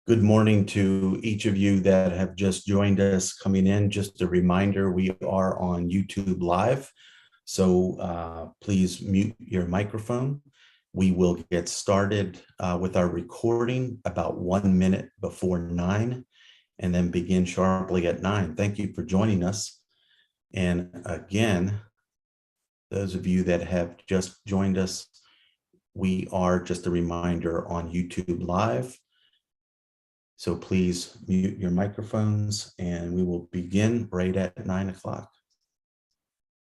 Good morning to each of you that have just joined us coming in. Just a reminder, we are on YouTube Live, so please mute your microphone. We will get started with our recording about 1 minute before 9 and then begin sharply at 9. Thank you for joining us. And again, those of you that have just joined us, we are, just a reminder, on YouTube Live. So please mute your microphones and we will begin right at 9 o'clock.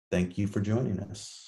Thank you for joining us.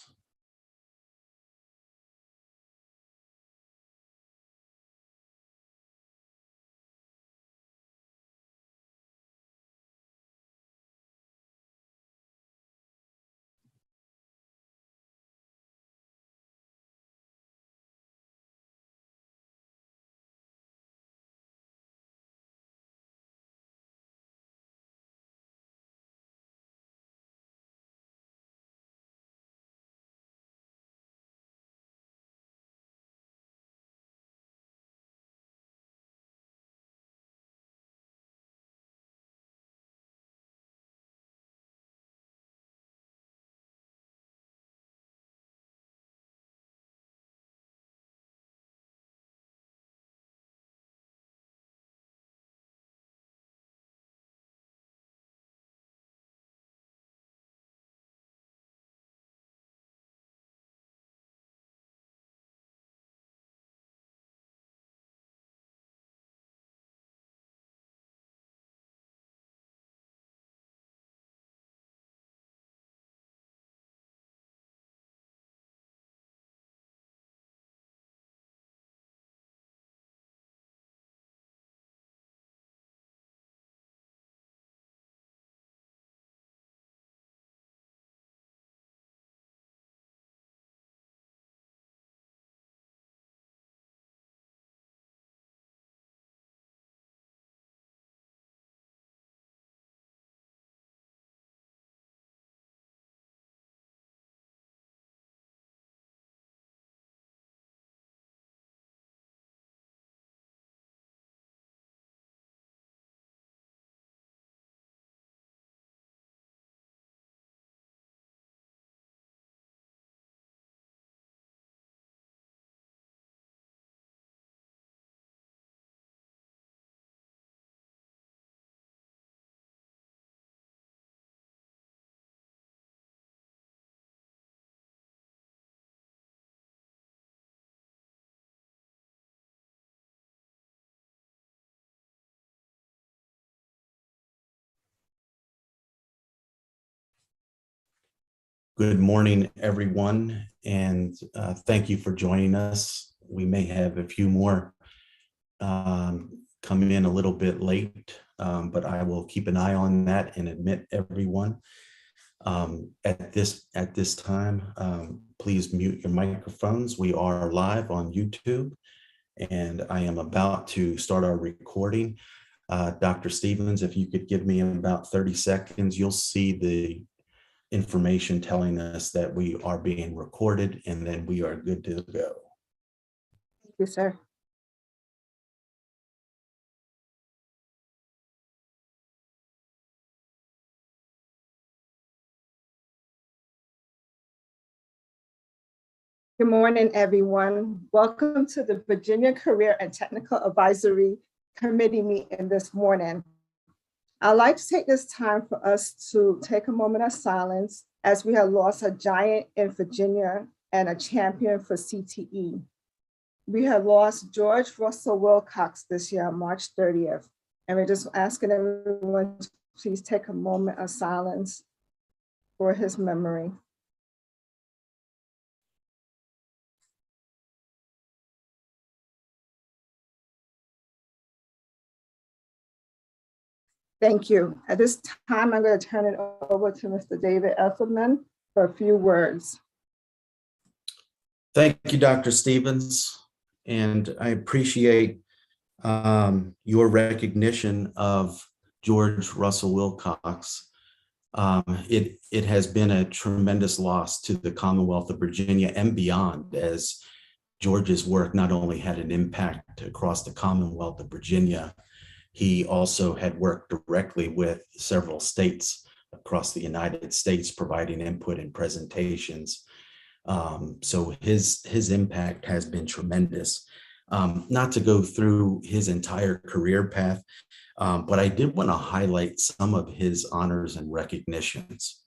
Good morning, everyone, and thank you for joining us. We may have a few more come in a little bit late, but I will keep an eye on that and admit everyone. At this time, please mute your microphones. We are live on YouTube, and I am about to start our recording. Dr. Stevens, if you could give me about 30 seconds, you'll see the information telling us that we are being recorded, and then we are good to go. Thank you, sir. Good morning, everyone. Welcome to the Virginia Career and Technical Advisory Committee meeting this morning. I'd like to take this time for us to take a moment of silence as we have lost a giant in Virginia and a champion for CTE. We have lost George Russell Wilcox this year on March 30th, and we're just asking everyone to please take a moment of silence for his memory. Thank you. At this time, I'm going to turn it over to Mr. David Esselman for a few words. Thank you, Dr. Stevens, and I appreciate your recognition of George Russell Wilcox. It has been a tremendous loss to the Commonwealth of Virginia and beyond, as George's work not only had an impact across the Commonwealth of Virginia, He also had worked directly with several states across the United States, providing input and presentations. So his impact has been tremendous. Not to go through his entire career path, but I did want to highlight some of his honors and recognitions.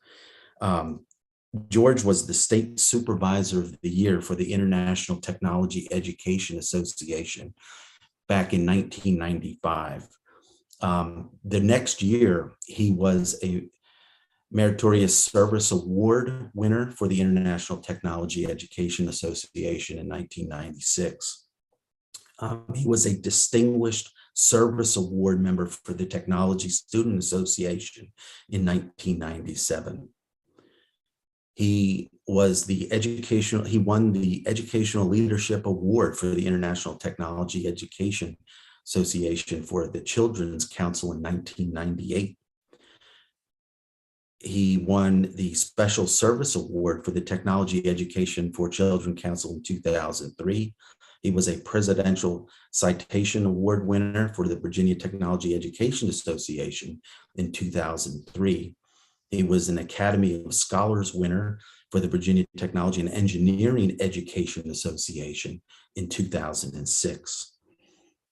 George was the State Supervisor of the Year for the International Technology Education Association back in 1995. The next year, he was a Meritorious Service Award winner for the International Technology Education Association in 1996. He was a Distinguished Service Award member for the Technology Student Association in 1997. He won the Educational Leadership Award for the International Technology Education Association for the Children's Council in 1998. He won the Special Service Award for the Technology Education for Children Council in 2003. He was a Presidential Citation Award winner for the Virginia Technology Education Association in 2003. He was an Academy of Scholars winner for the Virginia Technology and Engineering Education Association in 2006.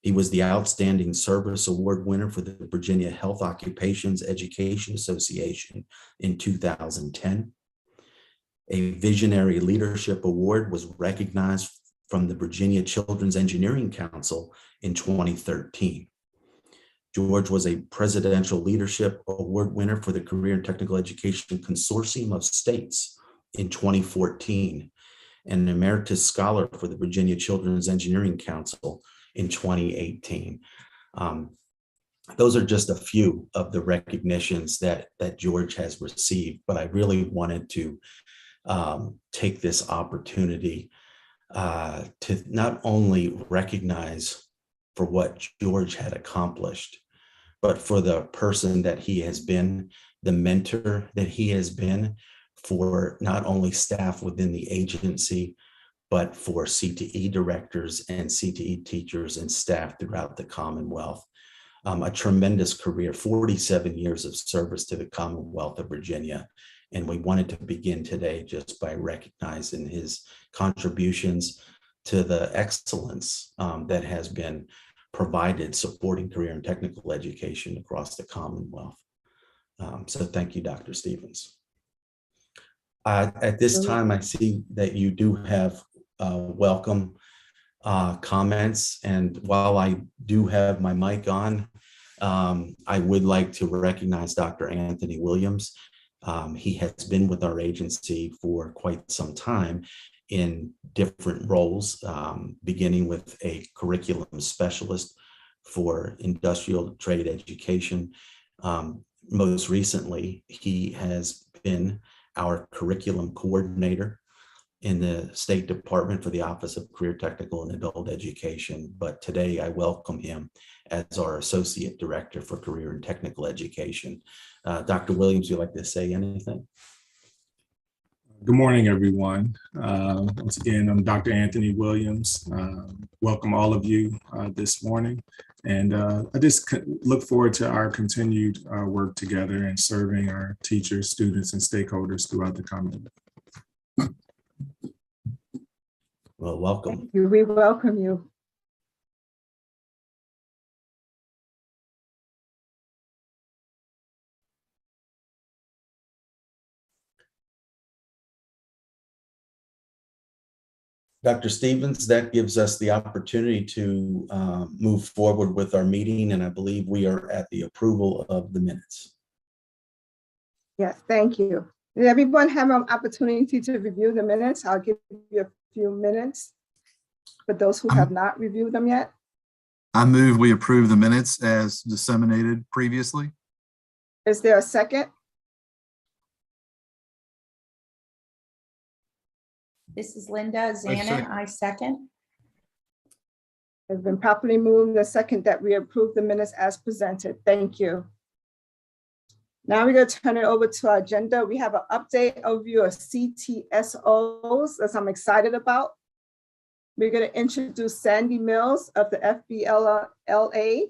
He was the Outstanding Service Award winner for the Virginia Health Occupations Education Association in 2010. A Visionary Leadership Award was recognized from the Virginia Children's Engineering Council in 2013. George was a Presidential Leadership Award winner for the Career and Technical Education Consortium of States in 2014, and an Emeritus Scholar for the Virginia Children's Engineering Council in 2018. Those are just a few of the recognitions that George has received, but I really wanted to take this opportunity to not only recognize for what George had accomplished, but for the person that he has been, the mentor that he has been for not only staff within the agency, but for CTE directors and CTE teachers and staff throughout the Commonwealth. A tremendous career, 47 years of service to the Commonwealth of Virginia. And we wanted to begin today just by recognizing his contributions to the excellence that has been provided supporting career and technical education across the Commonwealth. So thank you, Dr. Stevens. At this time, I see that you do have welcome comments. And while I do have my mic on, I would like to recognize Dr. Anthony Williams. He has been with our agency for quite some time in different roles, beginning with a curriculum specialist for industrial trade education. Most recently, he has been our curriculum coordinator in the State Department for the Office of Career, Technical, and Adult Education. But today I welcome him as our Associate Director for Career and Technical Education. Dr. Williams, would you like to say anything? Good morning, everyone. Once again, I'm Dr. Anthony Williams. Welcome all of you this morning. And I just look forward to our continued work together and serving our teachers, students, and stakeholders throughout the Commonwealth. Well, welcome. Thank you. We welcome you. Dr. Stevens, that gives us the opportunity to move forward with our meeting, and I believe we are at the approval of the minutes. Yes, thank you. Did everyone have an opportunity to review the minutes? I'll give you a few minutes for those who have not reviewed them yet. I move we approve the minutes as disseminated previously. Is there a second? This is Linda Zanin. I second. It's been properly moved and second that we approve the minutes as presented. Thank you. Now we're going to turn it over to our agenda. We have an update overview of Ctsos, as I'm excited about. We're going to introduce Sandy Mills of the FBLA.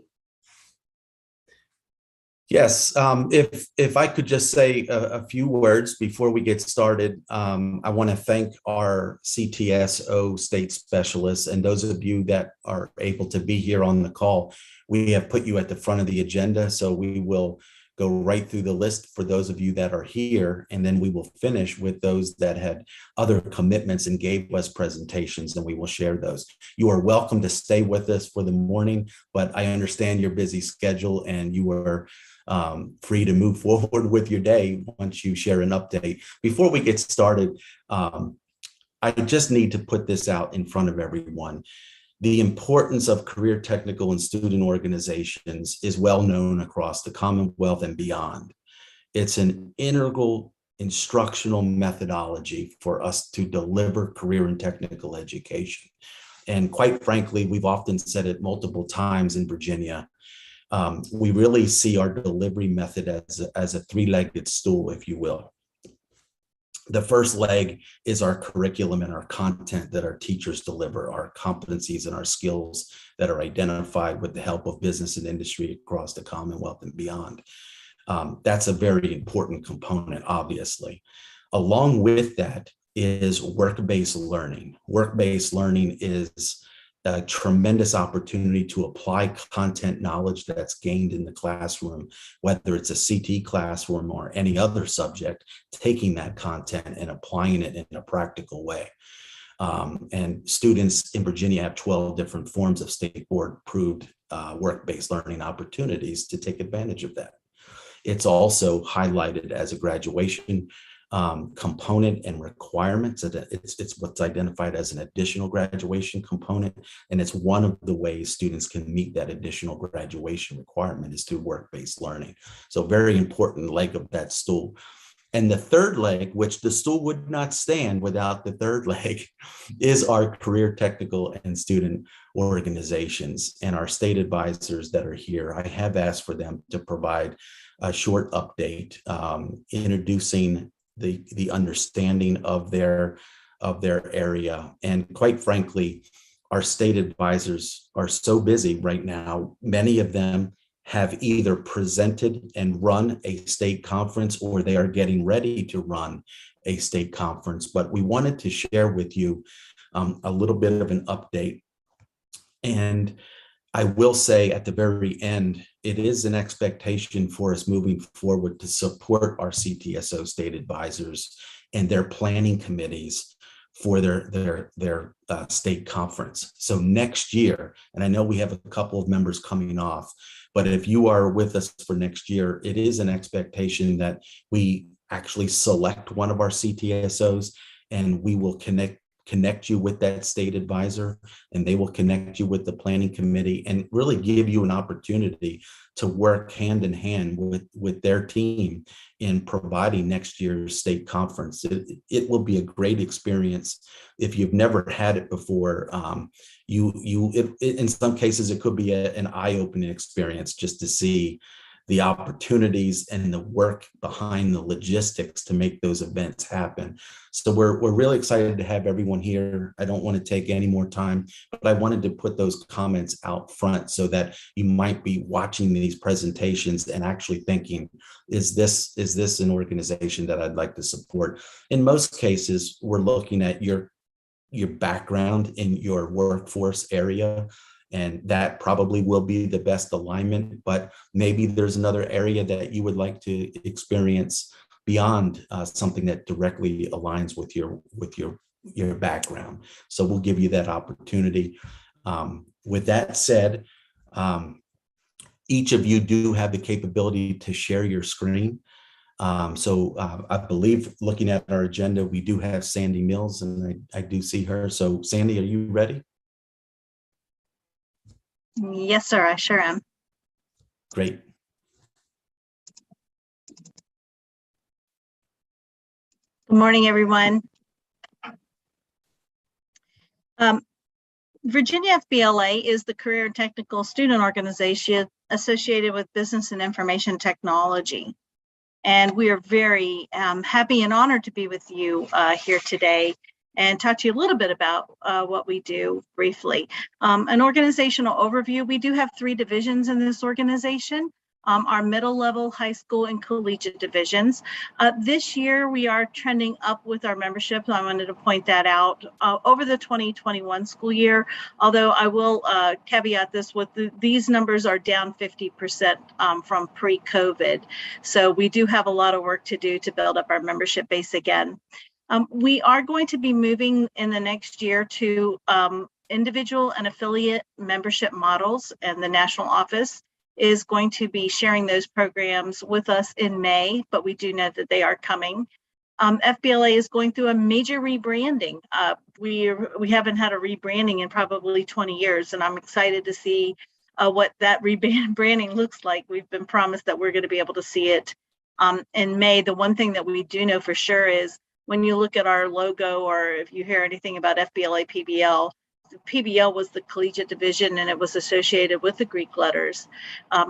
Yes, if I could just say a few words before we get started, I want to thank our Ctso state specialists and those of you that are able to be here on the call. We have put you at the front of the agenda, so we will go right through the list for those of you that are here, and then we will finish with those that had other commitments and gave us presentations, and we will share those. You are welcome to stay with us for the morning, but I understand your busy schedule and you are free to move forward with your day once you share an update. Before we get started, I just need to put this out in front of everyone. The importance of career technical and student organizations is well known across the Commonwealth and beyond. It's an integral instructional methodology for us to deliver career and technical education. And quite frankly, we've often said it multiple times in Virginia. We really see our delivery method as a three-legged stool, if you will. The first leg is our curriculum and our content that our teachers deliver, our competencies and our skills that are identified with the help of business and industry across the Commonwealth and beyond. That's a very important component, obviously. Along with that is work-based learning. Work-based learning is a tremendous opportunity to apply content knowledge that's gained in the classroom, whether it's a CTE classroom or any other subject, taking that content and applying it in a practical way. And students in Virginia have 12 different forms of state board approved work-based learning opportunities to take advantage of that. It's also highlighted as a graduation component and requirements. It's what's identified as an additional graduation component, and it's one of the ways students can meet that additional graduation requirement is through work-based learning. So very important leg of that stool. And the third leg, which the stool would not stand without the third leg, is our career technical and student organizations and our state advisors that are here. I have asked for them to provide a short update introducing the understanding of their area. And quite frankly, our state advisors are so busy right now. Many of them have either presented and run a state conference or they are getting ready to run a state conference. But we wanted to share with you a little bit of an update. And I will say at the very end, it is an expectation for us moving forward to support our Ctso state advisors and their planning committees for their state conference. So next year, and I know we have a couple of members coming off, but if you are with us for next year, it is an expectation that we actually select one of our Ctsos and we will connect you with that state advisor, and they will connect you with the planning committee and really give you an opportunity to work hand in hand with their team in providing next year's state conference. It will be a great experience. If you've never had it before, in some cases, it could be an eye-opening experience just to see the opportunities and the work behind the logistics to make those events happen. So we're really excited to have everyone here. I don't want to take any more time, but I wanted to put those comments out front so that you might be watching these presentations and actually thinking, is this an organization that I'd like to support? In most cases, we're looking at your background in your workforce area, and that probably will be the best alignment, but maybe there's another area that you would like to experience beyond something that directly aligns with your background. So we'll give you that opportunity. With that said, each of you do have the capability to share your screen. So I believe looking at our agenda, we do have Sandy Mills, and I do see her. So Sandy, are you ready? Yes, sir, I sure am. Great. Good morning, everyone. Virginia Ffa is the career and technical student organization associated with business and information technology. And we are very happy and honored to be with you here today and talk to you a little bit about what we do briefly. An organizational overview, we do have 3 divisions in this organization. our middle level, high school, and collegiate divisions. This year, we are trending up with our membership. I wanted to point that out over the 2021 school year, although I will caveat this with these numbers are down 50% from pre-COVID. So we do have a lot of work to do to build up our membership base again. We are going to be moving in the next year to individual and affiliate membership models, and the national office is going to be sharing those programs with us in May, but we do know that they are coming. FBLA is going through a major rebranding. We haven't had a rebranding in probably 20 years, and I'm excited to see what that rebranding looks like. We've been promised that we're going to be able to see it in May. The one thing that we do know for sure is when you look at our logo, or if you hear anything about FBLA PBL, PBL was the collegiate division and it was associated with the Greek letters.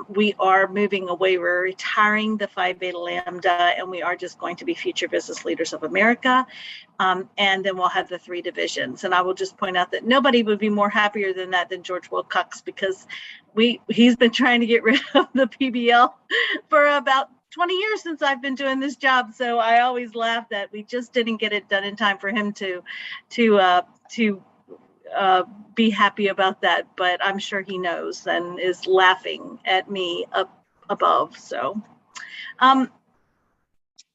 We are moving away. We're retiring the Phi Beta Lambda, and we are just going to be Future Business Leaders of America. And then we'll have the 3 divisions. And I will just point out that nobody would be more happier than that than George Wilcox, because he's been trying to get rid of the PBL for about 20 years since I've been doing this job. So I always laugh that we just didn't get it done in time for him to be happy about that, but I'm sure he knows and is laughing at me up above. So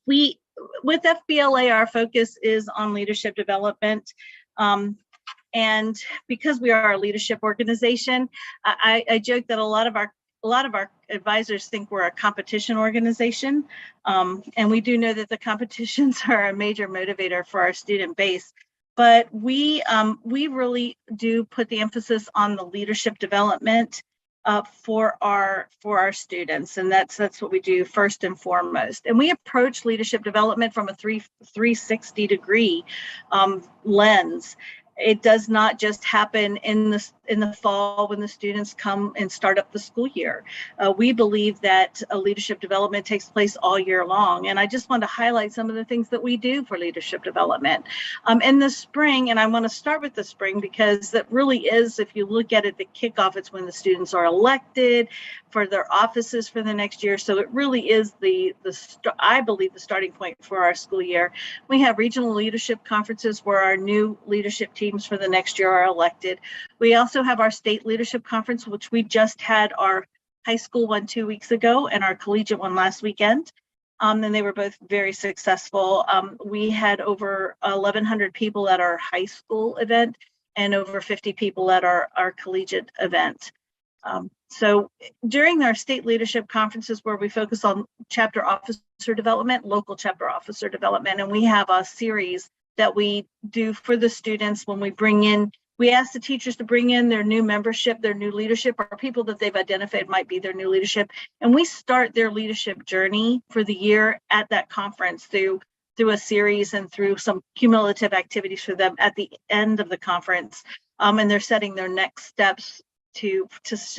with FBLA, our focus is on leadership development. And because we are a leadership organization, I joke that a lot of our advisors think we're a competition organization. And we do know that the competitions are a major motivator for our student base. But we really do put the emphasis on the leadership development for our students, and that's what we do first and foremost. And we approach leadership development from a 360 degree lens. It does not just happen in the fall when the students come and start up the school year. We believe that leadership development takes place all year long. And I just want to highlight some of the things that we do for leadership development. In the spring, and I want to start with the spring because that really is, if you look at it, the kickoff, it's when the students are elected for their offices for the next year. So it really is I believe, the starting point for our school year. We have regional leadership conferences where our new leadership teams for the next year are elected. We also have our state leadership conference, which we just had our high school one 2 weeks ago and our collegiate one last weekend. And they were both very successful. We had over 1,100 people at our high school event and over 50 people at our collegiate event. So during our state leadership conferences where we focus on chapter officer development, local chapter officer development, and we have a series that we do for the students when we ask the teachers to bring in their new membership, their new leadership, or people that they've identified might be their new leadership. And we start their leadership journey for the year at that conference through a series and through some cumulative activities for them at the end of the conference. And they're setting their next steps to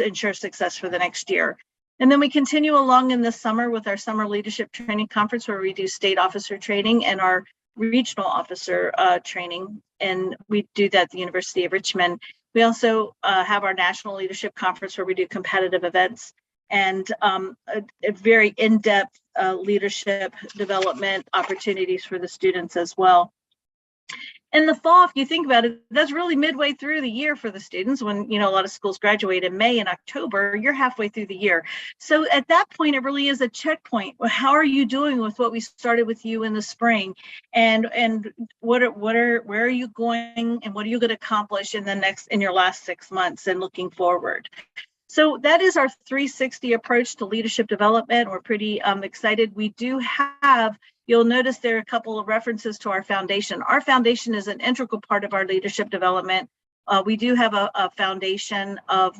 ensure success for the next year. And then we continue along in the summer with our summer leadership training conference where we do state officer training and our regional officer training, and we do that at the University of Richmond. We also have our national leadership conference where we do competitive events and a very in-depth leadership development opportunities for the students as well. In the fall, if you think about it, that's really midway through the year for the students. When a lot of schools graduate in May and October, you're halfway through the year. So at that point, it really is a checkpoint. How are you doing with what we started with you in the spring, and where are you going, and what are you going to accomplish in your last 6 months and looking forward? So that is our 360 approach to leadership development. We're pretty excited. We do have. You'll notice there are a couple of references to our foundation. Our foundation is an integral part of our leadership development. We do have a foundation of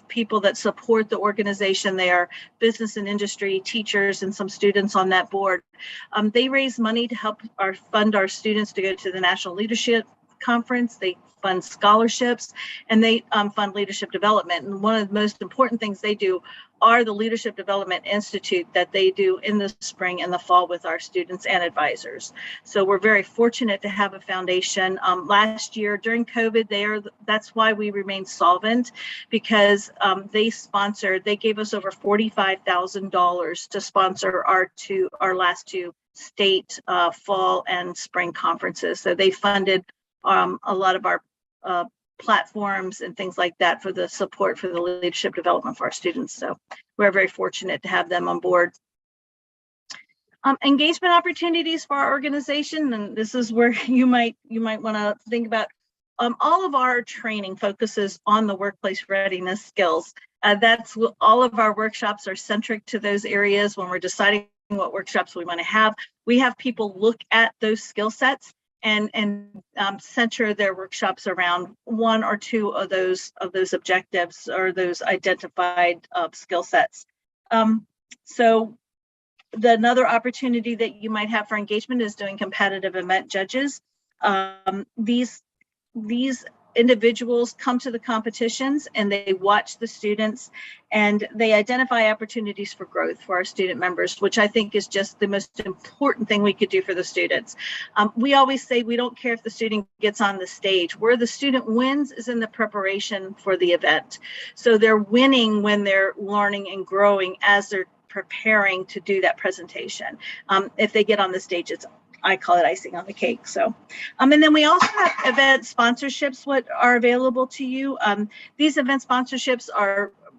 people that support the organization. They are business and industry teachers and some students on that board. They raise money to help fund our students to go to the National Leadership Conference. They fund scholarships, and they fund leadership development. And one of the most important things they do are the Leadership Development Institute that they do in the spring and the fall with our students and advisors. So we're very fortunate to have a foundation. Last year during COVID, that's why we remained solvent, because they gave us over $45,000 to sponsor our last two state fall and spring conferences. So they funded a lot of our platforms and things like that for the support for the leadership development for our students. So we're very fortunate to have them on board. Engagement opportunities for our organization, and this is where you might want to think about. All of our training focuses on the workplace readiness skills. That's what all of our workshops are centric to those areas. When we're deciding what workshops we want to have, we have people look at those skill sets and center their workshops around one or two of those objectives or those identified skill sets. So another opportunity that you might have for engagement is doing competitive event judges. These individuals come to the competitions and they watch the students and they identify opportunities for growth for our student members, which I think is just the most important thing we could do for the students. We always say we don't care if the student gets on the stage. Where the student wins is in the preparation for the event. So they're winning when they're learning and growing as they're preparing to do that presentation. If they get on the stage, I call it icing on the cake. So, and then we also have event sponsorships, what are available to you. These event sponsorships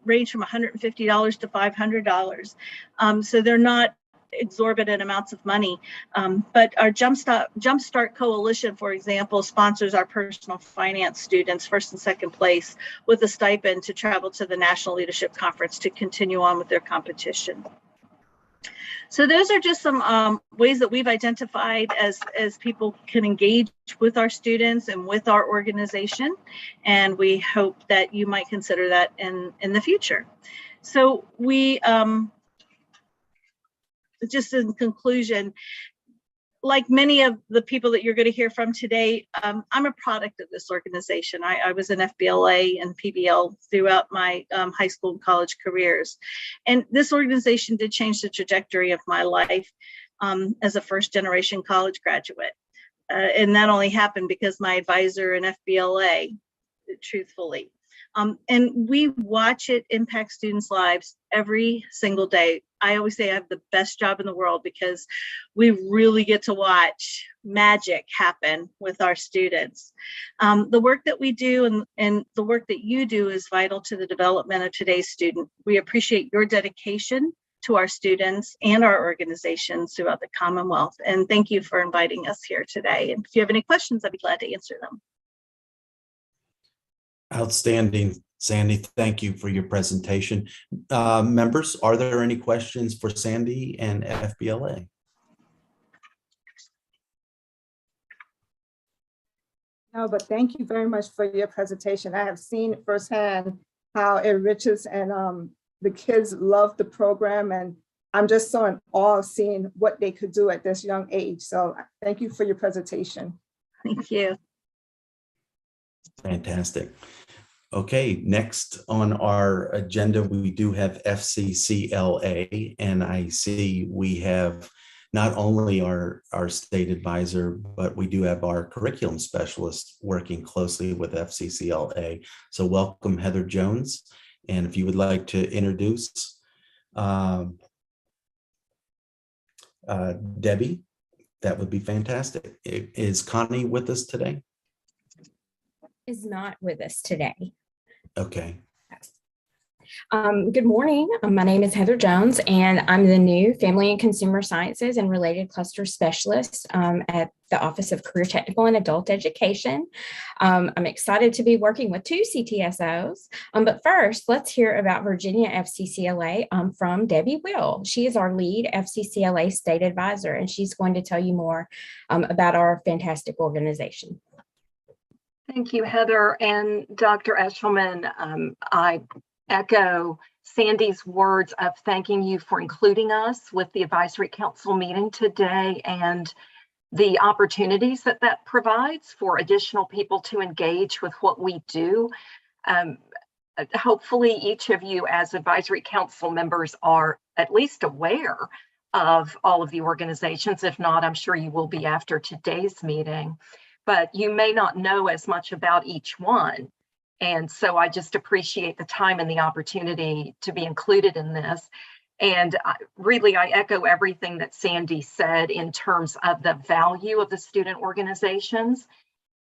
range from $150 to $500. So they're not exorbitant amounts of money. But our Jumpstart Coalition, for example, sponsors our personal finance students first and second place with a stipend to travel to the National Leadership Conference to continue on with their competition. So those are just some ways that we've identified as people can engage with our students and with our organization. And we hope that you might consider that in the future. So we, just in conclusion, like many of the people that you're going to hear from today, I'm a product of this organization. I was an FBLA and PBL throughout my high school and college careers. And this organization did change the trajectory of my life as a first generation college graduate. And that only happened because my advisor in FBLA, truthfully. And we watch it impact students' lives every single day. I always say I have the best job in the world because we really get to watch magic happen with our students. The work that we do and the work that you do is vital to the development of today's student. We appreciate your dedication to our students and our organizations throughout the Commonwealth. And thank you for inviting us here today. And if you have any questions, I'd be glad to answer them. Outstanding, Sandy. Thank you for your presentation. Members, are there any questions for Sandy and FBLA? No, but thank you very much for your presentation. I have seen firsthand how it enriches and the kids love the program. And I'm just so in awe of seeing what they could do at this young age. So thank you for your presentation. Thank you. Fantastic. Okay, next on our agenda, we do have Fccla, and I see we have not only our state advisor, but we do have our curriculum specialist working closely with Fccla. So welcome, Heather Jones. And if you would like to introduce Debbie, that would be fantastic. Is Connie with us today? Is not with us today. Okay. Good morning. My name is Heather Jones, and I'm the new Family and Consumer Sciences and Related Cluster Specialist at the Office of Career Technical and Adult Education. I'm excited to be working with two CTSOs, but first, let's hear about Virginia Fccla from Debbie Will. She is our lead Fccla state advisor, and she's going to tell you more about our fantastic organization. Thank you, Heather and Dr. Eshelman. I echo Sandy's words of thanking you for including us with the Advisory Council meeting today and the opportunities that provides for additional people to engage with what we do. hopefully each of you as advisory council members are at least aware of all of the organizations. If not, I'm sure you will be after today's meeting, but you may not know as much about each one. And so I just appreciate the time and the opportunity to be included in this. And really, I echo everything that Sandy said in terms of the value of the student organizations.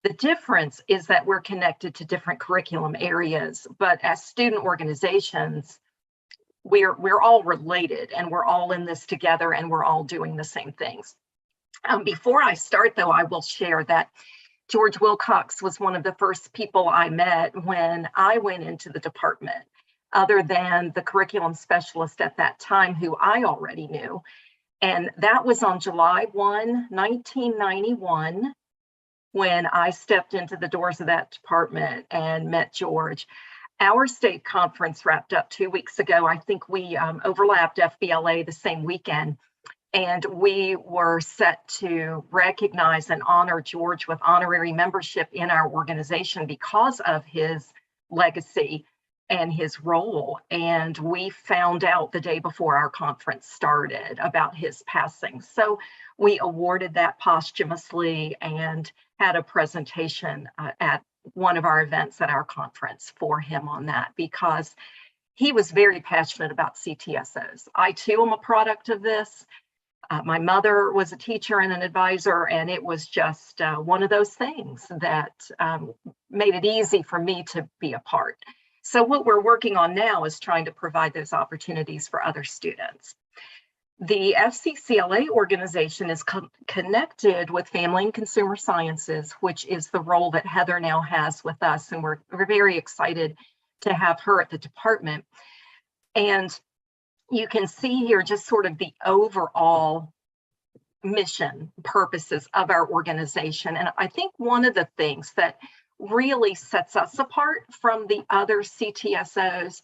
The difference is that we're connected to different curriculum areas, but as student organizations, we're all related and we're all in this together and we're all doing the same things. Before I start, though, I will share that George Wilcox was one of the first people I met when I went into the department, other than the curriculum specialist at that time who I already knew. And that was on July 1, 1991, when I stepped into the doors of that department and met George. Our state conference wrapped up 2 weeks ago. I think we overlapped FBLA the same weekend, and we were set to recognize and honor George with honorary membership in our organization because of his legacy and his role. And we found out the day before our conference started about his passing. So we awarded that posthumously and had a presentation at one of our events at our conference for him on that, because he was very passionate about CTSOs. I too am a product of this. My mother was a teacher and an advisor, and it was just one of those things that made it easy for me to be a part. So what we're working on now is trying to provide those opportunities for other students. The Fccla organization is connected with Family and Consumer Sciences, which is the role that Heather now has with us, and we're very excited to have her at the department. And you can see here just sort of the overall mission purposes of our organization. And I think one of the things that really sets us apart from the other CTSOs,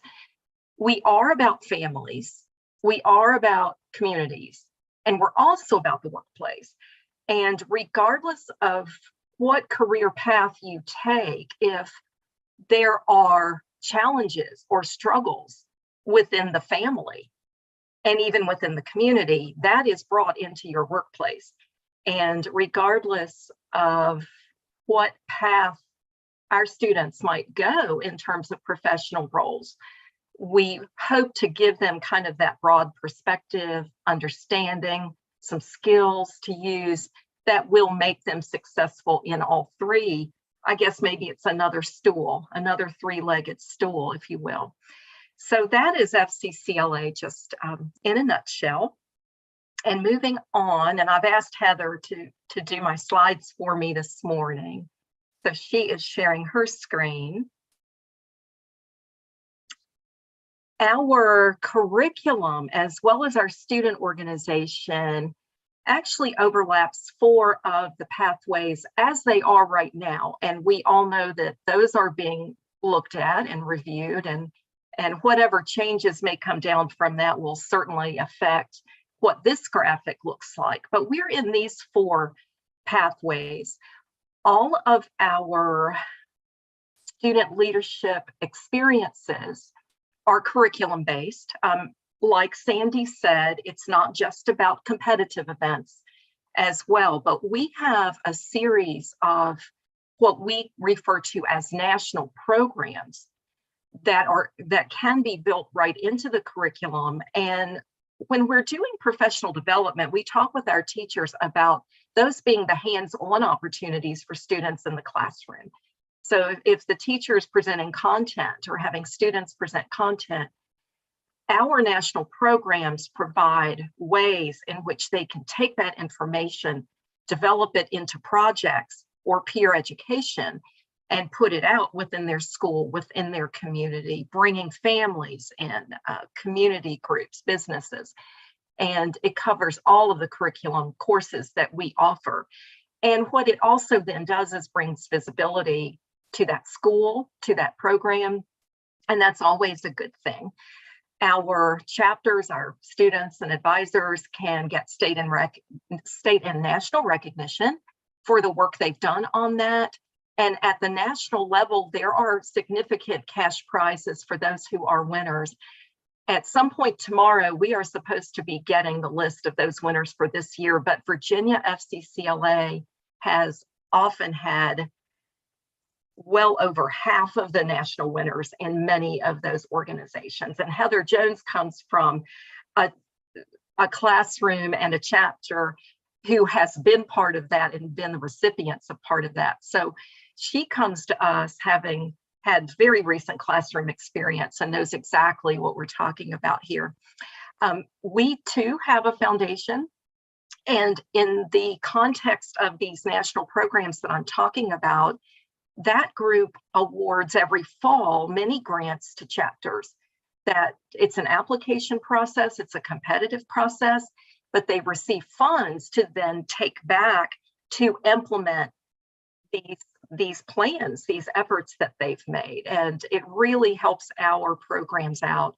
we are about families, we are about communities, and we're also about the workplace. And regardless of what career path you take, if there are challenges or struggles within the family and even within the community, that is brought into your workplace. And regardless of what path our students might go in terms of professional roles, we hope to give them kind of that broad perspective, understanding, some skills to use that will make them successful in all three. I guess maybe it's another stool, another three-legged stool, if you will. So that is Fccla just in a nutshell. And moving on, and I've asked Heather to do my slides for me this morning. So she is sharing her screen. Our curriculum, as well as our student organization, actually overlaps 4 of the pathways as they are right now. And we all know that those are being looked at and reviewed, and whatever changes may come down from that will certainly affect what this graphic looks like. But we're in these 4 pathways. All of our student leadership experiences are curriculum based. Like Sandy said, it's not just about competitive events as well, but we have a series of what we refer to as national programs that can be built right into the curriculum. And when we're doing professional development, we talk with our teachers about those being the hands-on opportunities for students in the classroom. So if the teacher is presenting content or having students present content, our national programs provide ways in which they can take that information, develop it into projects or peer education, and put it out within their school, within their community, bringing families in, community groups, businesses. And it covers all of the curriculum courses that we offer. And what it also then does is brings visibility to that school, to that program, and that's always a good thing. Our chapters, our students and advisors can get state and national recognition for the work they've done on that. And at the national level, there are significant cash prizes for those who are winners. At some point tomorrow, we are supposed to be getting the list of those winners for this year, but Virginia Fccla has often had well over half of the national winners in many of those organizations. And Heather Jones comes from a classroom and a chapter who has been part of that and been the recipients of part of that. So she comes to us having had very recent classroom experience and knows exactly what we're talking about here. We too have a foundation, and in the context of these national programs that I'm talking about, that group awards every fall many grants to chapters. That it's an application process, it's a competitive process, but they receive funds to then take back to implement these plans, these efforts that they've made. And it really helps our programs out.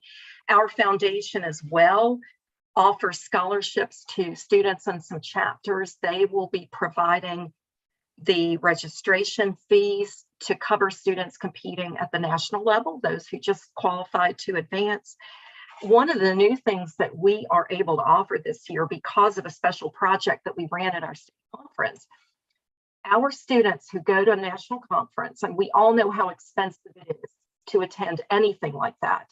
Our foundation as well offers scholarships to students in some chapters. They will be providing the registration fees to cover students competing at the national level, those who just qualified to advance. One of the new things that we are able to offer this year, because of a special project that we ran at our state conference, our students who go to a national conference, and we all know how expensive it is to attend anything like that,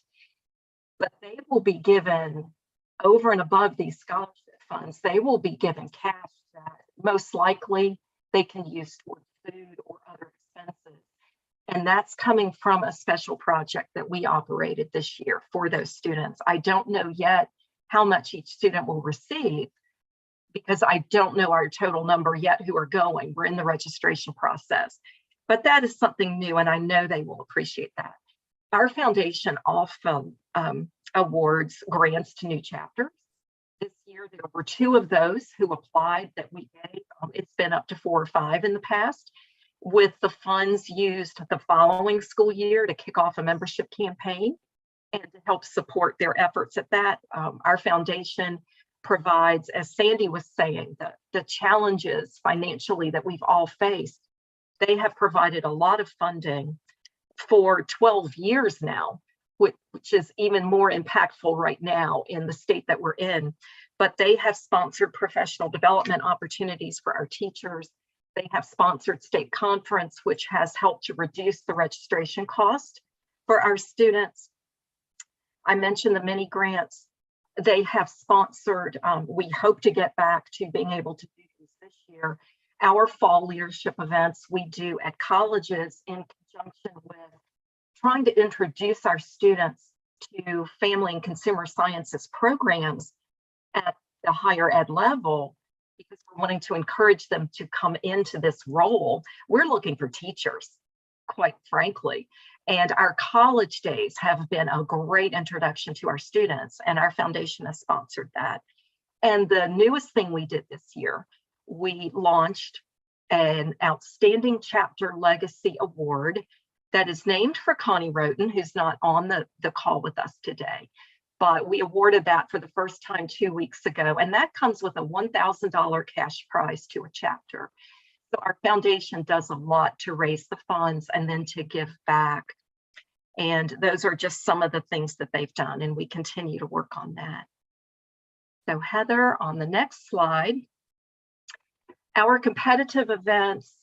but they will be given, over and above these scholarship funds, they will be given cash that most likely they can use towards food or other expenses. And that's coming from a special project that we operated this year for those students. I don't know yet how much each student will receive, because I don't know our total number yet who are going. We're in the registration process, but that is something new, and I know they will appreciate that. Our foundation often awards grants to new chapters. This year, there were 2 of those who applied that we gave. It's been up to 4 or 5 in the past, with the funds used the following school year to kick off a membership campaign and to help support their efforts at that. Our foundation provides, as Sandy was saying, the challenges financially that we've all faced. They have provided a lot of funding for 12 years now, which is even more impactful right now in the state that we're in. But they have sponsored professional development opportunities for our teachers. They have sponsored state conference, which has helped to reduce the registration cost for our students. I mentioned the mini grants. They have sponsored, we hope to get back to being able to do this year, our fall leadership events we do at colleges in conjunction with trying to introduce our students to family and consumer sciences programs at the higher ed level, because we're wanting to encourage them to come into this role. We're looking for teachers, quite frankly. And our college days have been a great introduction to our students, and our foundation has sponsored that. And the newest thing we did this year, we launched an Outstanding Chapter Legacy Award that is named for Connie Roten, who's not on the call with us today. But we awarded that for the first time 2 weeks ago, and that comes with a $1,000 cash prize to a chapter. So our foundation does a lot to raise the funds and then to give back. And those are just some of the things that they've done, and we continue to work on that. So Heather, on the next slide, our competitive events,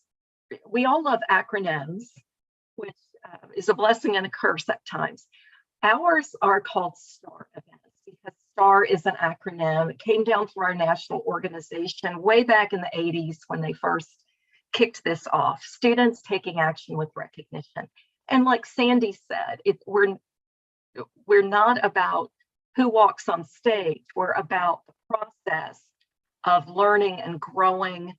we all love acronyms, which is a blessing and a curse at times. Ours are called STAR events because STAR is an acronym. It came down through our national organization way back in the 80s when they first kicked this off. Students taking action with recognition. And like Sandy said, we're not about who walks on stage. We're about the process of learning and growing,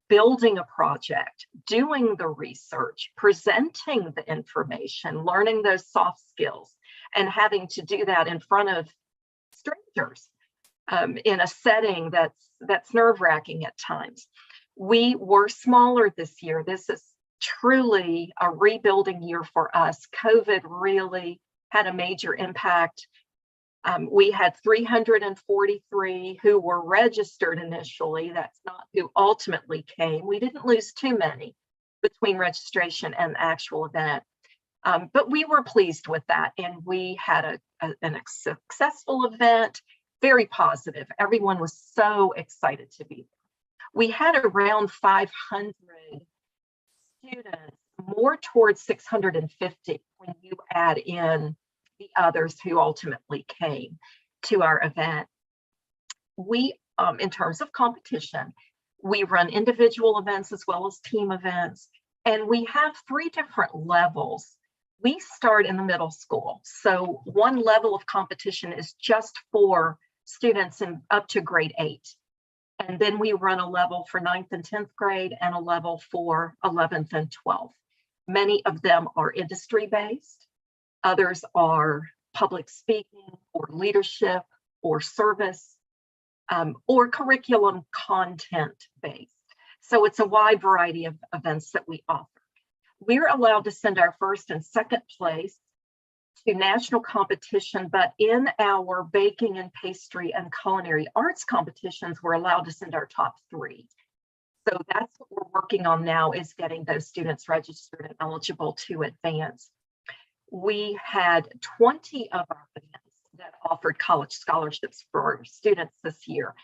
building a project, doing the research, presenting the information, learning those soft skills, and having to do that in front of strangers in a setting that's nerve-wracking at times. We were smaller this year. This is truly a rebuilding year for us. COVID really had a major impact. We had 343 who were registered initially. That's not who ultimately came. We didn't lose too many, between registration and the actual event. But we were pleased with that, and we had a successful event, very positive. Everyone was so excited to be there. We had around 500 students, more towards 650 when you add in the others who ultimately came to our event. We, in terms of competition, we run individual events as well as team events, and we have 3 different levels. We start in the middle school. So one level of competition is just for students in up to grade 8. And then we run a level for 9th and 10th grade and a level for 11th and 12th. Many of them are industry-based. Others are public speaking or leadership or service or curriculum content-based. So it's a wide variety of events that we offer. We're allowed to send our first and second place to national competition, but in our baking and pastry and culinary arts competitions, we're allowed to send our top 3. So that's what we're working on now, is getting those students registered and eligible to advance. We had 20 of our events that offered college scholarships for students this year,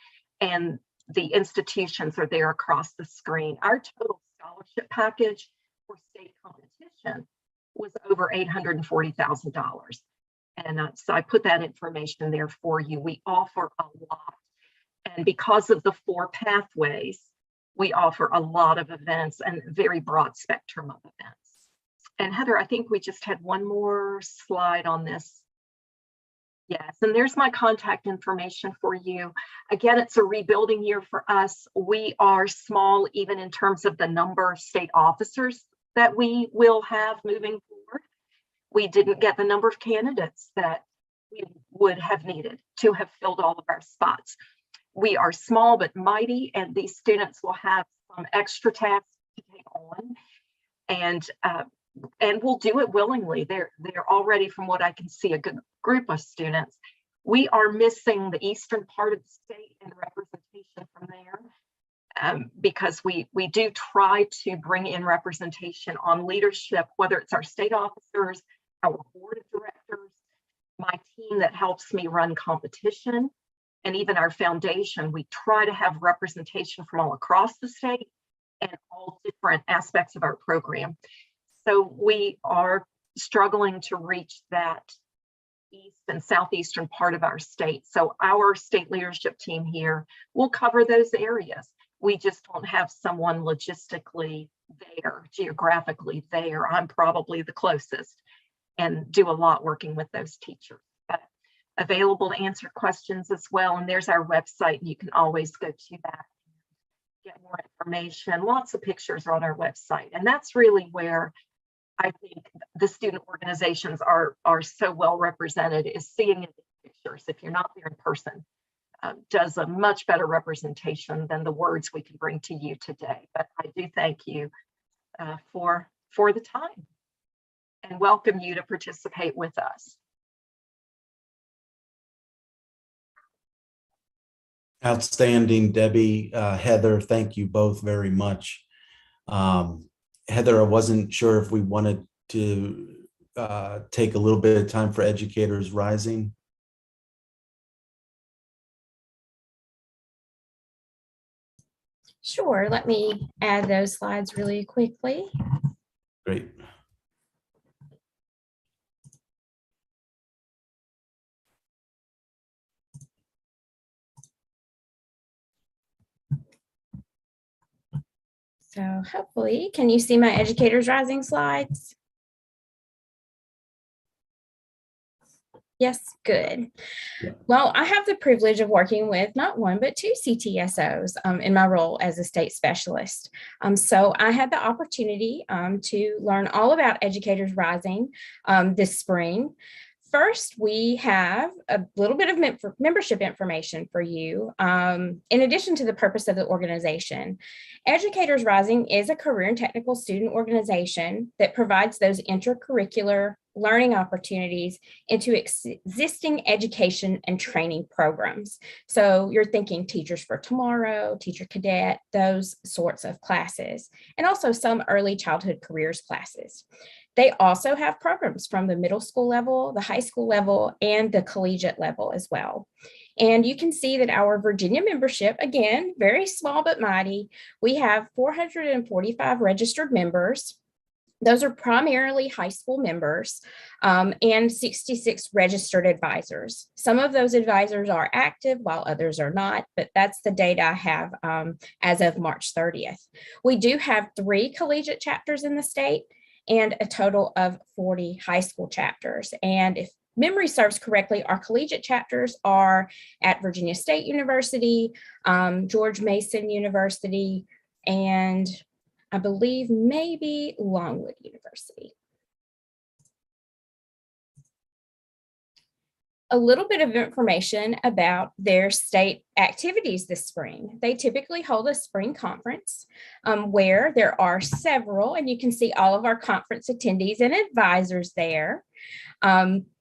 and the institutions are there across the screen. Our total scholarship package for state competition was over $840,000. And so I put that information there for you. We offer a lot. And because of the 4 pathways, we offer a lot of events and very broad spectrum of events. And Heather, I think we just had one more slide on this. Yes, and there's my contact information for you. Again, it's a rebuilding year for us. We are small, even in terms of the number of state officers that we will have moving forward. We didn't get the number of candidates that we would have needed to have filled all of our spots. We are small but mighty, and these students will have some extra tasks to take on, and we'll do it willingly. They're already, from what I can see, a good group of students. We are missing the eastern part of the state and representation from there. Because we do try to bring in representation on leadership, whether it's our state officers, our board of directors, my team that helps me run competition, and even our foundation. We try to have representation from all across the state and all different aspects of our program. So we are struggling to reach that east and southeastern part of our state. So our state leadership team here will cover those areas. We just don't have someone logistically there, geographically there. I'm probably the closest and do a lot working with those teachers. But available to answer questions as well. And there's our website. You can always go to that and get more information. Lots of pictures are on our website. And that's really where I think the student organizations are so well represented, is seeing in the pictures. If you're not there in person, does a much better representation than the words we can bring to you today. But I do thank you for the time and welcome you to participate with us. Outstanding, Debbie, Heather, thank you both very much. Heather, I wasn't sure if we wanted to take a little bit of time for Educators Rising. Sure, let me add those slides really quickly. Great. So hopefully, can you see my Educators Rising slides? Yes, good. Well, I have the privilege of working with not one, but 2 CTSOs in my role as a state specialist. So I had the opportunity to learn all about Educators Rising this spring. First, we have a little bit of membership information for you. In addition to the purpose of the organization, Educators Rising is a career and technical student organization that provides those intercurricular learning opportunities into existing education and training programs. So you're thinking Teachers for Tomorrow, Teacher Cadet, those sorts of classes, and also some early childhood careers classes. They also have programs from the middle school level, the high school level, and the collegiate level as well. And you can see that our Virginia membership, again, very small but mighty. We have 445 registered members. Those are primarily high school members, and 66 registered advisors. Some of those advisors are active while others are not, but that's the data I have as of March 30th. We do have 3 collegiate chapters in the state and a total of 40 high school chapters. And if memory serves correctly, our collegiate chapters are at Virginia State University, George Mason University, and I believe maybe Longwood University. A little bit of information about their state activities this spring. They typically hold a spring conference where there are several, and you can see all of our conference attendees and advisors there.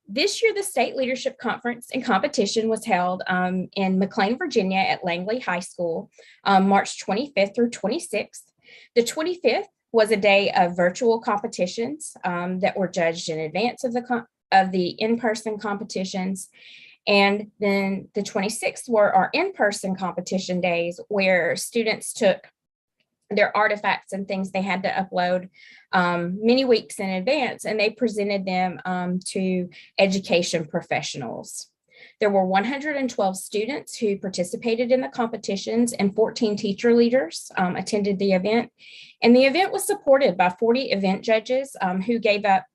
This year, the State Leadership Conference and Competition was held in McLean, Virginia at Langley High School, March 25th through 26th. The 25th was a day of virtual competitions that were judged in advance of the in-person competitions. And then the 26th were our in-person competition days where students took their artifacts and things they had to upload many weeks in advance, and they presented them to education professionals. There were 112 students who participated in the competitions, and 14 teacher leaders attended the event. And the event was supported by 40 event judges who gave up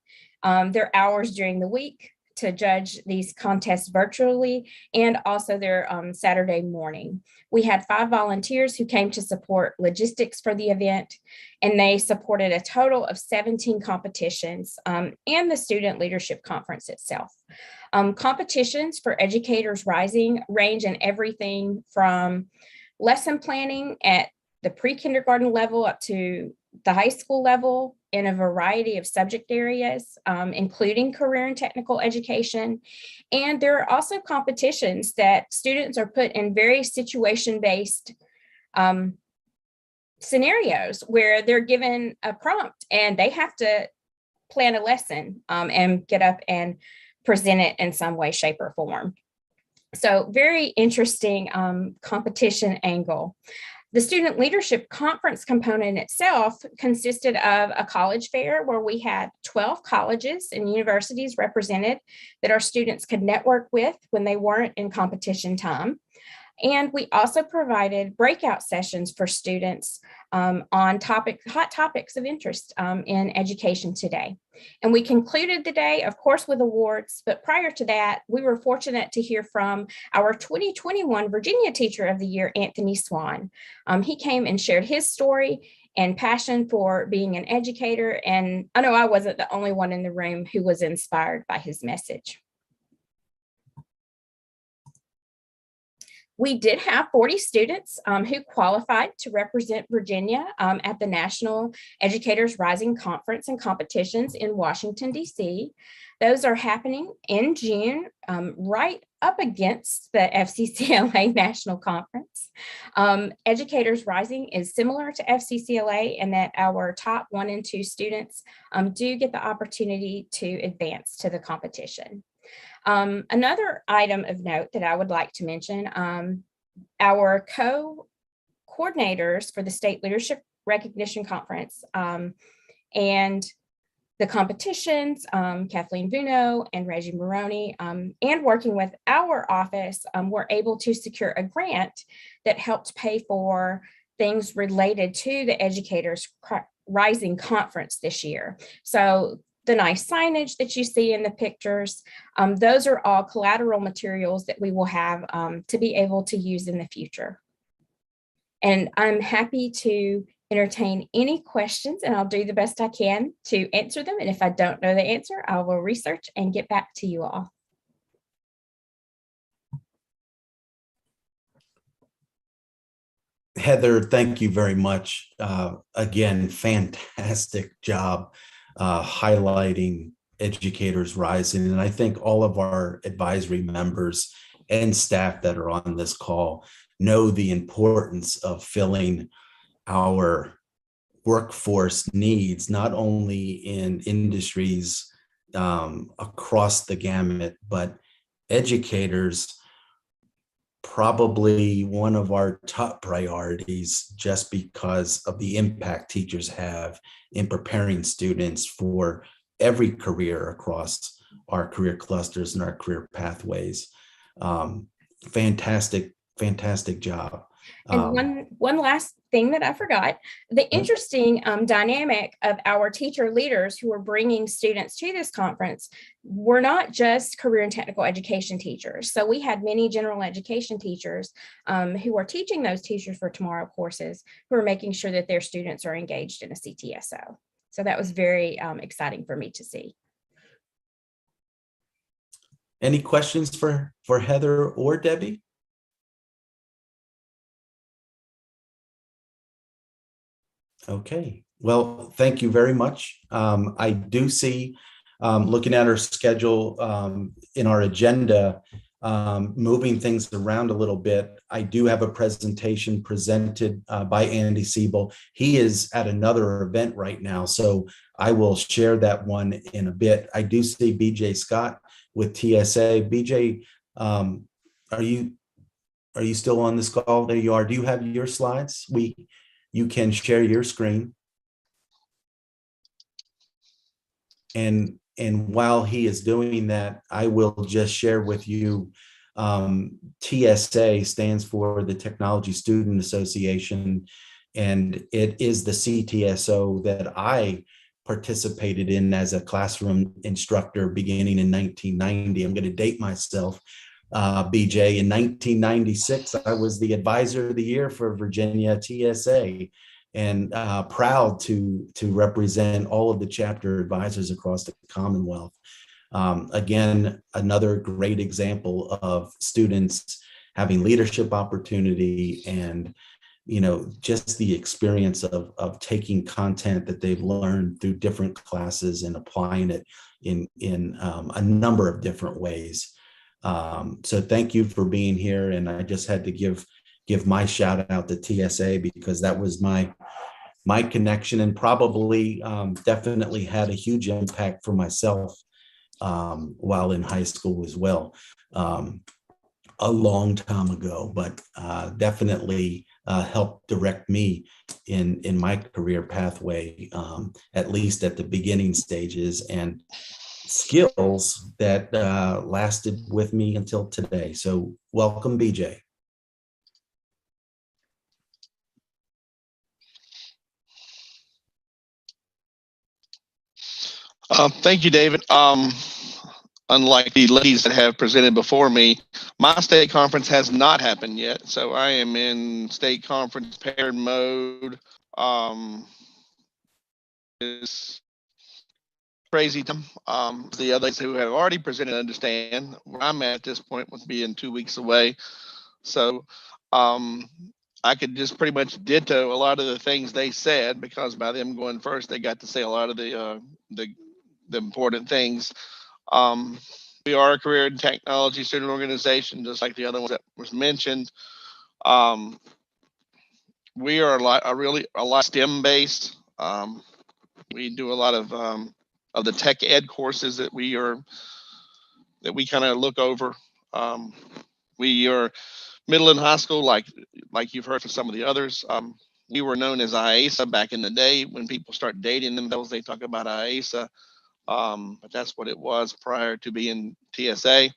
their hours during the week to judge these contests virtually, and also their Saturday morning. We had 5 volunteers who came to support logistics for the event, and they supported a total of 17 competitions and the Student Leadership Conference itself. Competitions for Educators Rising range in everything from lesson planning at the pre-kindergarten level up to the high school level in a variety of subject areas, including career and technical education. And there are also competitions that students are put in very situation-based scenarios where they're given a prompt and they have to plan a lesson and get up and present it in some way, shape, or form. So very interesting competition angle. The Student Leadership Conference component itself consisted of a college fair where we had 12 colleges and universities represented that our students could network with when they weren't in competition time. And we also provided breakout sessions for students on hot topics of interest in education today. And we concluded the day, of course, with awards. But prior to that, we were fortunate to hear from our 2021 Virginia Teacher of the Year, Anthony Swan. He came and shared his story and passion for being an educator. And I know I wasn't the only one in the room who was inspired by his message. We did have 40 students who qualified to represent Virginia at the National Educators Rising Conference and Competitions in Washington, D.C. Those are happening in June, right up against the FCCLA National Conference. Educators Rising is similar to FCCLA in that our top 1 and 2 students do get the opportunity to advance to the competition. Another item of note that I would like to mention, our co-coordinators for the State Leadership Recognition Conference and the competitions, Kathleen Vdoe and Reggie Maroney, and working with our office, were able to secure a grant that helped pay for things related to the Educators Rising Conference this year. So the nice signage that you see in the pictures, those are all collateral materials that we will have to be able to use in the future. And I'm happy to entertain any questions, and I'll do the best I can to answer them. And if I don't know the answer, I will research and get back to you all. Heather, thank you very much. Again, fantastic job highlighting educators rising. And I think all of our advisory members and staff that are on this call know the importance of filling our workforce needs, not only in industries across the gamut, but educators, probably one of our top priorities, just because of the impact teachers have in preparing students for every career across our career clusters and our career pathways. Fantastic job. And one last thing that I forgot, the interesting dynamic of our teacher leaders who are bringing students to this conference were not just career and technical education teachers. So we had many general education teachers who are teaching those Teachers for Tomorrow courses, who are making sure that their students are engaged in a Ctso. So that was very exciting for me to see. Any questions for Heather or Debbie? Okay, well, thank you very much. I do see, looking at our schedule in our agenda, moving things around a little bit, I do have a presentation presented by Andy Siebel. He is at another event right now, so I will share that one in a bit. I do see BJ Scott with TSA. BJ, are you still on this call? There you are. Do you have your slides? You can share your screen. And while he is doing that, I will just share with you, TSA stands for the Technology Student Association, and it is the Ctso that I participated in as a classroom instructor beginning in 1990. I'm going to date myself. BJ, in 1996, I was the advisor of the year for Virginia TSA, and proud to represent all of the chapter advisors across the Commonwealth. Again, another great example of students having leadership opportunity and, just the experience of taking content that they've learned through different classes and applying it in a number of different ways. So thank you for being here. And I just had to give my shout out to TSA, because that was my connection, and probably definitely had a huge impact for myself while in high school as well, a long time ago, but definitely helped direct me in my career pathway, at least at the beginning stages, and skills that lasted with me until today. So welcome, BJ. Thank you, David. Unlike the ladies that have presented before me, my state conference has not happened yet. So I am in state conference paired mode. It's crazy time. The others who have already presented understand where I'm at this point with being 2 weeks away. So I could just pretty much ditto a lot of the things they said, because by them going first, they got to say a lot of the important things. We are a career and technology student organization, just like the other ones that was mentioned. We are a lot STEM based. We do a lot of the tech ed courses that we kind of look over. We are middle and high school, like you've heard from some of the others. We were known as IASA back in the day. When people start dating themselves, they talk about IASA. But that's what it was prior to being TSA.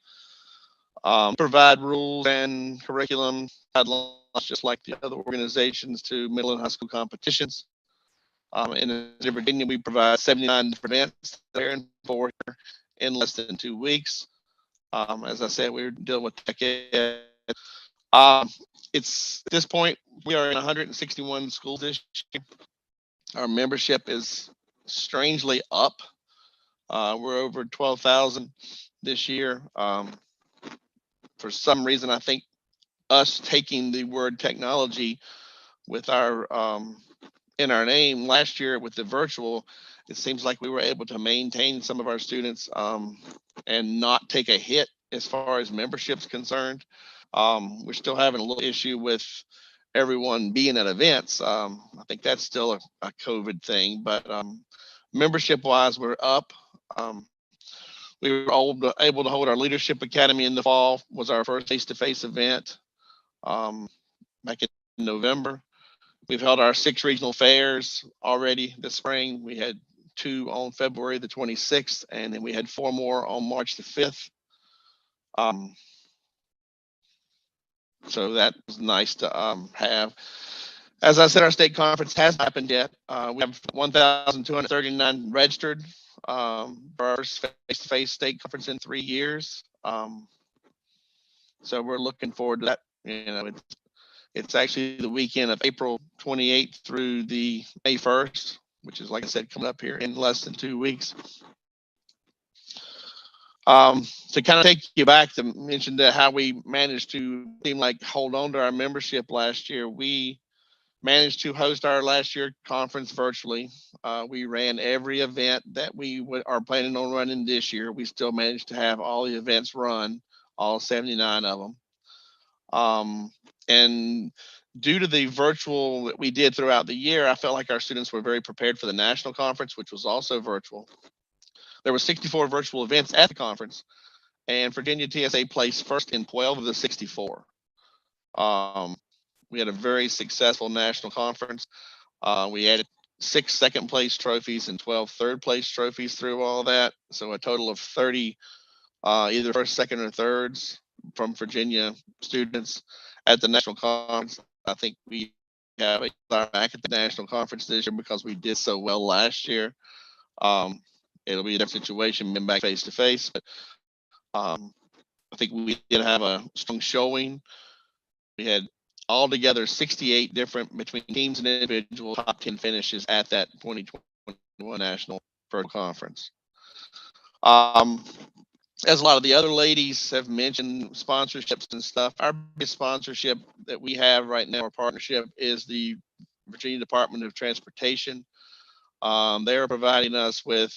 Provide rules and curriculum guidelines, just like the other organizations, to middle and high school competitions. In Virginia, we provide 79 different events there in 4 in less than 2 weeks. As I said, we're dealing with tech ed. It's at this point, we are in 161 schools this year. Our membership is strangely up. We're over 12,000 this year. For some reason, I think us taking the word technology with our in our name. Last year with the virtual, it seems like we were able to maintain some of our students and not take a hit as far as membership's concerned. We're still having a little issue with everyone being at events. I think that's still a COVID thing, but membership wise, we're up. We were able to hold our Leadership Academy in the fall, was our first face-to-face event back in November. We've held our 6 regional fairs already this spring. We had 2 on February the 26th, and then we had 4 more on March the 5th. So that was nice to have. As I said, our state conference hasn't happened yet. We have 1,239 registered for our first face-to-face state conference in 3 years. So we're looking forward to that. You know, it's actually the weekend of April 28th through the May 1st, which is, like I said, coming up here in less than 2 weeks. To kind of take you back to mention that how we managed to seem like hold on to our membership last year, we managed to host our last year conference virtually. We ran every event that we are planning on running this year. We still managed to have all the events run, all 79 of them. And due to the virtual that we did throughout the year, I felt like our students were very prepared for the national conference, which was also virtual. There were 64 virtual events at the conference, and Virginia TSA placed first in 12 of the 64. We had a very successful national conference. We added 6 second place trophies and 12 third place trophies through all that. So a total of 30 either first, second, or thirds from Virginia students at the national conference. I think we have a back at the national conference this year because we did so well last year. It'll be a different situation being back face to face, but I think we did have a strong showing. We had altogether 68 different between teams and individual top 10 finishes at that 2021 National Virtual Conference. As a lot of the other ladies have mentioned, sponsorships and stuff, our biggest sponsorship that we have right now, our partnership, is the Virginia Department of Transportation. They are providing us with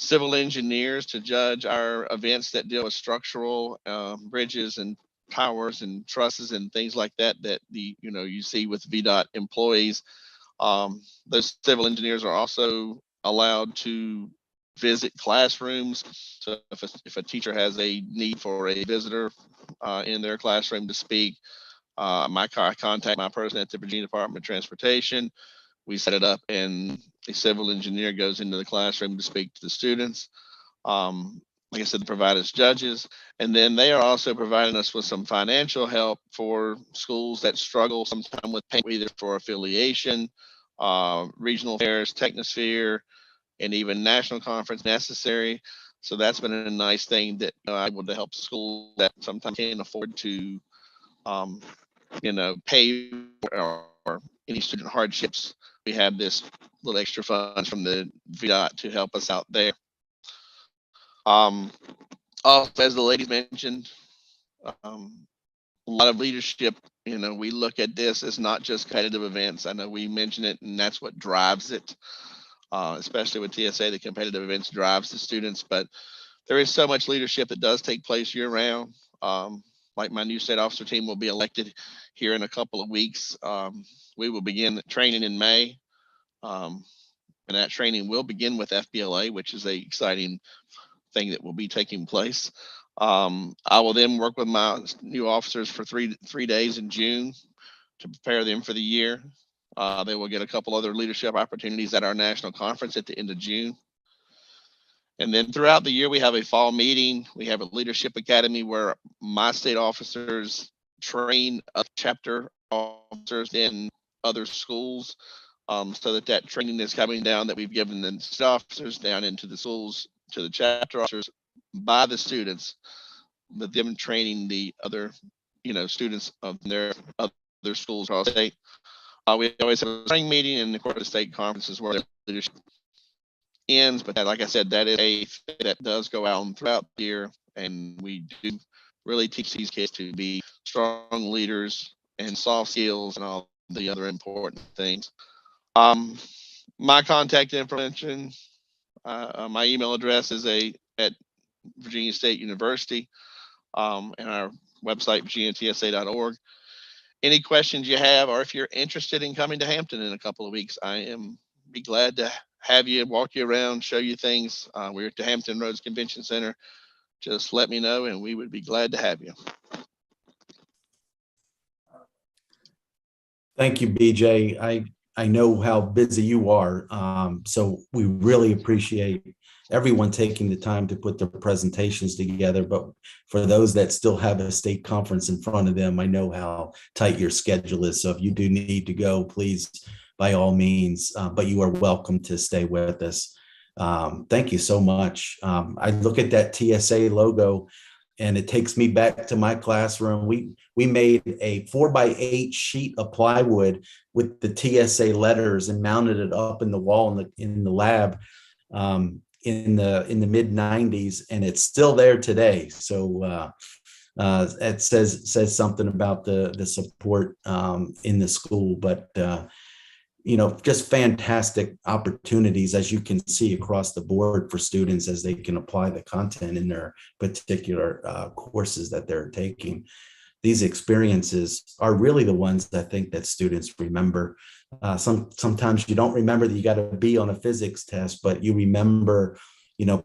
civil engineers to judge our events that deal with structural bridges and towers and trusses and things like that you see with VDOT employees. Those civil engineers are also allowed to visit classrooms. So if a teacher has a need for a visitor in their classroom to speak, I contact my person at the Virginia Department of Transportation. We set it up, and a civil engineer goes into the classroom to speak to the students. Like I said, they provide us judges, and then they are also providing us with some financial help for schools that struggle sometimes with payment, either for affiliation, regional fairs, Technosphere, and even national conference necessary. So that's been a nice thing that I'm able to help schools that sometimes can't afford to, pay or any student hardships. We have this little extra funds from the VDOT to help us out there. Also, as the ladies mentioned, a lot of leadership. We look at this as not just competitive events. I know we mentioned it, and that's what drives it. Especially with TSA, the competitive events drives the students, but there is so much leadership that does take place year round. Like my new state officer team will be elected here in a couple of weeks. We will begin training in May, and that training will begin with FBLA, which is an exciting thing that will be taking place. I will then work with my new officers for three days in June to prepare them for the year. They will get a couple other leadership opportunities at our national conference at the end of June. And then throughout the year, we have a fall meeting. We have a leadership academy where my state officers train chapter officers in other schools, so that training is coming down that we've given the state officers down into the schools to the chapter officers by the students, but them training the other, students of their other schools across the state. We always have a spring meeting, and of course the state conferences where the leadership ends. But like I said, that is a thing that does go out throughout the year, and we do really teach these kids to be strong leaders and soft skills and all the other important things. My contact information, my email address is at Virginia State University, and our website, virginiatsa.org. Any questions you have, or if you're interested in coming to Hampton in a couple of weeks, I am be glad to have you, walk you around, show you things. We're at the Hampton Roads Convention Center. Just let me know and we would be glad to have you. Thank you, BJ. I know how busy you are, so we really appreciate everyone taking the time to put their presentations together. But for those that still have a state conference in front of them, I know how tight your schedule is. So if you do need to go, please, by all means, but you are welcome to stay with us. Thank you so much. I look at that TSA logo and it takes me back to my classroom. We made a 4x8 sheet of plywood with the TSA letters and mounted it up in the wall in the lab in the mid 90s, and it's still there today. So it says something about the support in the school, but just fantastic opportunities, as you can see across the board, for students as they can apply the content in their particular courses that they're taking. These experiences are really the ones I think that students remember. Sometimes you don't remember that you got to be on a physics test, but you remember,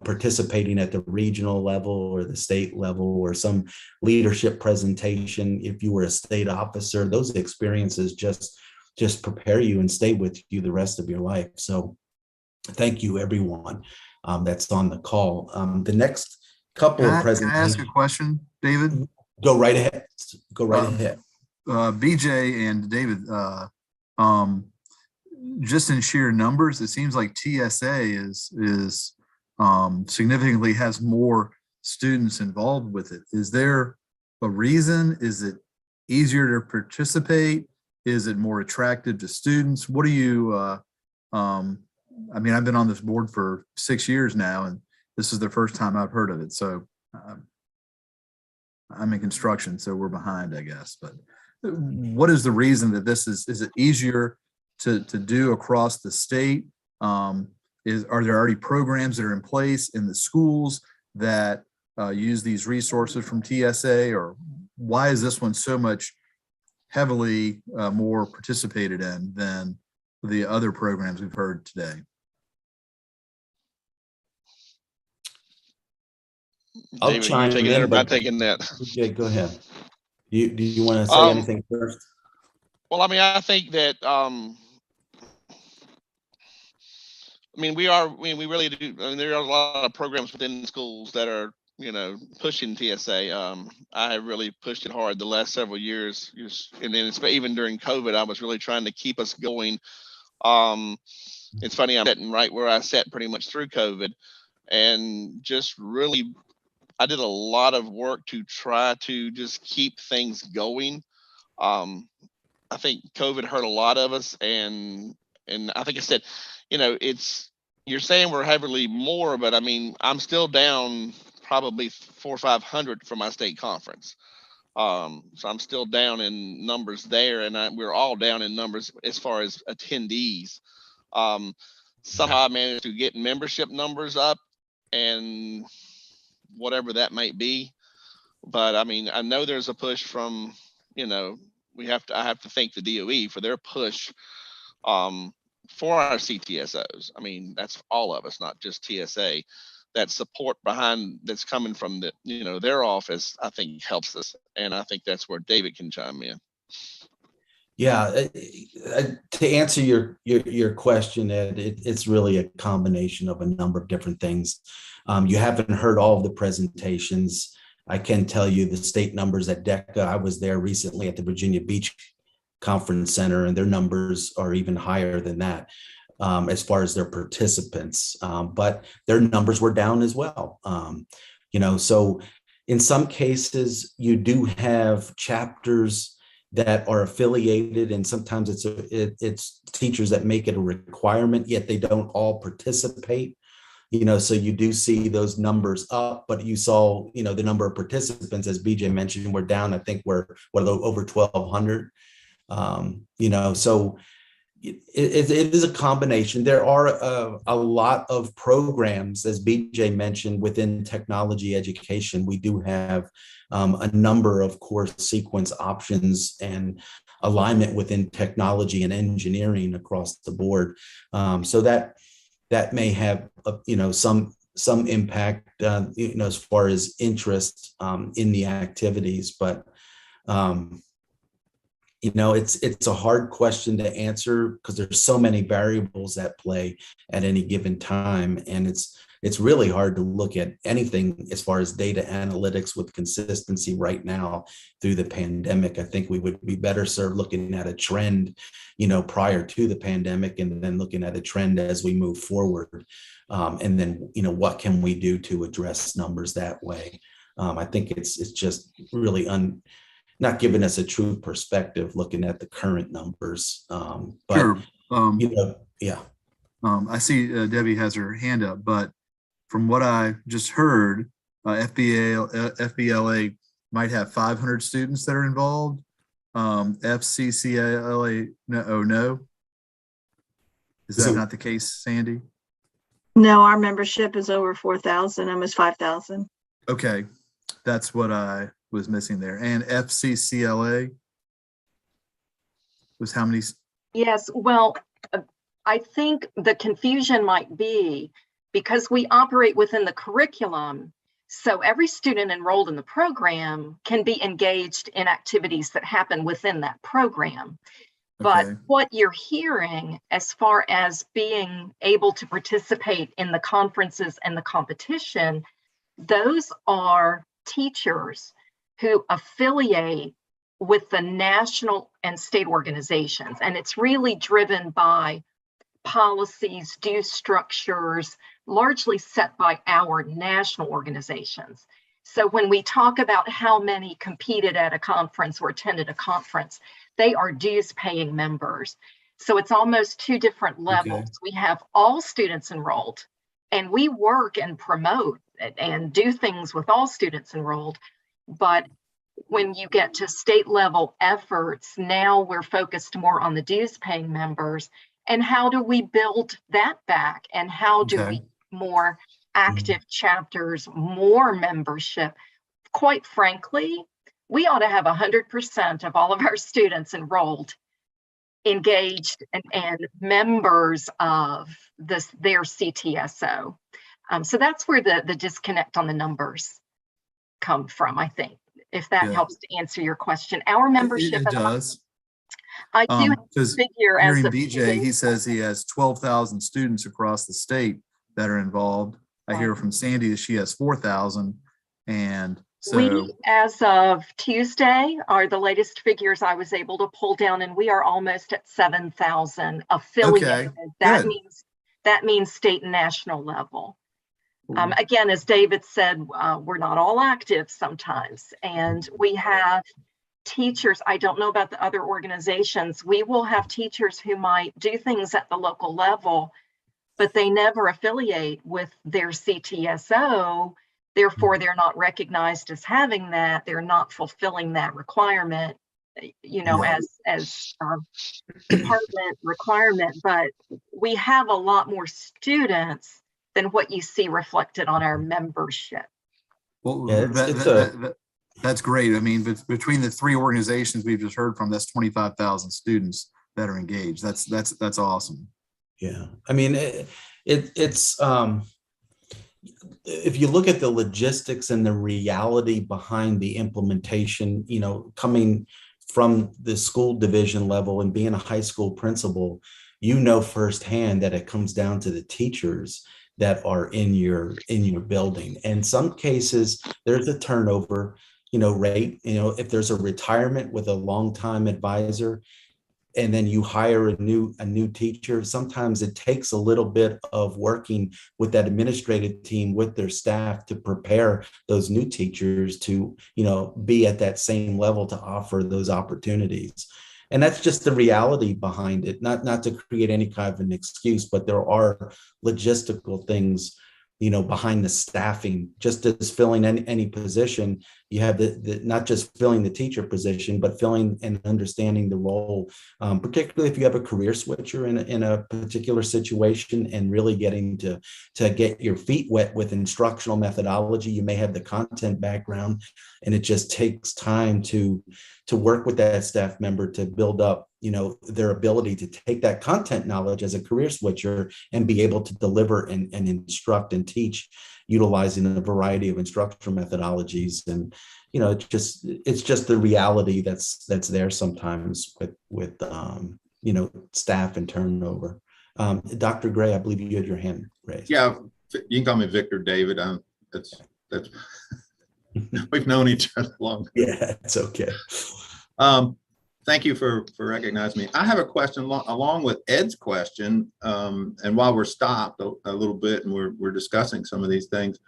participating at the regional level or the state level or some leadership presentation. If you were a state officer, those experiences just prepare you and stay with you the rest of your life. So thank you, everyone that's on the call. The next couple of presentations. Can I ask a question, David? Go right ahead. Go right ahead. BJ and David, just in sheer numbers, it seems like TSA is significantly has more students involved with it. Is there a reason? Is it easier to participate? Is it more attractive to students? What do you, I've been on this board for 6 years now, and this is the first time I've heard of it. So I'm in construction, so we're behind, I guess. But what is the reason that this is it easier to do across the state? Are there already programs that are in place in the schools that use these resources from TSA, or why is this one so much heavily more participated in than the other programs we've heard today? David, chime you taking in, that or but- am I taking that? Yeah, go ahead. Do you want to say anything first? Well, I think that we really do. There are a lot of programs within schools that are, pushing TSA. I have really pushed it hard the last several years, and then even during COVID, I was really trying to keep us going. It's funny, I'm sitting right where I sat pretty much through COVID, and just really, I did a lot of work to try to just keep things going. I think COVID hurt a lot of us, and I think I said, you're saying we're heavily more, but I'm still down probably 400 or 500 for my state conference. So I'm still down in numbers there, and we're all down in numbers as far as attendees. Somehow I managed to get membership numbers up, and whatever that might be. But I know there's a push from, I have to thank the DOE for their push for our CTSOs. That's all of us, not just TSA. That support behind that's coming from their office, I think helps us. And I think that's where David can chime in. Yeah, to answer your question, Ed, it's really a combination of a number of different things. You haven't heard all of the presentations. I can tell you the state numbers at DECA. I was there recently at the Virginia Beach Conference Center, and their numbers are even higher than that as far as their participants. But their numbers were down as well. So in some cases, you do have chapters that are affiliated, and sometimes it's teachers that make it a requirement, yet they don't all participate. So you do see those numbers up, but you saw, the number of participants, as BJ mentioned, we're down. I think we're over 1,200. So it is a combination. There are a lot of programs, as BJ mentioned, within technology education. We do have a number of course sequence options and alignment within technology and engineering across the board. So that may have some impact as far as interest in the activities, but it's a hard question to answer because there's so many variables at play at any given time, and it's really hard to look at anything as far as data analytics with consistency right now through the pandemic. I think we would be better served looking at a trend, prior to the pandemic, and then looking at a trend as we move forward, and then what can we do to address numbers that way. I think it's just really not giving us a true perspective looking at the current numbers. But, Sure. Yeah. I see Debbie has her hand up, but from what I just heard, FBLA might have 500 students that are involved. Fccla, no. Is that not the case, Sandy? No, our membership is over 4,000, almost 5,000. Okay, that's what I was missing there. And Fccla was how many? Yes, well, I think the confusion might be because we operate within the curriculum, so every student enrolled in the program can be engaged in activities that happen within that program. But Okay. what you're hearing as far as being able to participate in the conferences and the competition, those are teachers who affiliate with the national and state organizations. And it's really driven by policies, due structures, largely set by our national organizations. So when we talk about how many competed at a conference or attended a conference, they are dues paying members. So it's almost two different levels. Okay. We have all students enrolled, and we work and promote and do things with all students enrolled. But when you get to state level efforts, now we're focused more on the dues paying members. And how do we build that back? And how do we more active chapters, more membership? Quite frankly, we ought to have 100% of all of our students enrolled, engaged, and members of their CTSO. So that's where the disconnect on the numbers come from, I think, if that helps to answer your question. Our membership It does. I do have a Because figure as hearing of BJ, he says he has 12,000 students across the state that are involved. I hear from Sandy that she has 4,000. And so we, as of Tuesday, are the latest figures I was able to pull down, and we are almost at 7,000 affiliated. Okay, That means state and national level. Again, as David said, we're not all active sometimes, and we have teachers. I don't know about the other organizations. We will have teachers who might do things at the local level, but they never affiliate with their CTSO. Therefore, they're not recognized as having that. They're not fulfilling that requirement, as department requirement. But we have a lot more students than what you see reflected on our membership. well, Yeah, that's great. I mean, between the three organizations we've just heard from, that's 25,000 students that are engaged. That's awesome. Yeah, I mean, it's if you look at the logistics and the reality behind the implementation, coming from the school division level and being a high school principal, firsthand that it comes down to the teachers that are in your building. And in some cases, there's a turnover, rate. If there's a retirement with a longtime advisor, and then you hire a new teacher, sometimes it takes a little bit of working with that administrative team, with their staff, to prepare those new teachers to, be at that same level to offer those opportunities. And that's just the reality behind it, not to create any kind of an excuse, but there are logistical things, behind the staffing. Just as filling any position, you have the not just filling the teacher position, but filling and understanding the role, particularly if you have a career switcher in a particular situation, and really getting to get your feet wet with instructional methodology. You may have the content background, and it just takes time to work with that staff member to build up, their ability to take that content knowledge as a career switcher and be able to deliver and instruct and teach utilizing a variety of instructional methodologies. And it's just the reality that's there sometimes with staff and turnover. Dr. Gray, I believe you had your hand raised. Yeah, you can call me Victor David. That's we've known each other long. Yeah, it's okay. Thank you for recognizing me. I have a question along with Ed's question. And while we're stopped a little bit and we're discussing some of these things,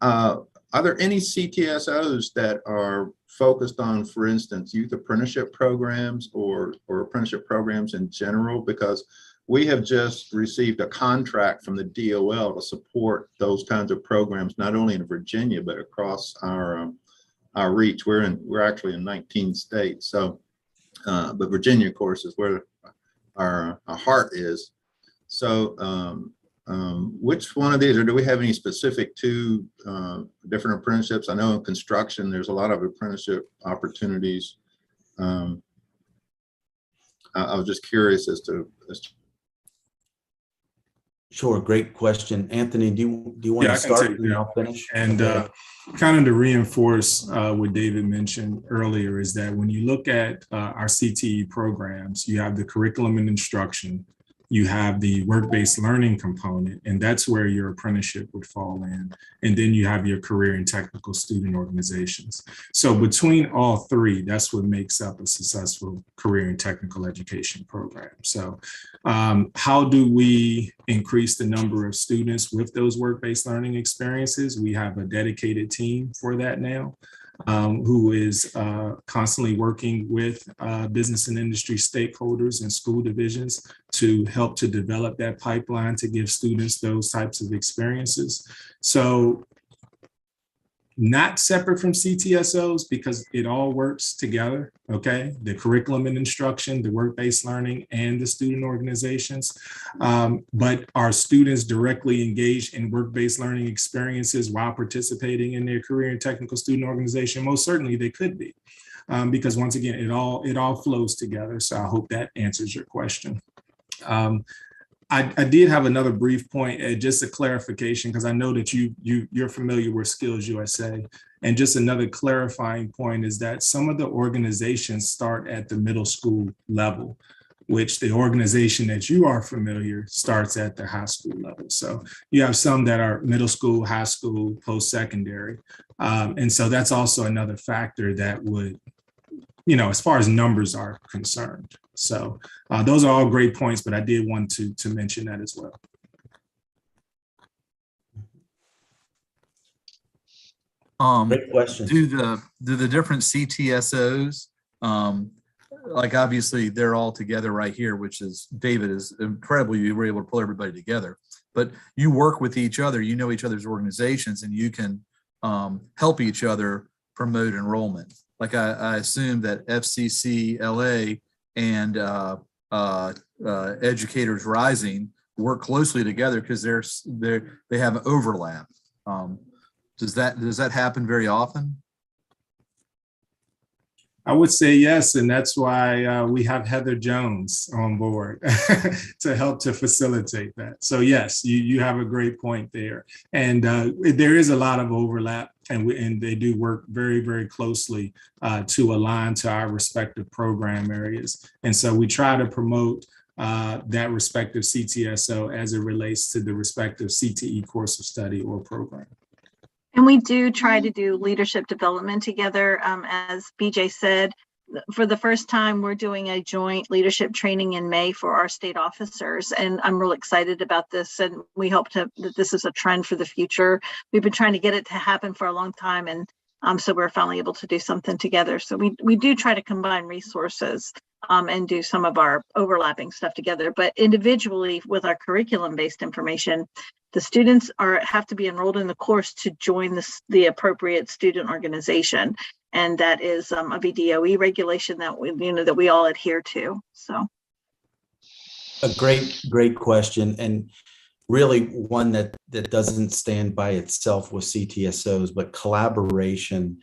are there any CTSOs that are focused on, for instance, youth apprenticeship programs or apprenticeship programs in general? Because we have just received a contract from the DOL to support those kinds of programs, not only in Virginia, but across our reach. We're actually in 19 states. So, but Virginia, of course, is where our heart is. So, which one of these, or do we have any specific to different apprenticeships? I know in construction, there's a lot of apprenticeship opportunities. I was just curious as to. Sure, great question. Anthony, do you want to start and I'll finish? And kind of to reinforce what David mentioned earlier is that when you look at our CTE programs, you have the curriculum and instruction, you have the work-based learning component, and that's where your apprenticeship would fall in. And then you have your career and technical student organizations. So between all three, that's what makes up a successful career and technical education program. So how do we increase the number of students with those work-based learning experiences? We have a dedicated team for that now, who is constantly working with business and industry stakeholders and school divisions to help to develop that pipeline to give students those types of experiences. So not separate from CTSOs, because it all works together, okay? The curriculum and instruction, the work-based learning, and the student organizations. But are students directly engaged in work-based learning experiences while participating in their career and technical student organization? Most certainly they could be, because once again, it all flows together. So I hope that answers your question. I did have another brief point, just a clarification, because I know that you're familiar with Skills USA. And just another clarifying point is that some of the organizations start at the middle school level, which the organization that you are familiar starts at the high school level. So you have some that are middle school, high school, post-secondary. And so that's also another factor that would, as far as numbers are concerned. So those are all great points, but I did want to mention that as well. Great question. Do the different CTSOs, like obviously they're all together right here, which is, David, is incredible. You were able to pull everybody together, but you work with each other, you know each other's organizations, and you can help each other promote enrollment. Like I assume that Fccla and Educators Rising work closely together because they have overlap. Does that happen very often? I would say yes, and that's why we have Heather Jones on board to help to facilitate that. So yes, you have a great point there, and there is a lot of overlap, and they do work very, very closely to align to our respective program areas. And so we try to promote that respective CTSO as it relates to the respective CTE course of study or program. And we do try to do leadership development together. As BJ said, for the first time, we're doing a joint leadership training in May for our state officers. And I'm really excited about this. And we hope that this is a trend for the future. We've been trying to get it to happen for a long time. And so we're finally able to do something together. So we do try to combine resources and do some of our overlapping stuff together. But individually with our curriculum-based information, The students have to be enrolled in the course to join the appropriate student organization, and that is a Vdoe regulation that we all adhere to. So, a great question, and really one that doesn't stand by itself with CTSOs, but collaboration,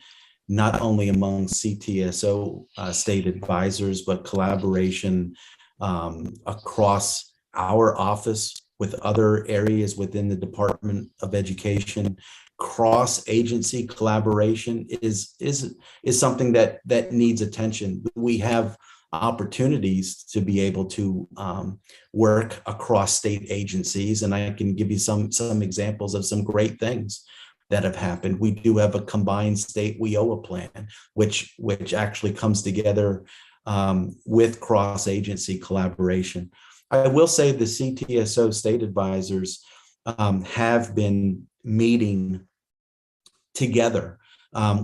not only among CTSO state advisors, but collaboration across our office with other areas within the Department of Education. Cross-agency collaboration is something that needs attention. We have opportunities to be able to work across state agencies, and I can give you some examples of some great things that have happened. We do have a combined state WIOA plan, which actually comes together with cross-agency collaboration. I will say the CTSO state advisors have been meeting together.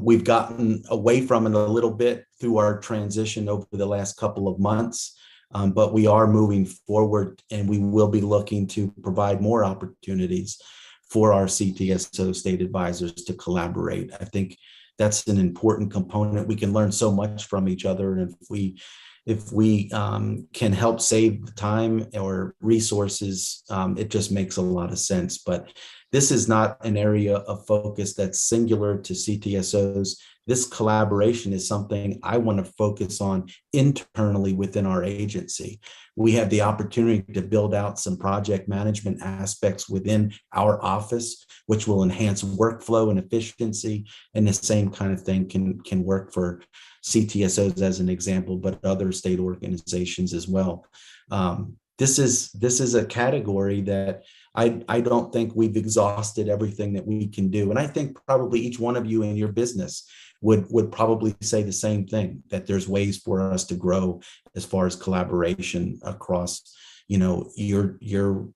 We've gotten away from it a little bit through our transition over the last couple of months, but we are moving forward, and we will be looking to provide more opportunities for our CTSO state advisors to collaborate. I think that's an important component. We can learn so much from each other, and if we can help save time or resources, it just makes a lot of sense. But this is not an area of focus that's singular to CTSOs. This collaboration is something I want to focus on internally within our agency. We have the opportunity to build out some project management aspects within our office, which will enhance workflow and efficiency. And the same kind of thing can work for CTSOs as an example, but other state organizations as well. This is a category that I don't think we've exhausted everything that we can do. And I think probably each one of you in your business would probably say the same thing, that there's ways for us to grow as far as collaboration across, your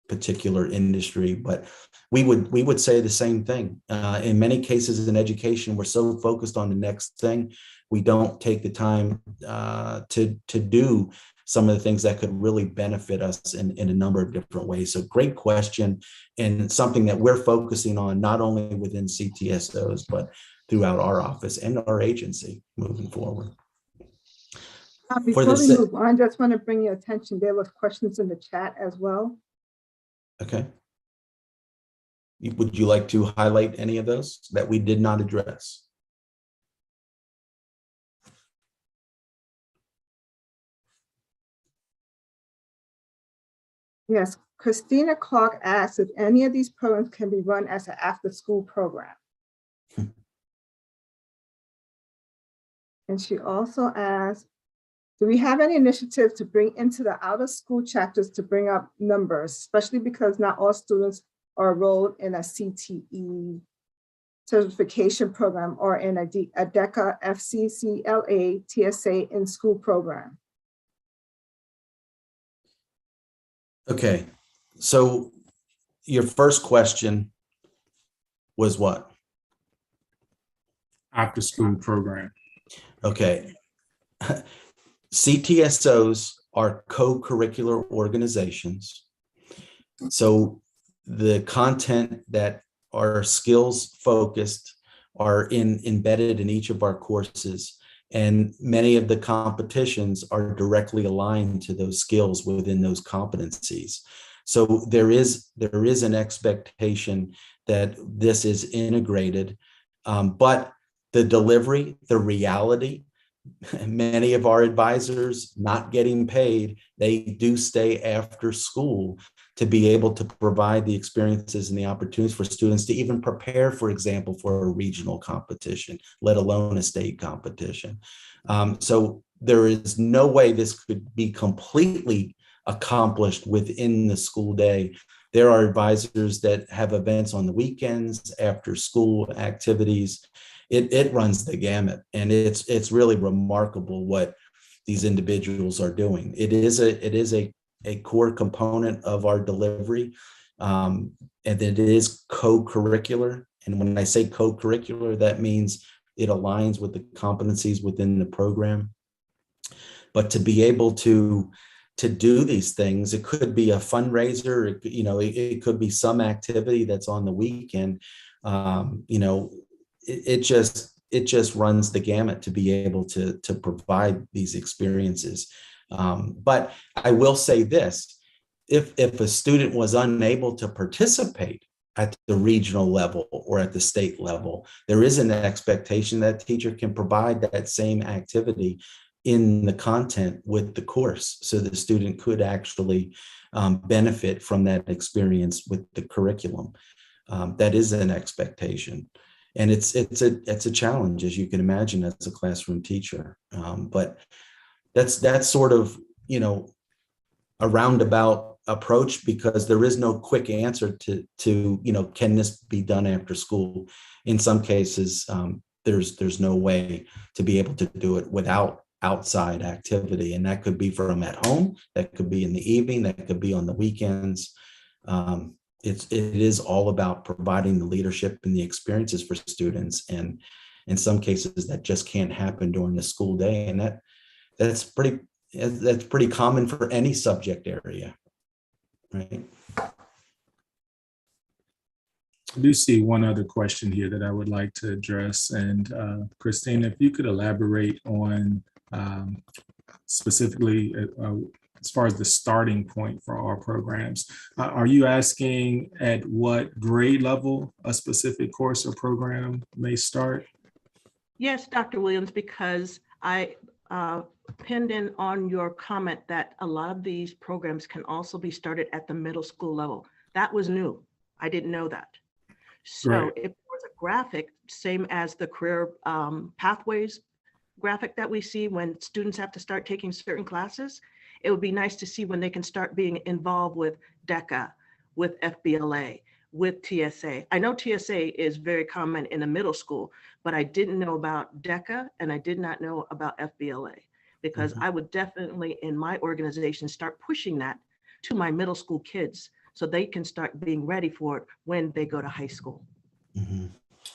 particular industry. But we would say the same thing. In many cases in education, we're so focused on the next thing, we don't take the time to do some of the things that could really benefit us in a number of different ways. So great question, and something that we're focusing on not only within CTSOs, but throughout our office and our agency moving forward. Before we move on, I just want to bring your attention, there was questions in the chat as well. Okay. Would you like to highlight any of those that we did not address? Yes, Christina Clark asked if any of these programs can be run as an after-school program. And she also asked, do we have any initiatives to bring into the out-of-school chapters to bring up numbers, especially because not all students are enrolled in a CTE certification program or in a Daca, Fccla, TSA in-school program? Okay, so your first question was what? After school program. Okay. CTSOs are co-curricular organizations. So the content that are skills focused are embedded in each of our courses. And many of the competitions are directly aligned to those skills within those competencies. So there is an expectation that this is integrated, but the delivery, the reality, many of our advisors not getting paid, they do stay after school to be able to provide the experiences and the opportunities for students to even prepare, for example, for a regional competition, let alone a state competition. So there is no way this could be completely accomplished within the school day. There are advisors that have events on the weekends, after school activities. It runs the gamut, and it's really remarkable what these individuals are doing. It is a core component of our delivery, and it is co-curricular. And when I say co-curricular, that means it aligns with the competencies within the program. But to be able to to do these things. It could be a fundraiser, it could be some activity that's on the weekend. It just runs the gamut to be able to provide these experiences. But I will say this, if a student was unable to participate at the regional level or at the state level, there is an expectation that teacher can provide that same activity in the content with the course, so the student could actually benefit from that experience with the curriculum. That is an expectation, and it's a challenge, as you can imagine, as a classroom teacher. But that's sort of a roundabout approach, because there is no quick answer to can this be done after school? In some cases, there's no way to be able to do it without outside activity, and that could be from at home, that could be in the evening, that could be on the weekends. It is all about providing the leadership and the experiences for students, and in some cases that just can't happen during the school day, and that's pretty common for any subject area, right? I do see one other question here that I would like to address, and Christine, if you could elaborate on specifically as far as the starting point for our programs. Are you asking at what grade level a specific course or program may start? Yes, Dr. Williams, because I pinned in on your comment that a lot of these programs can also be started at the middle school level. That was new. I didn't know that. So Right. if there was a graphic, same as the career pathways graphic that we see when students have to start taking certain classes, it would be nice to see when they can start being involved with DECA, with FBLA, with TSA. I know TSA is very common in the middle school, but I didn't know about DECA and I did not know about FBLA, because I would definitely in my organization start pushing that to my middle school kids so they can start being ready for it when they go to high school. Mm-hmm.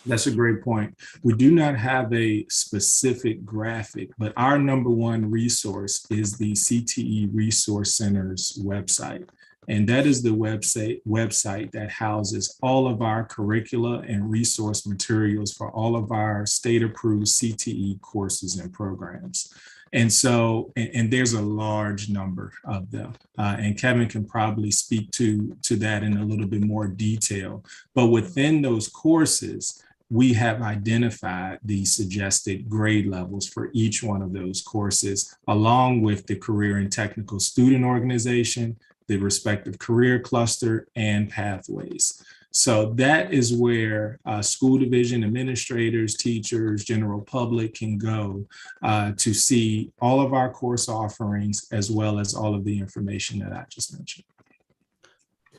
That's a great point. We do not have a specific graphic, but our number one resource is the CTE Resource Center's website. And that is the website that houses all of our curricula and resource materials for all of our state-approved CTE courses and programs. And so, and there's a large number of them. And Kevin can probably speak to that in a little bit more detail. But within those courses, we have identified the suggested grade levels for each one of those courses, along with the career and technical student organization, the respective career cluster, and pathways. So that is where school division administrators, teachers, general public can go to see all of our course offerings, as well as all of the information that I just mentioned.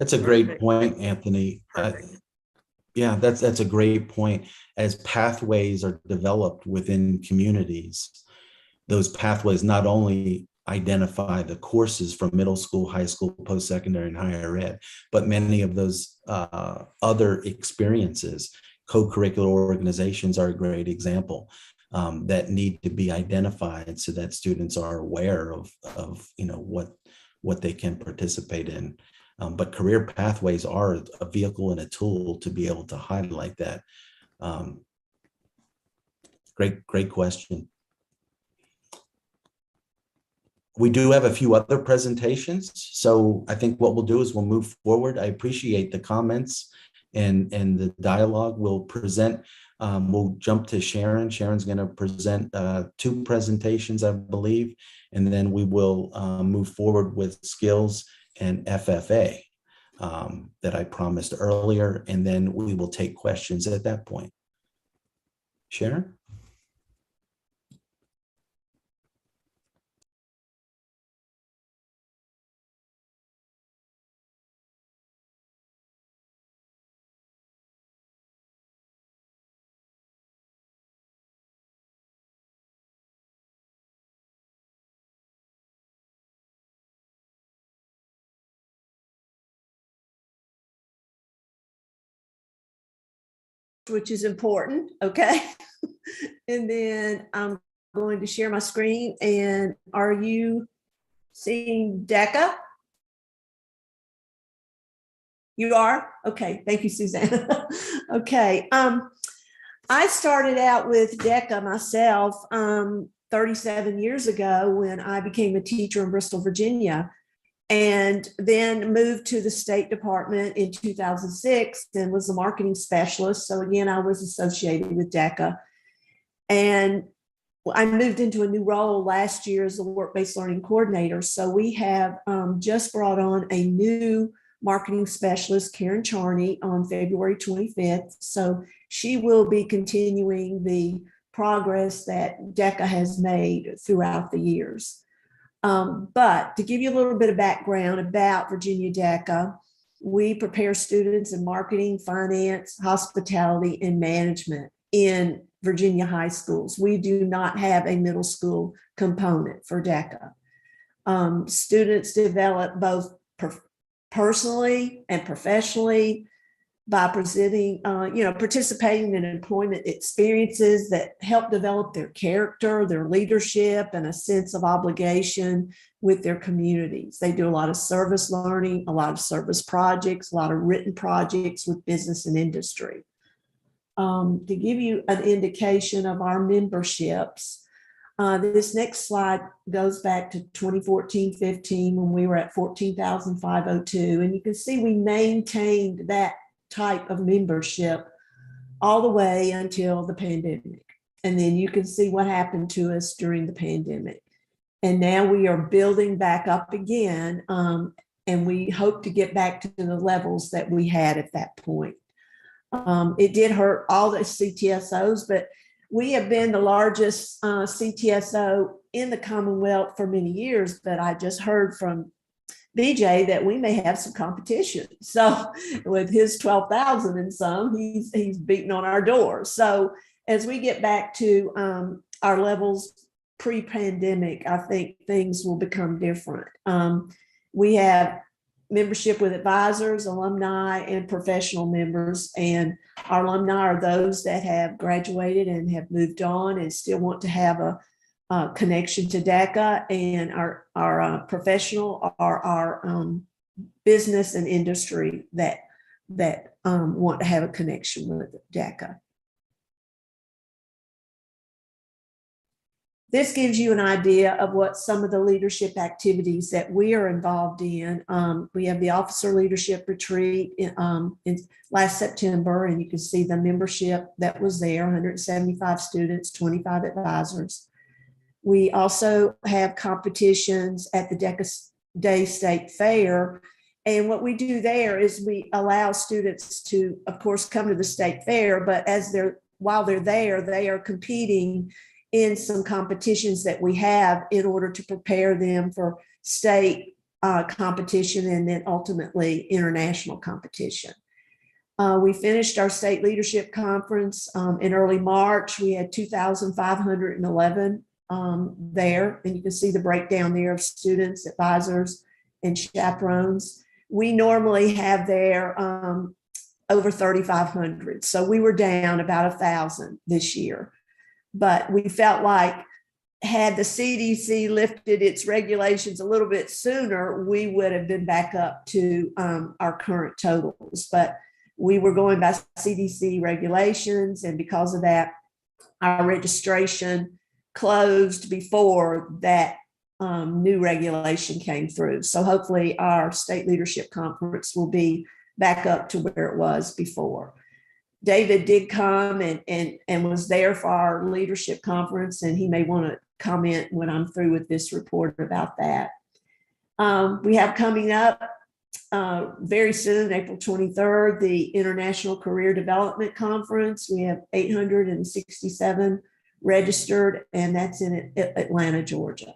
That's a great point, Anthony. Yeah, that's a great point. As pathways are developed within communities, those pathways not only identify the courses from middle school, high school, post-secondary, and higher ed, but many of those other experiences. Co-curricular organizations are a great example that need to be identified so that students are aware of what they can participate in. But career pathways are a vehicle and a tool to be able to highlight that. Great question. We do have a few other presentations, so I think what we'll do is we'll move forward. I appreciate the comments and the dialogue. We'll present, we'll jump to Sharon. Sharon's going to present 2 presentations, I believe, and then we will move forward with skills and FFA that I promised earlier, and then we will take questions at that point. Sharon? Which is important, okay? And then I'm going to share my screen. And are you seeing Daca? You are? Okay, thank you, Suzanne. Okay, I started out with Daca myself 37 years ago when I became a teacher in Bristol, Virginia, and then moved to the State Department in 2006 and was a marketing specialist. So again, I was associated with Daca. And I moved into a new role last year as a work-based learning coordinator. So we have just brought on a new marketing specialist, Karen Charney, on February 25th. So she will be continuing the progress that Daca has made throughout the years. But to give you a little bit of background about Virginia Daca, we prepare students in marketing, finance, hospitality, and management in Virginia high schools. We do not have a middle school component for Daca. Students develop both personally and professionally by presenting, participating in employment experiences that help develop their character, their leadership, and a sense of obligation with their communities. They do a lot of service learning, a lot of service projects, a lot of written projects with business and industry. To give you an indication of our memberships, this next slide goes back to 2014-15 when we were at 14,502. And you can see we maintained that type of membership all the way until the pandemic. And then you can see what happened to us during the pandemic. And now we are building back up again. And we hope to get back to the levels that we had at that point. It did hurt all the CTSOs, but we have been the largest CTSO in the Commonwealth for many years, but I just heard from BJ that we may have some competition. So with his 12,000 and some, he's beating on our door. So as we get back to our levels pre-pandemic, I think things will become different. We have membership with advisors, alumni, and professional members. And our alumni are those that have graduated and have moved on and still want to have a connection to Daca, and our professional are our business and industry that want to have a connection with Daca. This gives you an idea of what some of the leadership activities that we are involved in. We have the Officer Leadership Retreat in last September, and you can see the membership that was there, 175 students, 25 advisors. We also have competitions at the Daca Day State Fair. And what we do there is we allow students to, of course, come to the state fair, but while they're there, they are competing in some competitions that we have in order to prepare them for state competition and then ultimately international competition. We finished our state leadership conference in early March. We had 2,511 there, and you can see the breakdown there of students, advisors, and chaperones. We normally have there over 3,500. So we were down about 1,000 this year. But we felt like had the CDC lifted its regulations a little bit sooner, we would have been back up to our current totals. But we were going by CDC regulations, and because of that, our registration closed before that new regulation came through. So hopefully our state leadership conference will be back up to where it was before. David did come and was there for our leadership conference, and he may want to comment when I'm through with this report about that. We have coming up very soon, April 23rd, the International Career Development Conference. We have 867 registered, and that's in Atlanta, Georgia.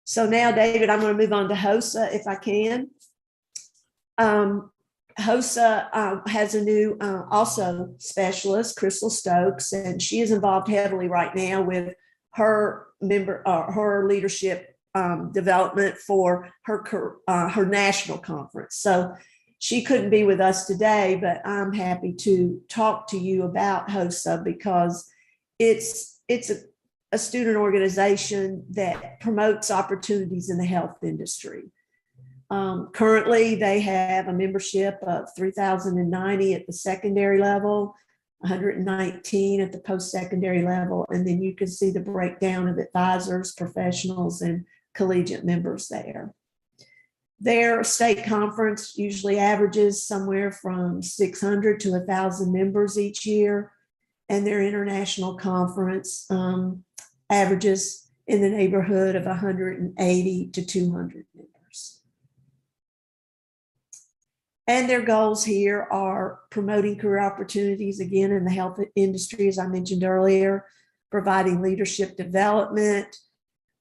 So now, David, I'm going to move on to HOSA if I can. HOSA has a new also specialist, Crystal Stokes, and she is involved heavily right now with her leadership development for her national conference. So she couldn't be with us today, but I'm happy to talk to you about HOSA because it's a student organization that promotes opportunities in the health industry. Currently, they have a membership of 3,090 at the secondary level, 119 at the post-secondary level, and then you can see the breakdown of advisors, professionals, and collegiate members there. Their state conference usually averages somewhere from 600 to 1,000 members each year, and their international conference averages in the neighborhood of 180 to 200 members. And their goals here are promoting career opportunities, again, in the health industry, as I mentioned earlier, providing leadership development,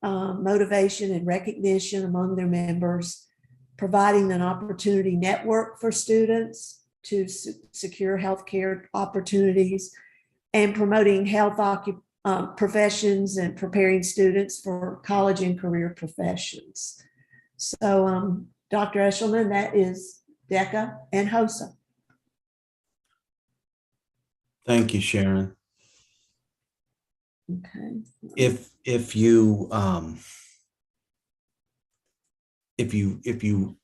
motivation and recognition among their members, providing an opportunity network for students to secure healthcare opportunities, and promoting health professions and preparing students for college and career professions. So Dr. Eshelman, that is DECA and HOSA. Thank you, Sharon. Okay. If you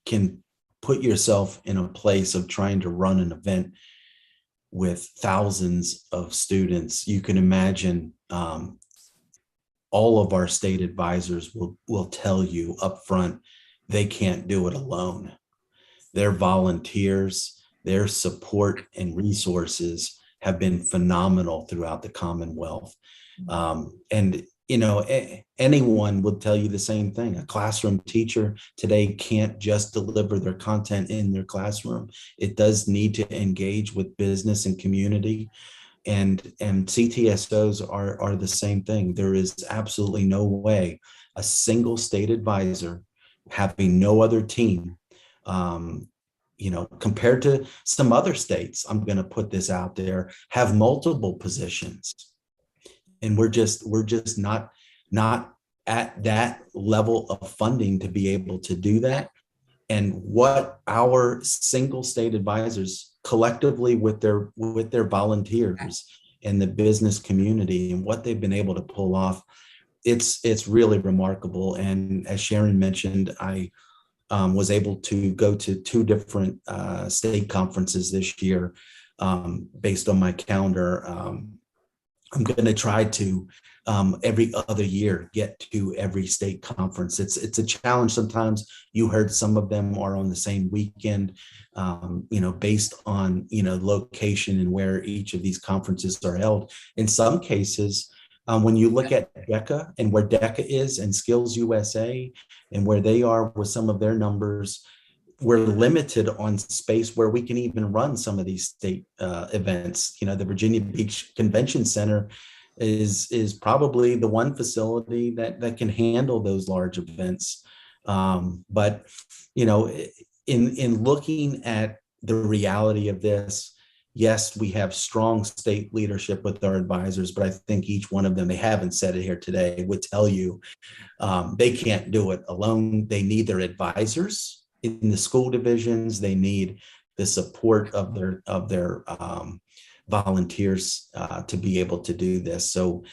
can put yourself in a place of trying to run an event with thousands of students, you can imagine all of our state advisors will tell you up front they can't do it alone. Their volunteers, their support and resources have been phenomenal throughout the Commonwealth. And you know, anyone would tell you the same thing. A classroom teacher today can't just deliver their content in their classroom. It does need to engage with business and community. And CTSOs are the same thing. There is absolutely no way a single state advisor having no other team, you know, compared to some other states, I'm going to put this out there, have multiple positions. And we're just not at that level of funding to be able to do that. And what our single state advisors collectively with their volunteers and the business community and what they've been able to pull off, it's really remarkable. And as Sharon mentioned, I was able to go to 2 different state conferences this year based on my calendar. I'm going to try to every other year get to every state conference. It's a challenge sometimes. You heard some of them are on the same weekend, you know, based on, you know, location and where each of these conferences are held. In some cases, when you look at DECA and where DECA is and Skills USA and where they are with some of their numbers, we're limited on space where we can even run some of these state events. You know, the Virginia Beach Convention Center is probably the one facility that can handle those large events. But, you know, in looking at the reality of this, yes, we have strong state leadership with our advisors, but I think each one of them, they haven't said it here today, would tell you they can't do it alone. They need their advisors in the school divisions. They need the support of their volunteers to be able to do this. So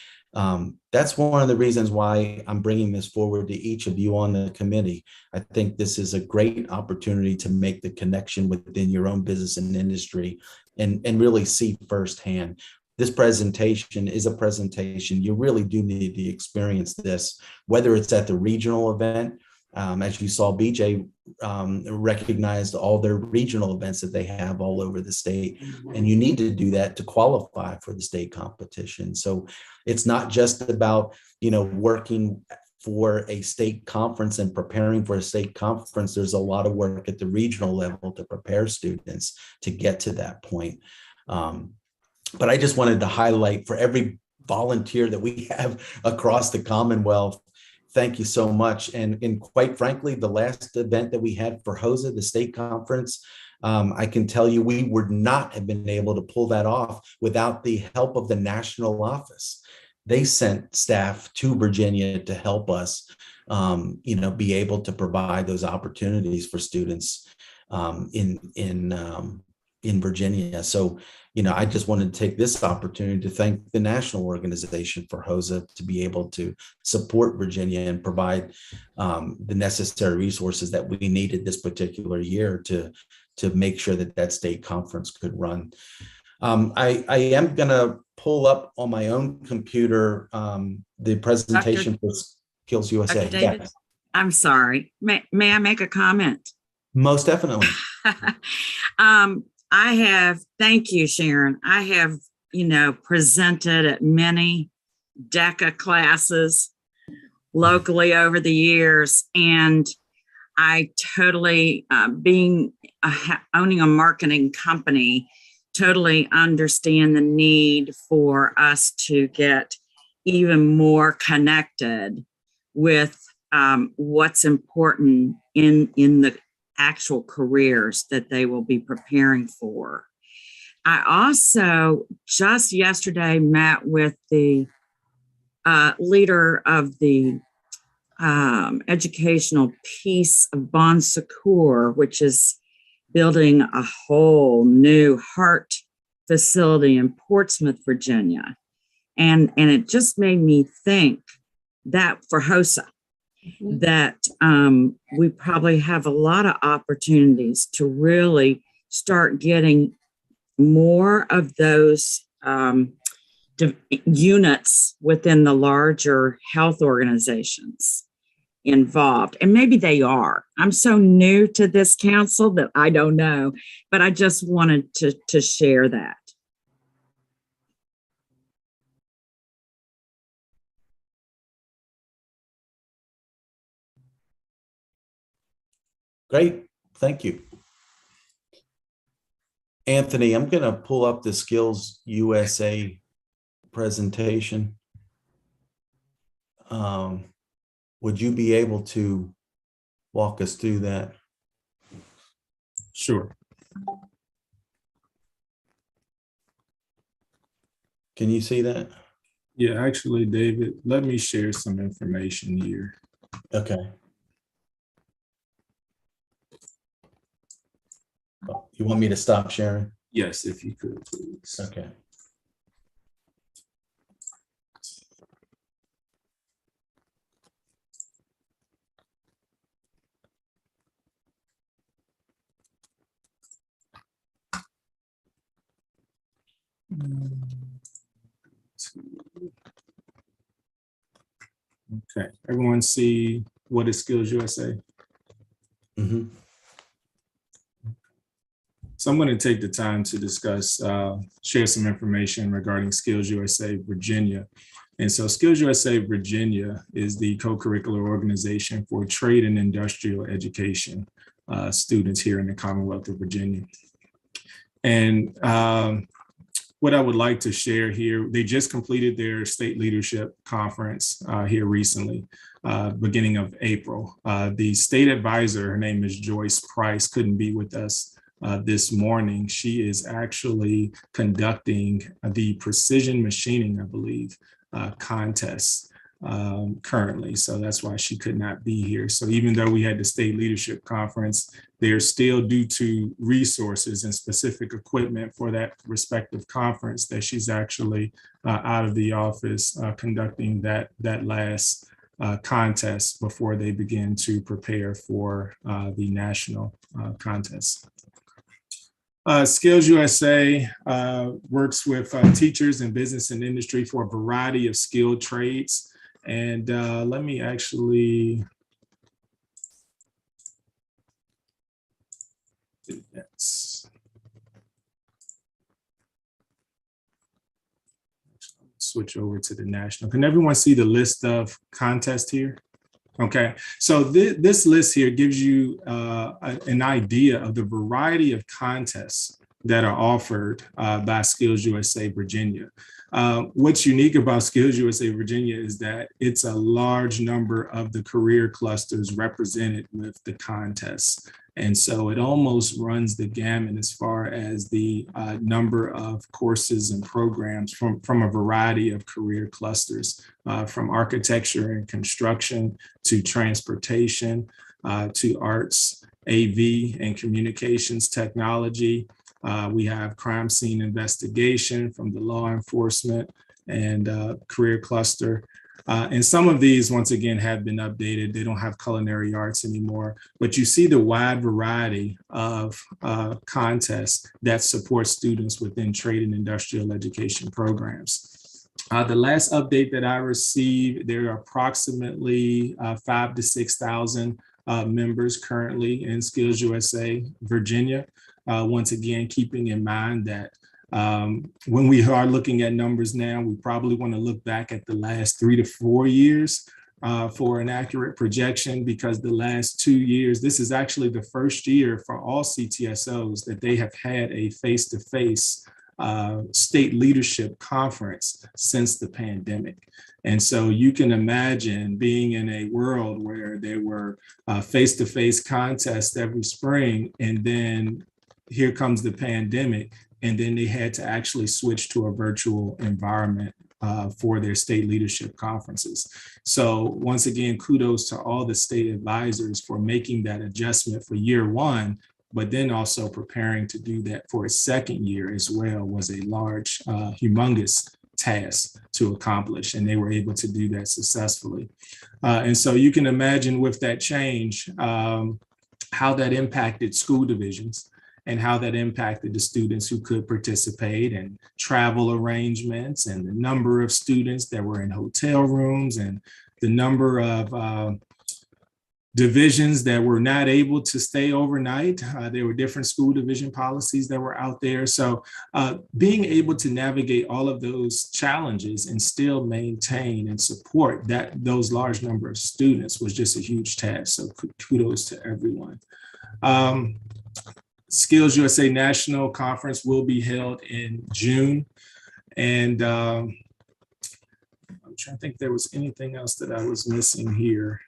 that's one of the reasons why I'm bringing this forward to each of you on the committee. I think this is a great opportunity to make the connection within your own business and industry and really see firsthand. This presentation is a presentation. You really do need to experience this, whether it's at the regional event. As you saw, BJ recognized all their regional events that they have all over the state, and you need to do that to qualify for the state competition. So it's not just about, you know, working for a state conference and preparing for a state conference. There's a lot of work at the regional level to prepare students to get to that point. But I just wanted to highlight for every volunteer that we have across the Commonwealth, thank you so much. And quite frankly, the last event that we had for HOSA, the state conference, I can tell you we would not have been able to pull that off without the help of the national office. They sent staff to Virginia to help us, you know, be able to provide those opportunities for students in in Virginia. So, I just wanted to take this opportunity to thank the national organization for HOSA to be able to support Virginia and provide the necessary resources that we needed this particular year to make sure that state conference could run. I am going to pull up on my own computer the presentation for Skills USA. Dr. David, Yes. I'm sorry. May I make a comment? Most definitely. Thank you, Sharon. I have, presented at many Daca classes locally over the years, and I totally, owning a marketing company, totally understand the need for us to get even more connected with what's important in the actual careers that they will be preparing for. I also just yesterday met with the leader of the educational piece of Bon Secours, which is building a whole new heart facility in Portsmouth, Virginia. And it just made me think that for HOSA, that we probably have a lot of opportunities to really start getting more of those units within the larger health organizations involved. And maybe they are. I'm so new to this council that I don't know, but I just wanted to share that. Great. Thank you. Anthony, I'm going to pull up the Skills USA presentation. Would you be able to walk us through that? Sure. Can you see that? Yeah, actually, David, let me share some information here. Okay. You want me to stop sharing? Yes, if you could, please. Okay. Okay, everyone see what is Skills USA? Mm-hmm. So I'm going to take the time to discuss, share some information regarding Skills USA Virginia. And so Skills USA Virginia is the co-curricular organization for trade and industrial education students here in the Commonwealth of Virginia. And what I would like to share here, they just completed their state leadership conference here recently, beginning of April. The state advisor, her name is Joyce Price, couldn't be with us this morning. She is actually conducting the precision machining, I believe, contest currently. So that's why she could not be here. So even though we had the state leadership conference, they're still, due to resources and specific equipment for that respective conference, that she's actually out of the office conducting that last contest before they begin to prepare for the national contest. Skills USA works with teachers in business and industry for a variety of skilled trades. And let me actually do that. Switch over to the national. Can everyone see the list of contests here? Okay, so this list here gives you an idea of the variety of contests that are offered by Skills USA Virginia. What's unique about Skills USA Virginia is that it's a large number of the career clusters represented with the contests. And so it almost runs the gamut as far as the number of courses and programs from a variety of career clusters, from architecture and construction to transportation, to arts, AV and communications technology, We have crime scene investigation from the law enforcement and career cluster. And some of these, once again, have been updated. They don't have culinary arts anymore, but you see the wide variety of contests that support students within trade and industrial education programs. The last update that I received, there are approximately 5,000 to 6,000 members currently in Skills USA Virginia. Once again, keeping in mind that when we are looking at numbers now, we probably want to look back at the last 3 to 4 years for an accurate projection, because the last 2 years, this is actually the first year for all CTSOs that they have had a face-to-face state leadership conference since the pandemic. And so you can imagine being in a world where there were face-to-face contests every spring, and then here comes the pandemic, and then they had to actually switch to a virtual environment for their state leadership conferences. So once again, kudos to all the state advisors for making that adjustment for year one, but then also preparing to do that for a second year as well was a large, humongous task to accomplish, and they were able to do that successfully. And so you can imagine with that change, how that impacted school divisions, and how that impacted the students who could participate, and travel arrangements, and the number of students that were in hotel rooms, and the number of divisions that were not able to stay overnight. There were different school division policies that were out there. So being able to navigate all of those challenges and still maintain and support those large number of students was just a huge task. So kudos to everyone. Skills USA National Conference will be held in June. And I'm trying to think if there was anything else that I was missing here.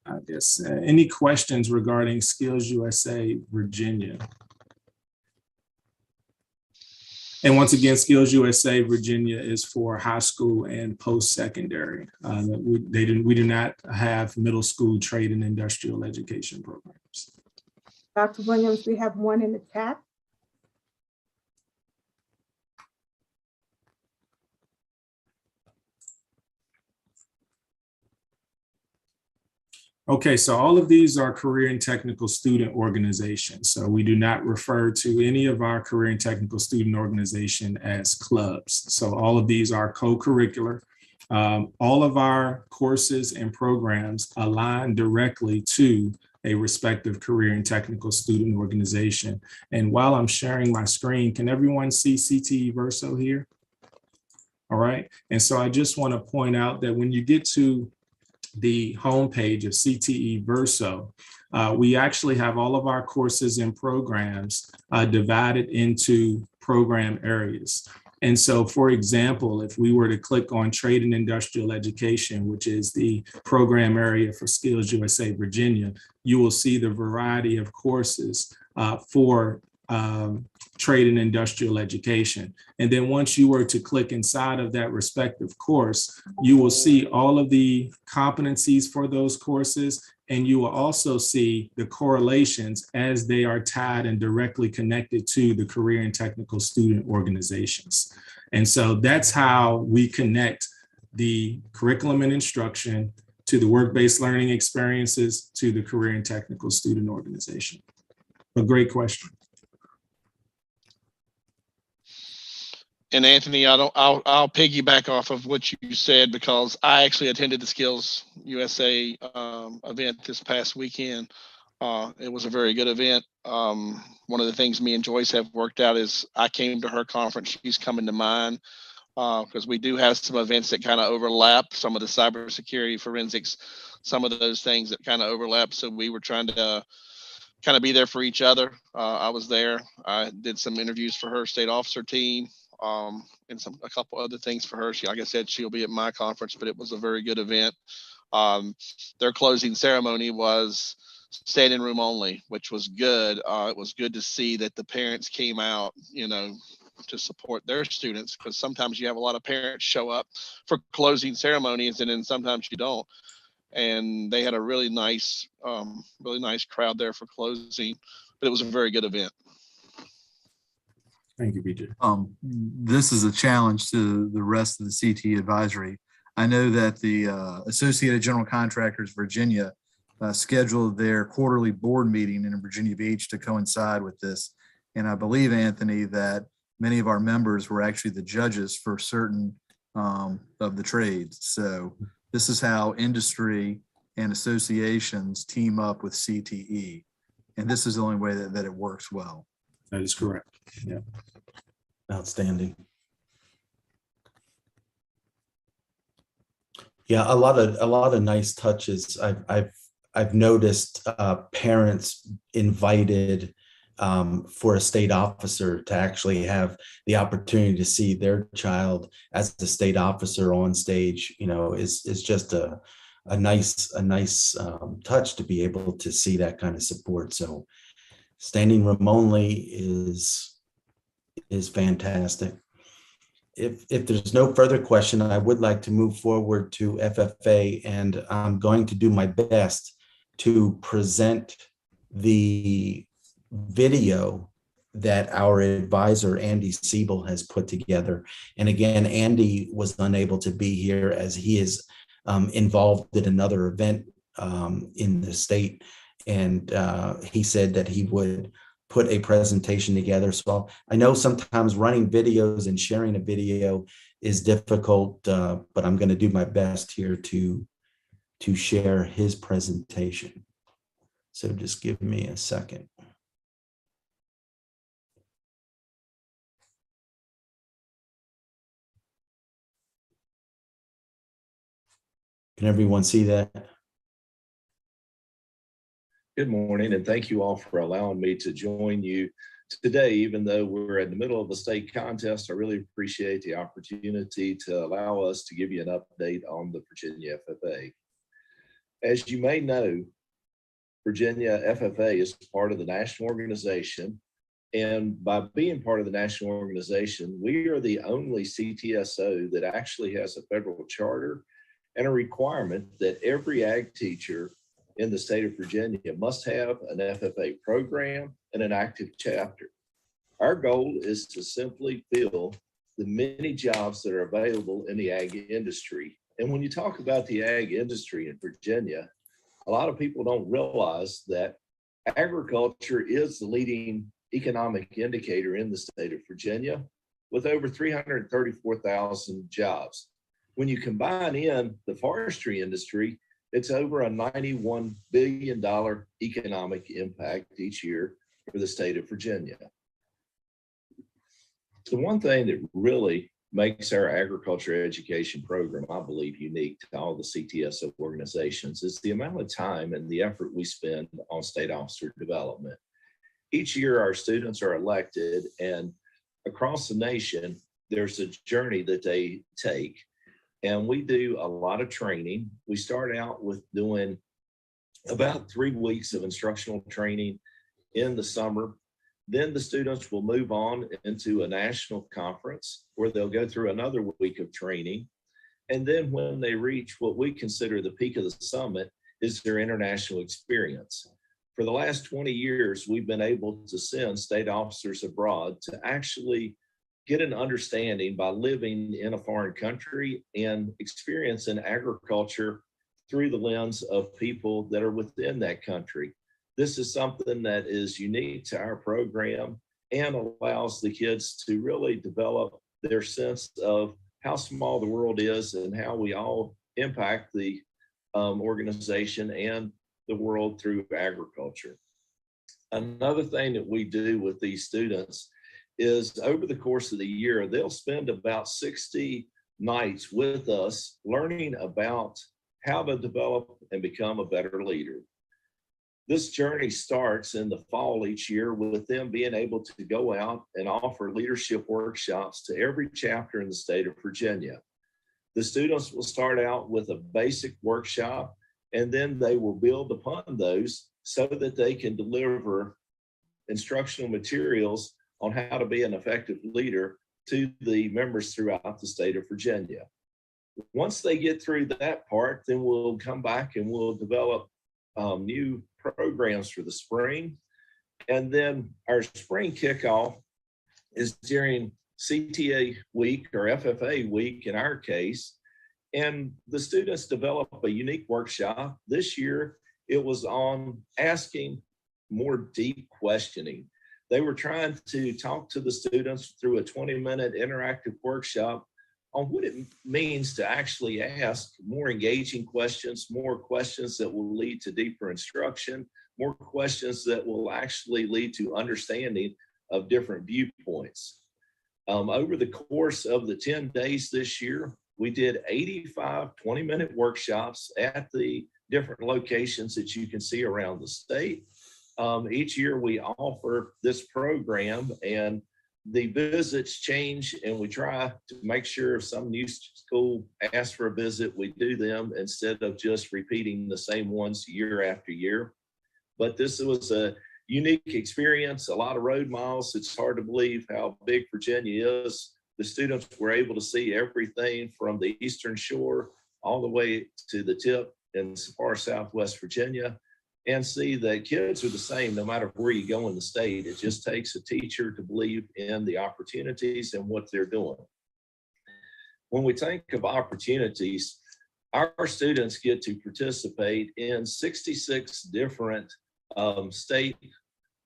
I guess any questions regarding Skills USA Virginia? And once again, Skills USA Virginia is for high school and post-secondary. We do not have middle school trade and industrial education programs. Dr. Williams, we have one in the chat. Okay, so all of these are career and technical student organizations. So we do not refer to any of our career and technical student organization as clubs. So all of these are co-curricular. All of our courses and programs align directly to a respective career and technical student organization. And while I'm sharing my screen, can everyone see CTE Verso here? All right, and so I just want to point out that when you get to the homepage of CTE Verso, we actually have all of our courses and programs divided into program areas. And so, for example, if we were to click on Trade and Industrial Education, which is the program area for Skills USA Virginia, you will see the variety of courses for trade and industrial education. And then once you were to click inside of that respective course, you will see all of the competencies for those courses, and you will also see the correlations as they are tied and directly connected to the career and technical student organizations. And so that's how we connect the curriculum and instruction to the work-based learning experiences to the career and technical student organization. A great question. And Anthony, I'll piggyback off of what you said, because I actually attended the Skills USA event this past weekend. It was a very good event. One of the things me and Joyce have worked out is I came to her conference, she's coming to mine, because we do have some events that kind of overlap, some of the cybersecurity, forensics, some of those things that kind of overlap. So we were trying to kind of be there for each other. I was there. I did some interviews for her state officer team. And a couple other things for her. She, like I said, she'll be at my conference, but it was a very good event. Their closing ceremony was standing room only, which was good. It was good to see that the parents came out, to support their students, because sometimes you have a lot of parents show up for closing ceremonies and then sometimes you don't. and they had a really nice crowd there for closing, but it was a very good event. Thank you, BJ. This is a challenge to the rest of the CTE advisory. I know that the Associated General Contractors Virginia scheduled their quarterly board meeting in Virginia Beach to coincide with this. And I believe, Anthony, that many of our members were actually the judges for certain of the trades. So this is how industry and associations team up with CTE. And this is the only way that it works well. That is correct. Yeah. Outstanding. Yeah, a lot of nice touches. I've noticed parents invited for a state officer to actually have the opportunity to see their child as the state officer on stage, you know, is just a nice touch to be able to see that kind of support. So standing room only is fantastic. If there's no further question, I would like to move forward to FFA, and I'm going to do my best to present the video that our advisor, Andy Siebel, has put together. And again, Andy was unable to be here as he is involved in another event in the state. And he said that he would put a presentation together. So I know sometimes running videos and sharing a video is difficult, but I'm going to do my best here to share his presentation. So just give me a second. Can everyone see that? Good morning, and thank you all for allowing me to join you today. Even though we're in the middle of a state contest, I really appreciate the opportunity to allow us to give you an update on the Virginia FFA. As you may know, Virginia FFA is part of the national organization, and by being part of the national organization, we are the only Ctso that actually has a federal charter and a requirement that every ag teacher in the state of Virginia must have an FFA program and an active chapter. Our goal is to simply fill the many jobs that are available in the ag industry. And when you talk about the ag industry in Virginia, a lot of people don't realize that agriculture is the leading economic indicator in the state of Virginia with over 334,000 jobs. When you combine in the forestry industry, it's over a $91 billion economic impact each year for the state of Virginia. The one thing that really makes our agriculture education program, I believe, unique to all the CTSO organizations is the amount of time and the effort we spend on state officer development. Each year, our students are elected, and across the nation, there's a journey that they take. And we do a lot of training. We start out with doing about 3 weeks of instructional training in the summer. Then the students will move on into a national conference where they'll go through another week of training. And then when they reach what we consider the peak of the summit is their international experience. For the last 20 years, we've been able to send state officers abroad to actually get an understanding by living in a foreign country and experiencing agriculture through the lens of people that are within that country. This is something that is unique to our program and allows the kids to really develop their sense of how small the world is and how we all impact the organization and the world through agriculture. Another thing that we do with these students is over the course of the year, they'll spend about 60 nights with us learning about how to develop and become a better leader. This journey starts in the fall each year with them being able to go out and offer leadership workshops to every chapter in the state of Virginia. The students will start out with a basic workshop, and then they will build upon those so that they can deliver instructional materials on how to be an effective leader to the members throughout the state of Virginia. Once they get through that part, then we'll come back and we'll develop new programs for the spring. And then our spring kickoff is during CTA week or FFA week in our case. And the students develop a unique workshop. This year, it was on asking more deep questioning. They were trying to talk to the students through a 20-minute interactive workshop on what it means to actually ask more engaging questions, more questions that will lead to deeper instruction, more questions that will actually lead to understanding of different viewpoints. Over the course of the 10 days this year, we did 85 20-minute workshops at the different locations that you can see around the state. Each year we offer this program, and the visits change, and we try to make sure if some new school asks for a visit, we do them instead of just repeating the same ones year after year. But this was a unique experience, a lot of road miles. It's hard to believe how big Virginia is. The students were able to see everything from the Eastern Shore all the way to the tip in far Southwest Virginia, and see that kids are the same no matter where you go in the state. It just takes a teacher to believe in the opportunities and what they're doing. When we think of opportunities, our students get to participate in 66 different state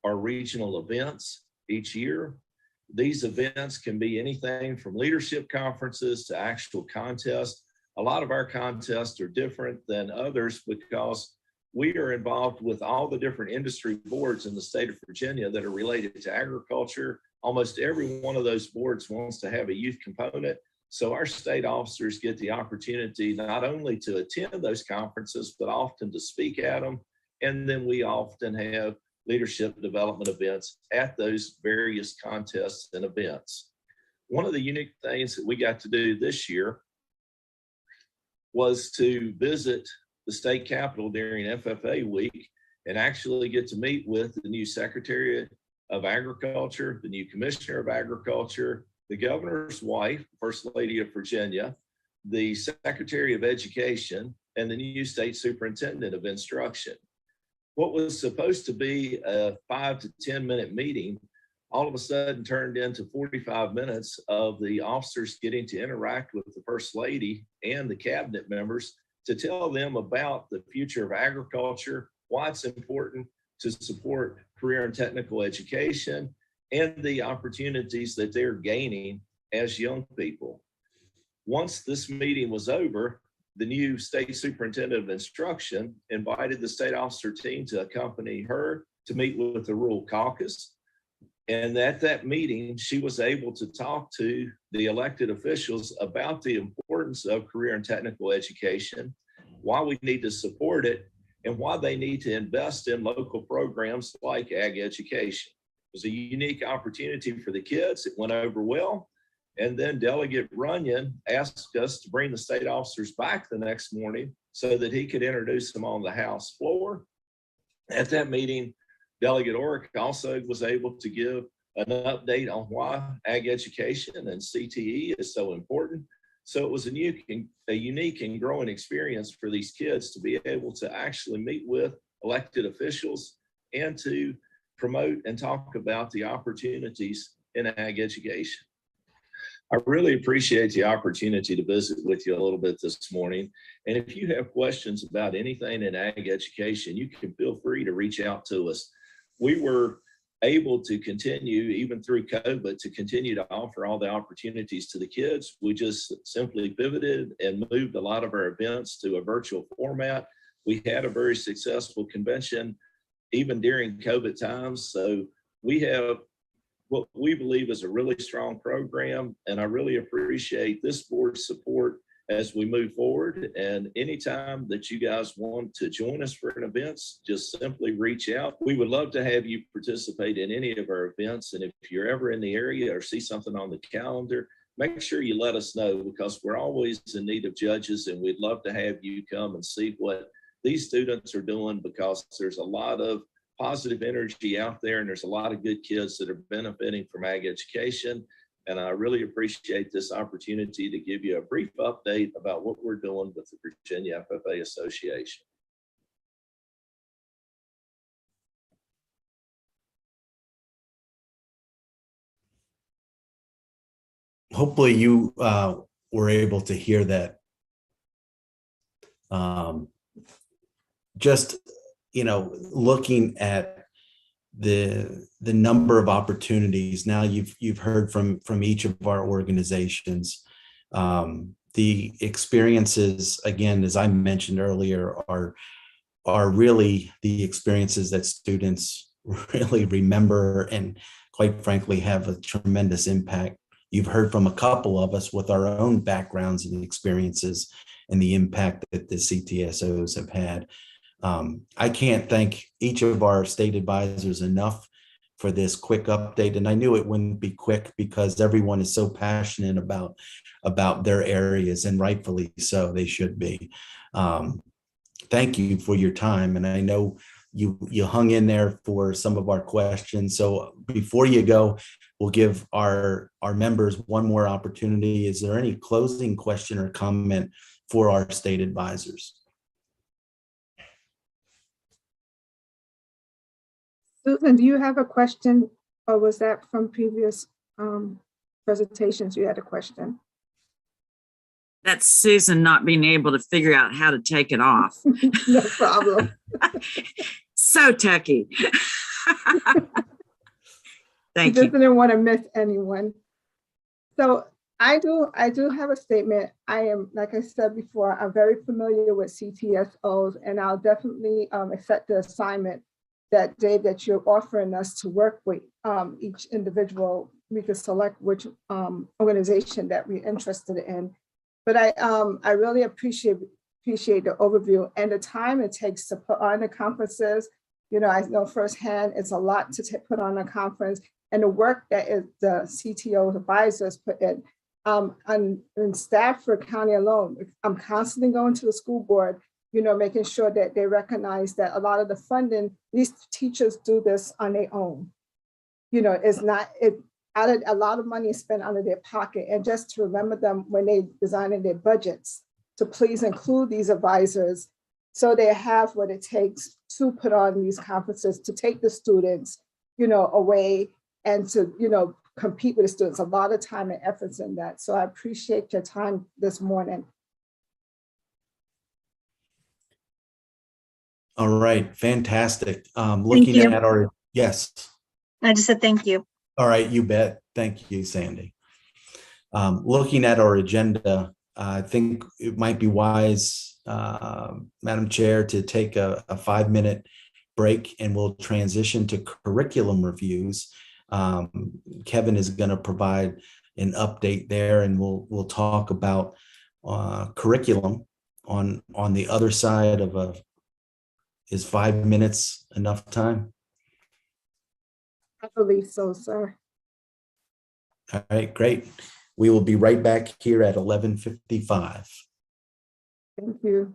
or regional events each year. These events can be anything from leadership conferences to actual contests. A lot of our contests are different than others because we are involved with all the different industry boards in the state of Virginia that are related to agriculture. Almost every one of those boards wants to have a youth component. So our state officers get the opportunity not only to attend those conferences, but often to speak at them. And then we often have leadership development events at those various contests and events. One of the unique things that we got to do this year was to visit the state capitol during FFA week and actually get to meet with the new Secretary of Agriculture, the new Commissioner of Agriculture, the governor's wife, First Lady of Virginia, the Secretary of Education, and the new State Superintendent of Instruction. What was supposed to be a 5 to 10 minute meeting all of a sudden turned into 45 minutes of the officers getting to interact with the First Lady and the cabinet members to tell them about the future of agriculture, why it's important to support career and technical education, and the opportunities that they're gaining as young people. Once this meeting was over, the new State Superintendent of Instruction invited the state officer team to accompany her to meet with the Rural Caucus. And at that meeting, she was able to talk to the elected officials about the importance of career and technical education, why we need to support it, and why they need to invest in local programs like ag education. It was a unique opportunity for the kids. It went over well. And then Delegate Runyon asked us to bring the state officers back the next morning so that he could introduce them on the House floor. At that meeting, Delegate Orrick also was able to give an update on why ag education and CTE is so important. So it was a unique and growing experience for these kids to be able to actually meet with elected officials and to promote and talk about the opportunities in ag education. I really appreciate the opportunity to visit with you a little bit this morning. And if you have questions about anything in ag education, you can feel free to reach out to us. We were able to continue, even through COVID, to continue to offer all the opportunities to the kids. We just simply pivoted and moved a lot of our events to a virtual format. We had a very successful convention, even during COVID times. So we have what we believe is a really strong program, and I really appreciate this board's support as we move forward. And anytime that you guys want to join us for an event, just simply reach out. We would love to have you participate in any of our events. And if you're ever in the area or see something on the calendar, make sure you let us know, because we're always in need of judges, and we'd love to have you come and see what these students are doing, because there's a lot of positive energy out there, and there's a lot of good kids that are benefiting from ag education. And I really appreciate this opportunity to give you a brief update about what we're doing with the Virginia FFA Association. Hopefully you were able to hear that. Just, looking at the number of opportunities. Now you've heard from each of our organizations. The experiences, again, as I mentioned earlier, are really the experiences that students really remember and, quite frankly, have a tremendous impact. You've heard from a couple of us with our own backgrounds and experiences and the impact that the CTSOs have had. I can't thank each of our state advisors enough for this quick update. And I knew it wouldn't be quick because everyone is so passionate about their areas, and rightfully so, they should be. Thank you for your time. And I know you hung in there for some of our questions. So before you go, we'll give our members one more opportunity. Is there any closing question or comment for our state advisors? Susan, do you have a question, or was that from previous presentations you had a question? That's Susan not being able to figure out how to take it off. No problem. So techie. Thank you. Just didn't want to miss anyone. So I do have a statement. I am, like I said before, I'm very familiar with CTSOs, and I'll definitely accept the assignment that Dave, that you're offering us to work with each individual. We could select which organization that we're interested in. But I really appreciate the overview and the time it takes to put on the conferences. I know firsthand it's a lot to put on a conference, and the work that the CTO advisors put in. In Stafford County alone, I'm constantly going to the school board, making sure that they recognize that a lot of the funding, these teachers do this on their own. It's not, a lot of money is spent out of their pocket, and just to remember them when they designing their budgets, to please include these advisors so they have what it takes to put on these conferences, to take the students, away and to, compete with the students. A lot of time and efforts in that. So I appreciate your time this morning. All right, fantastic. Looking at our, yes. I just said thank you. All right, you bet. Thank you, Sandy. Looking at our agenda, I think it might be wise, Madam Chair, to take a 5-minute break, and we'll transition to curriculum reviews. Kevin is going to provide an update there, and we'll talk about curriculum on the other side of is 5 minutes enough time? I believe so, sir. All right, great. We will be right back here at 11:55. Thank you.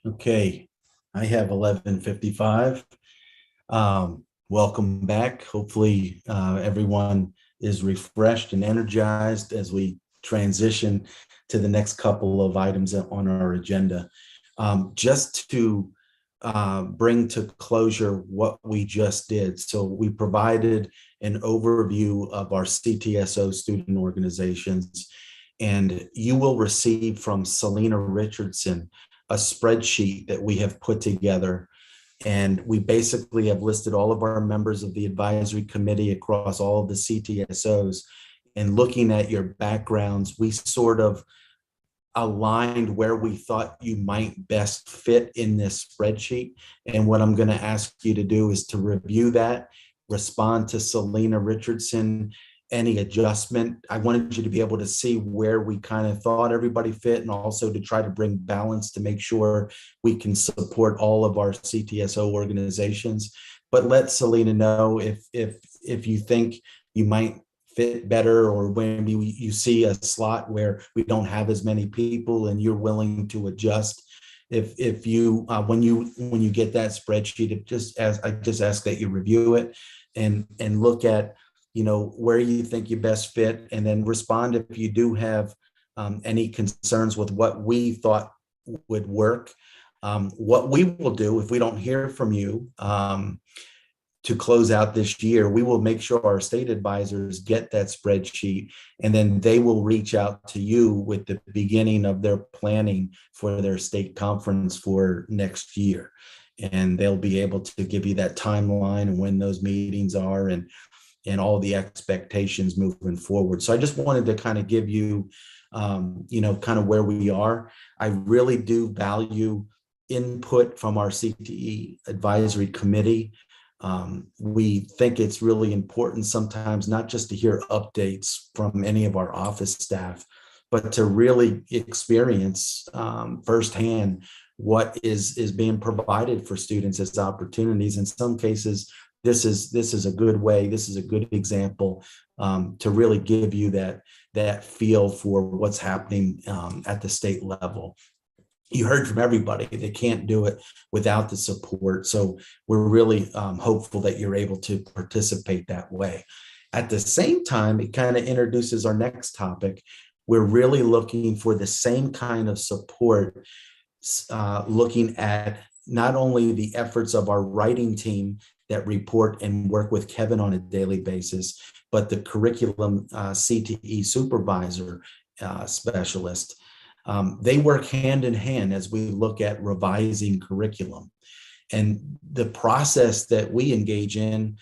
Okay, I have 11:55. Welcome back. Hopefully, everyone is refreshed and energized as we transition to the next couple of items on our agenda. Just to bring to closure what we just did. So we provided an overview of our CTSO student organizations, and you will receive from Selena Richardson a spreadsheet that we have put together. And we basically have listed all of our members of the advisory committee across all of the CTSOs. And looking at your backgrounds, we sort of aligned where we thought you might best fit in this spreadsheet. And what I'm going to ask you to do is to review that, respond to Selena Richardson, any adjustment. I wanted you to be able to see where we kind of thought everybody fit, and also to try to bring balance to make sure we can support all of our CTSO organizations. But let Selena know if you think you might fit better, or when you see a slot where we don't have as many people and you're willing to adjust. If you when you get that spreadsheet, I just ask that you review it and look at where you think you best fit, and then respond if you do have any concerns with what we thought would work. What we will do if we don't hear from you to close out this year, we will make sure our state advisors get that spreadsheet, and then they will reach out to you with the beginning of their planning for their state conference for next year. And they'll be able to give you that timeline and when those meetings are, and all the expectations moving forward. So I just wanted to kind of give you, kind of where we are. I really do value input from our CTE advisory committee. We think it's really important sometimes not just to hear updates from any of our office staff, but to really experience firsthand what is being provided for students as opportunities. In some cases, this is a good way, this is a good example to really give you that feel for what's happening at the state level. You heard from everybody, they can't do it without the support. So we're really hopeful that you're able to participate that way. At the same time, it kind of introduces our next topic. We're really looking for the same kind of support, looking at not only the efforts of our writing team that report and work with Kevin on a daily basis, but the curriculum CTE supervisor specialist. They work hand in hand as we look at revising curriculum. And the process that we engage in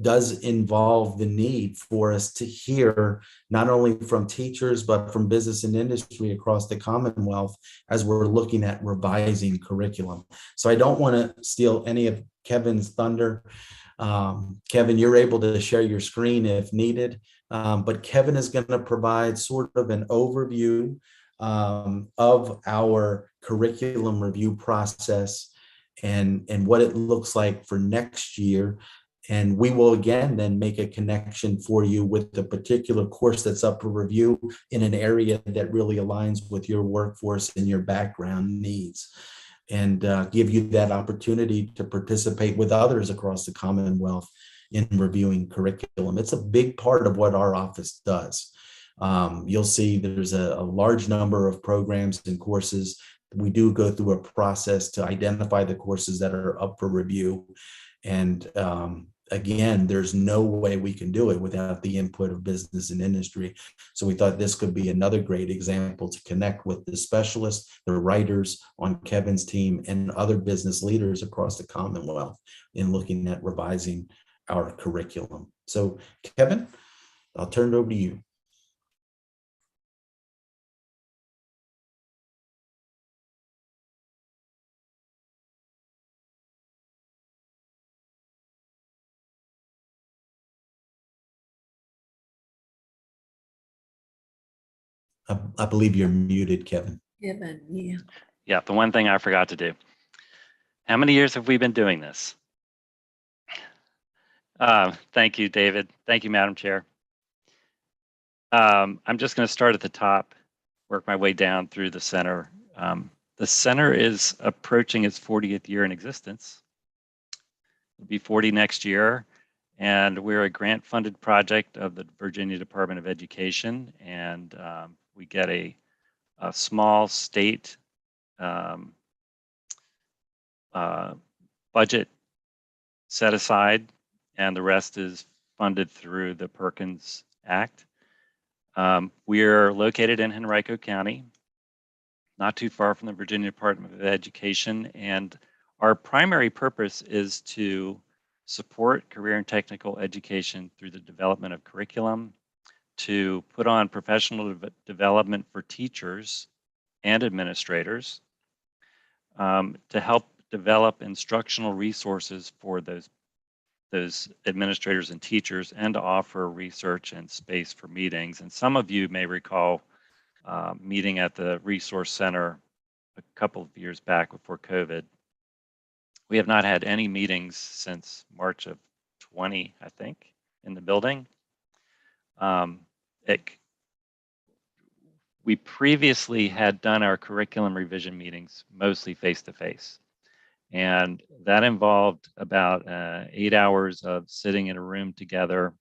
does involve the need for us to hear not only from teachers, but from business and industry across the Commonwealth as we're looking at revising curriculum. So I don't want to steal any of Kevin's thunder. Kevin, you're able to share your screen if needed, but Kevin is going to provide sort of an overview of our curriculum review process and what it looks like for next year. And we will again then make a connection for you with the particular course that's up for review in an area that really aligns with your workforce and your background needs, and give you that opportunity to participate with others across the Commonwealth in reviewing curriculum. It's a big part of what our office does. You'll see there's a large number of programs and courses. We do go through a process to identify the courses that are up for review. And again, there's no way we can do it without the input of business and industry. So we thought this could be another great example to connect with the specialists, the writers on Kevin's team, and other business leaders across the Commonwealth in looking at revising our curriculum. So Kevin, I'll turn it over to you. I believe you're muted, Kevin. Kevin, yeah. Yeah, the one thing I forgot to do. How many years have we been doing this? Thank you, David. Thank you, Madam Chair. I'm just going to start at the top, work my way down through the center. The center is approaching its 40th year in existence. It'll be 40 next year. And we're a grant-funded project of the Virginia Department of Education. And we get a small state budget set aside, and the rest is funded through the Perkins Act. We're located in Henrico County, not too far from the Virginia Department of Education, and our primary purpose is to support career and technical education through the development of curriculum, to put on professional development for teachers and administrators, to help develop instructional resources for those administrators and teachers, and to offer research and space for meetings. And some of you may recall meeting at the Resource Center a couple of years back before COVID. We have not had any meetings since March of 20, I think, in the building. We previously had done our curriculum revision meetings mostly face-to-face. And that involved about 8 hours of sitting in a room together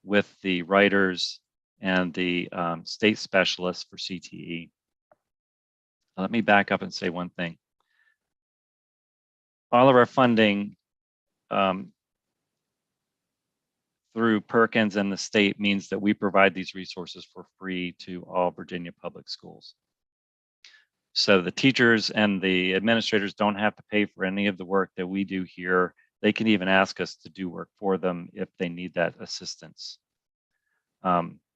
with the writers and the state specialists for CTE. Let me back up and say one thing. All of our funding through Perkins and the state means that we provide these resources for free to all Virginia public schools. So the teachers and the administrators don't have to pay for any of the work that we do here. They can even ask us to do work for them if they need that assistance.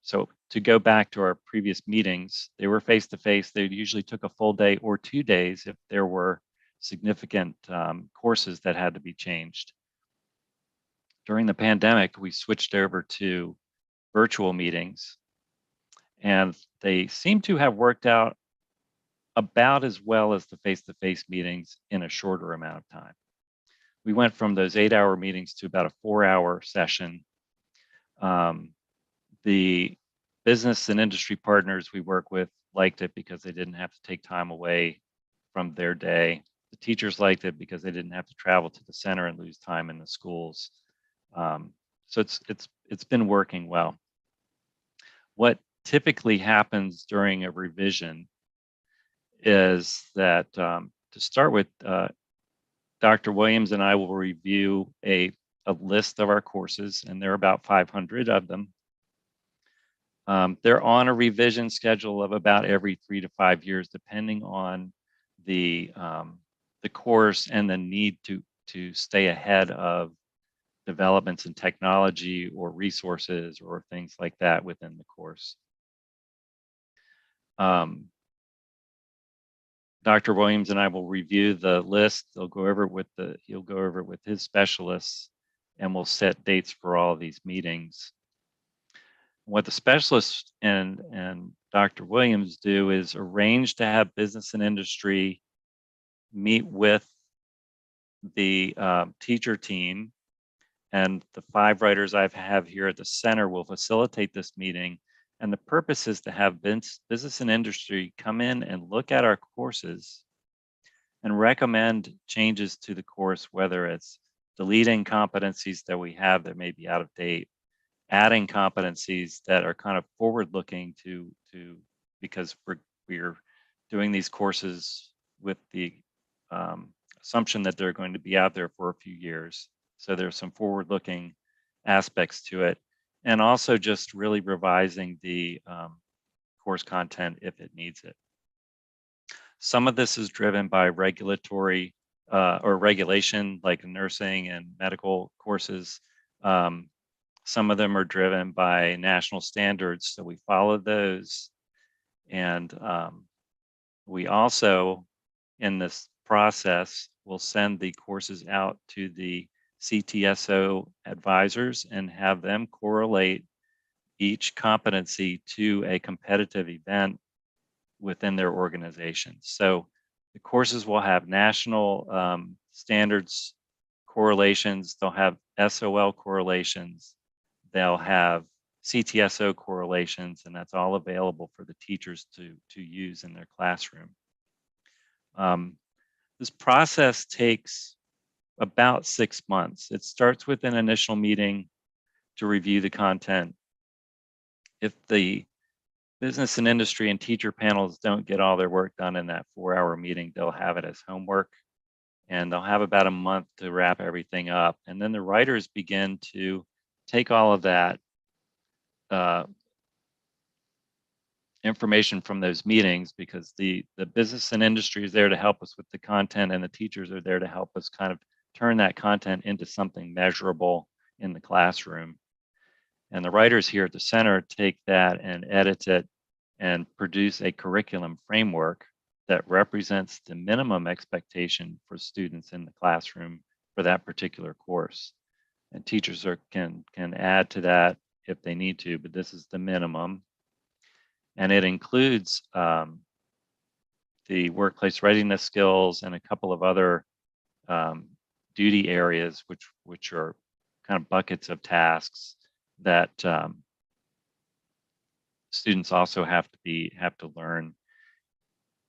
So to go back to our previous meetings, they were face-to-face. They usually took a full day or 2 days if there were significant courses that had to be changed. During the pandemic, we switched over to virtual meetings, and they seem to have worked out about as well as the face-to-face meetings in a shorter amount of time. We went from those 8-hour meetings to about a 4-hour session. The business and industry partners we work with liked it because they didn't have to take time away from their day. The teachers liked it because they didn't have to travel to the center and lose time in the schools. So it's been working well. What typically happens during a revision is that to start with, Dr. Williams and I will review a list of our courses, and there are about 500 of them. They're on a revision schedule of about every 3 to 5 years, depending on the course and the need to stay ahead of developments in technology or resources or things like that within the course. Dr. Williams and I will review the list. He'll go over it with his specialists, and we'll set dates for all of these meetings. What the specialists and Dr. Williams do is arrange to have business and industry meet with the teacher team, and the 5 writers I have here at the center will facilitate this meeting. And the purpose is to have business and industry come in and look at our courses and recommend changes to the course, whether it's deleting competencies that we have that may be out of date, adding competencies that are kind of forward-looking to because we're doing these courses with the assumption that they're going to be out there for a few years. So there's some forward-looking aspects to it, and also just really revising the course content if it needs it. Some of this is driven by regulatory or regulation, like nursing and medical courses. Some of them are driven by national standards, so we follow those. And we also, in this process, will send the courses out to the Ctso advisors and have them correlate each competency to a competitive event within their organization. So the courses will have national standards correlations, they'll have SOL correlations, they'll have Ctso correlations, and that's all available for the teachers to use in their classroom. This process takes about 6 months. It starts with an initial meeting to review the content. If the business and industry and teacher panels don't get all their work done in that 4-hour meeting, they'll have it as homework, and they'll have about a month to wrap everything up. And then the writers begin to take all of that information from those meetings, because the business and industry is there to help us with the content, and the teachers are there to help us kind of turn that content into something measurable in the classroom. And the writers here at the center take that and edit it and produce a curriculum framework that represents the minimum expectation for students in the classroom for that particular course. And teachers can add to that if they need to, but this is the minimum. And it includes the workplace readiness skills and a couple of other duty areas, which are kind of buckets of tasks that students also have to learn.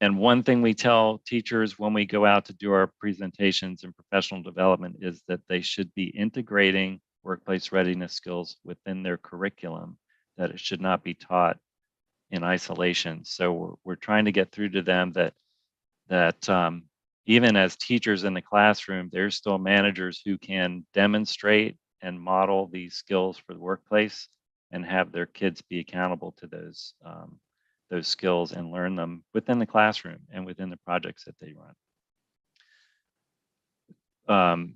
And one thing we tell teachers when we go out to do our presentations and professional development is that they should be integrating workplace readiness skills within their curriculum, that it should not be taught in isolation. So we're trying to get through to them that even as teachers in the classroom, there's still managers who can demonstrate and model these skills for the workplace and have their kids be accountable to those skills and learn them within the classroom and within the projects that they run.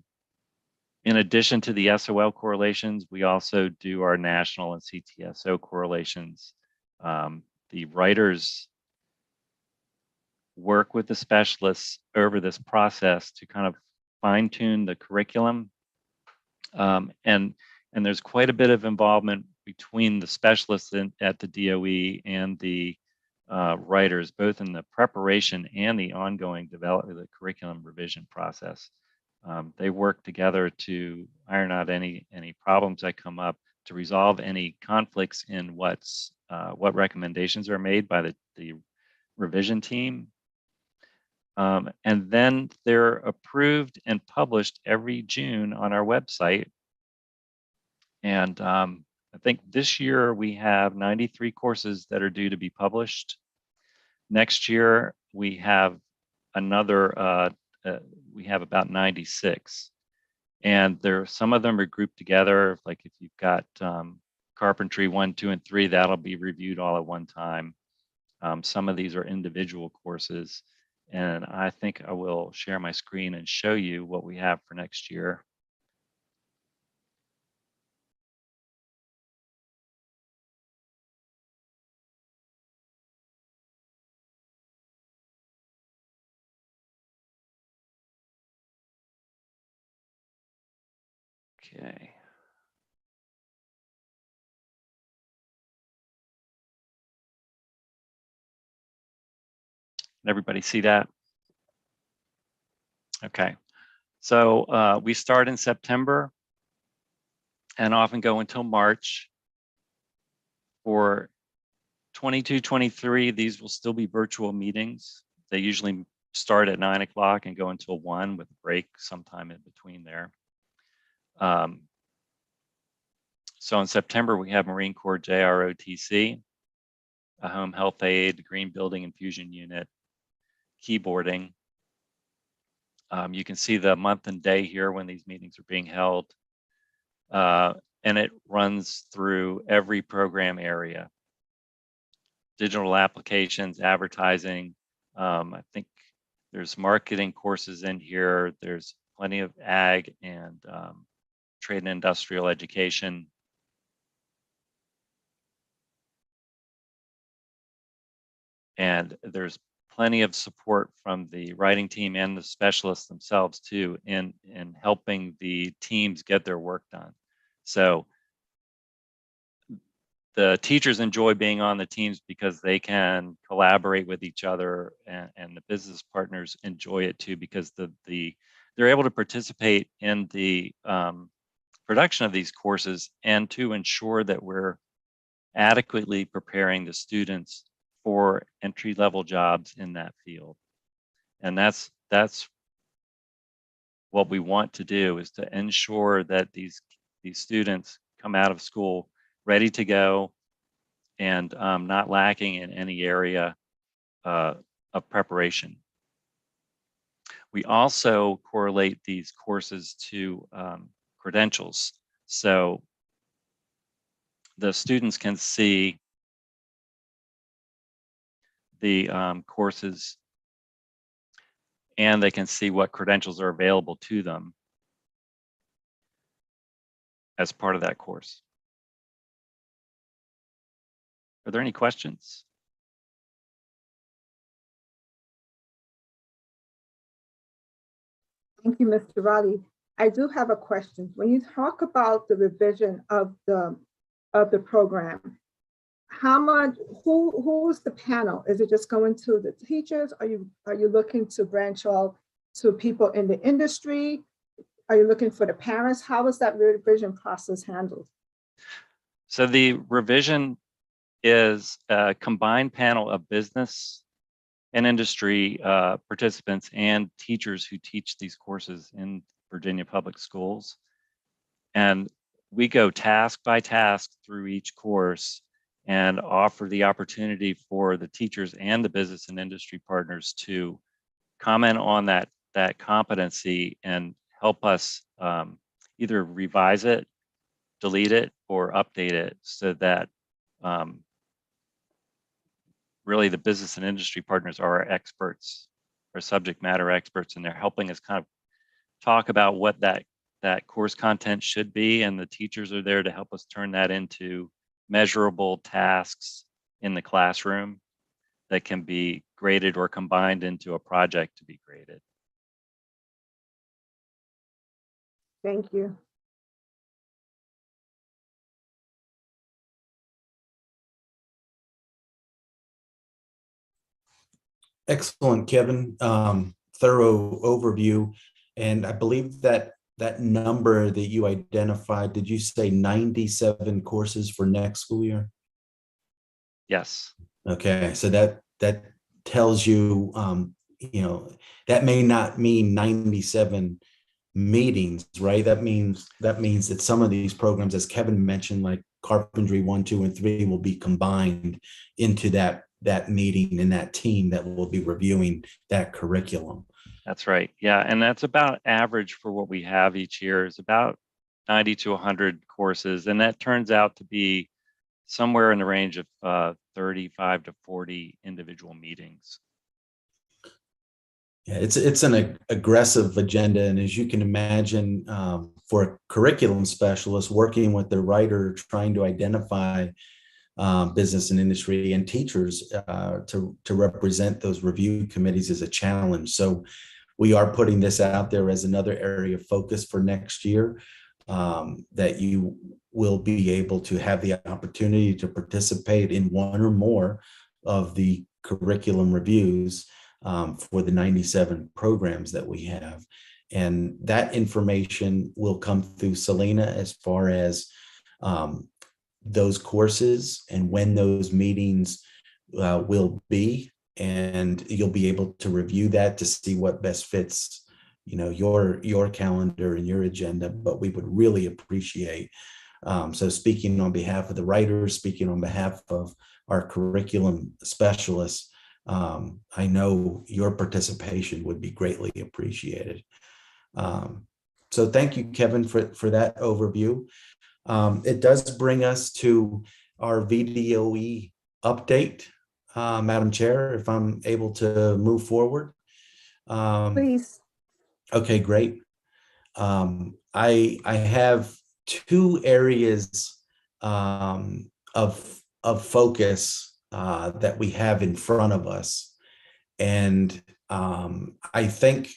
In addition to the SOL correlations, we also do our national and Ctso correlations. The writers work with the specialists over this process to kind of fine tune the curriculum. And there's quite a bit of involvement between the specialists at the DOE and the writers, both in the preparation and the ongoing development of the curriculum revision process. They work together to iron out any problems that come up, to resolve any conflicts in what recommendations are made by the revision team. And then they're approved and published every June on our website. And I think this year we have 93 courses that are due to be published. Next year we have another, we have about 96. And some of them are grouped together. Like if you've got carpentry 1, 2, and 3, that'll be reviewed all at one time. Some of these are individual courses. And I think I will share my screen and show you what we have for next year. Okay. Everybody see that? Okay. So we start in September and often go until March. For 22-23, these will still be virtual meetings. They usually start at 9 o'clock and go until 1 with a break sometime in between there. So in September, we have Marine Corps JROTC, a home health aide, green building infusion unit, keyboarding. You can see the month and day here when these meetings are being held. And it runs through every program area. Digital applications, advertising. I think there's marketing courses in here. There's plenty of ag and trade and industrial education. And there's plenty of support from the writing team and the specialists themselves too in helping the teams get their work done. So the teachers enjoy being on the teams because they can collaborate with each other, and the business partners enjoy it too because they're able to participate in the production of these courses and to ensure that we're adequately preparing the students for entry-level jobs in that field. And that's what we want to do, is to ensure that these students come out of school ready to go and not lacking in any area of preparation. We also correlate these courses to credentials. So the students can see the courses, and they can see what credentials are available to them as part of that course. Are there any questions? Thank you, Mr. Riley. I do have a question. When you talk about the revision of the program, how much, who is the panel? Is it just going to the teachers? Are you looking to branch out to people in the industry? Are you looking for the parents? How is that revision process handled? So the revision is a combined panel of business and industry participants and teachers who teach these courses in Virginia public schools. And we go task by task through each course and offer the opportunity for the teachers and the business and industry partners to comment on that competency and help us either revise it, delete it, or update it, so that really the business and industry partners are our experts, our subject matter experts, and they're helping us kind of talk about what that course content should be, and the teachers are there to help us turn that into measurable tasks in the classroom that can be graded or combined into a project to be graded. Thank you. Excellent, Kevin. Thorough overview. And I believe that number that you identified, did you say 97 courses for next school year? Yes. Okay, so that tells you, that may not mean 97 meetings, right? That means that some of these programs, as Kevin mentioned, like carpentry 1, 2, and 3, will be combined into that meeting and that team that will be reviewing that curriculum. That's right. Yeah, and that's about average for what we have each year, is about 90 to 100 courses, and that turns out to be somewhere in the range of 35 to 40 individual meetings. Yeah, it's an aggressive agenda, and as you can imagine, for a curriculum specialist working with the writer, trying to identify business and industry and teachers to represent those review committees is a challenge. So we are putting this out there as another area of focus for next year, that you will be able to have the opportunity to participate in one or more of the curriculum reviews for the 97 programs that we have. And that information will come through Selena as far as those courses and when those meetings will be, and you'll be able to review that to see what best fits, your calendar and your agenda. But we would really appreciate, so speaking on behalf of the writers, speaking on behalf of our curriculum specialists, I know your participation would be greatly appreciated. So thank you, Kevin, for that overview. It does bring us to our Vdoe update, Madam Chair, if I'm able to move forward. Please. Okay, great. I have two areas of focus that we have in front of us. And I think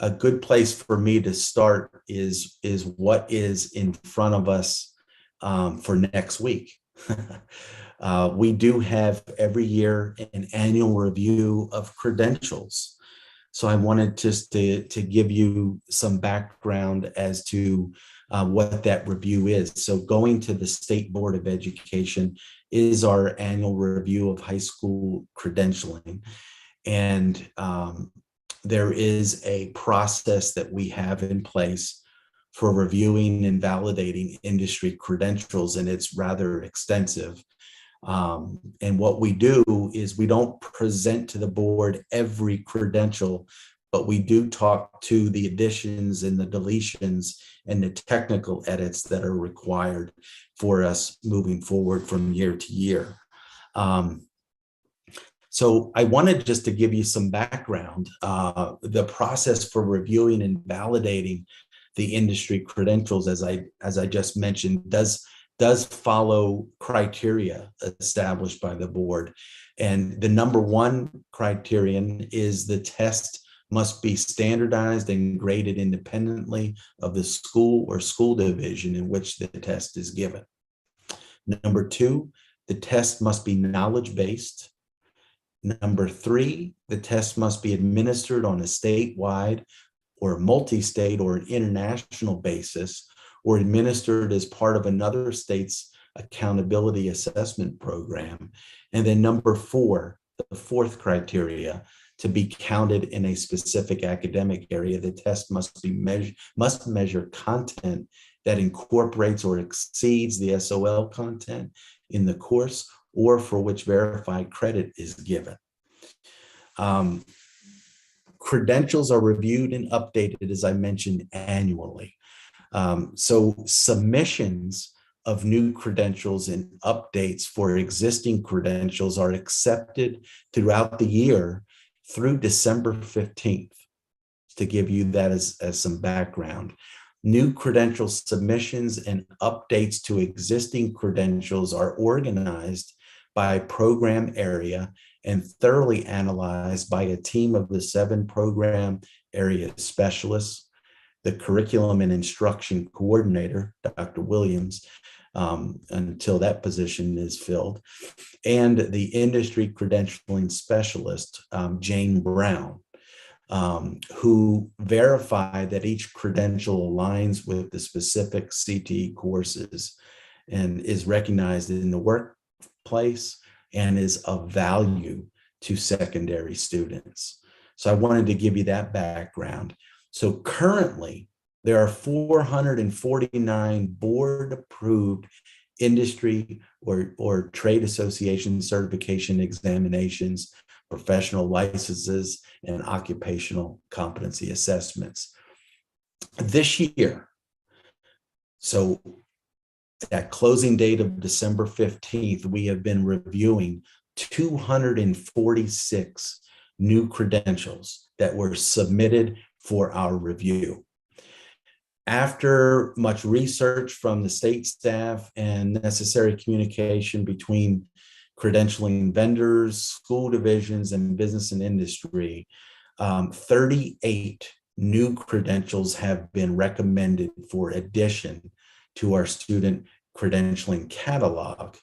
a good place for me to start is what is in front of us for next week. We do have every year an annual review of credentials. So I wanted just to give you some background as to what that review is. So going to the State Board of Education is our annual review of high school credentialing. And there is a process that we have in place for reviewing and validating industry credentials, and it's rather extensive. And what we do is we don't present to the board every credential, but we do talk to the additions and the deletions and the technical edits that are required for us moving forward from year to year. So I wanted just to give you some background. The process for reviewing and validating the industry credentials, as I just mentioned, does follow criteria established by the board. And the number one criterion is the test must be standardized and graded independently of the school or school division in which the test is given. Number two, the test must be knowledge-based. Number three, the test must be administered on a statewide or multi-state or an international basis, or administered as part of another state's accountability assessment program. And then number four, the fourth criteria, to be counted in a specific academic area, the test must measure content that incorporates or exceeds the SOL content in the course, or for which verified credit is given. Credentials are reviewed and updated, as I mentioned, annually. So submissions of new credentials and updates for existing credentials are accepted throughout the year through December 15th, to give you that as some background. New credential submissions and updates to existing credentials are organized by program area and thoroughly analyzed by a team of the 7 program area specialists, the curriculum and instruction coordinator, Dr. Williams, until that position is filled, and the industry credentialing specialist, Jane Brown, who verify that each credential aligns with the specific CTE courses and is recognized in the workplace and is of value to secondary students. So I wanted to give you that background. So currently, there are 449 board-approved industry or trade association certification examinations, professional licenses, and occupational competency assessments. This year, so at closing date of December 15th, we have been reviewing 246 new credentials that were submitted for our review. After much research from the state staff and necessary communication between credentialing vendors, school divisions, and business and industry, 38 new credentials have been recommended for addition to our student credentialing catalog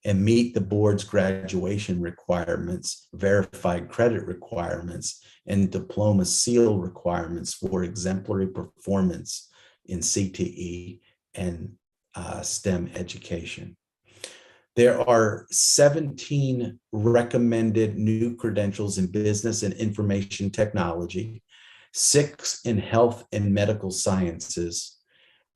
and meet the board's graduation requirements, verified credit requirements, and diploma seal requirements for exemplary performance in CTE and STEM education. There are 17 recommended new credentials in business and information technology, 6 in health and medical sciences,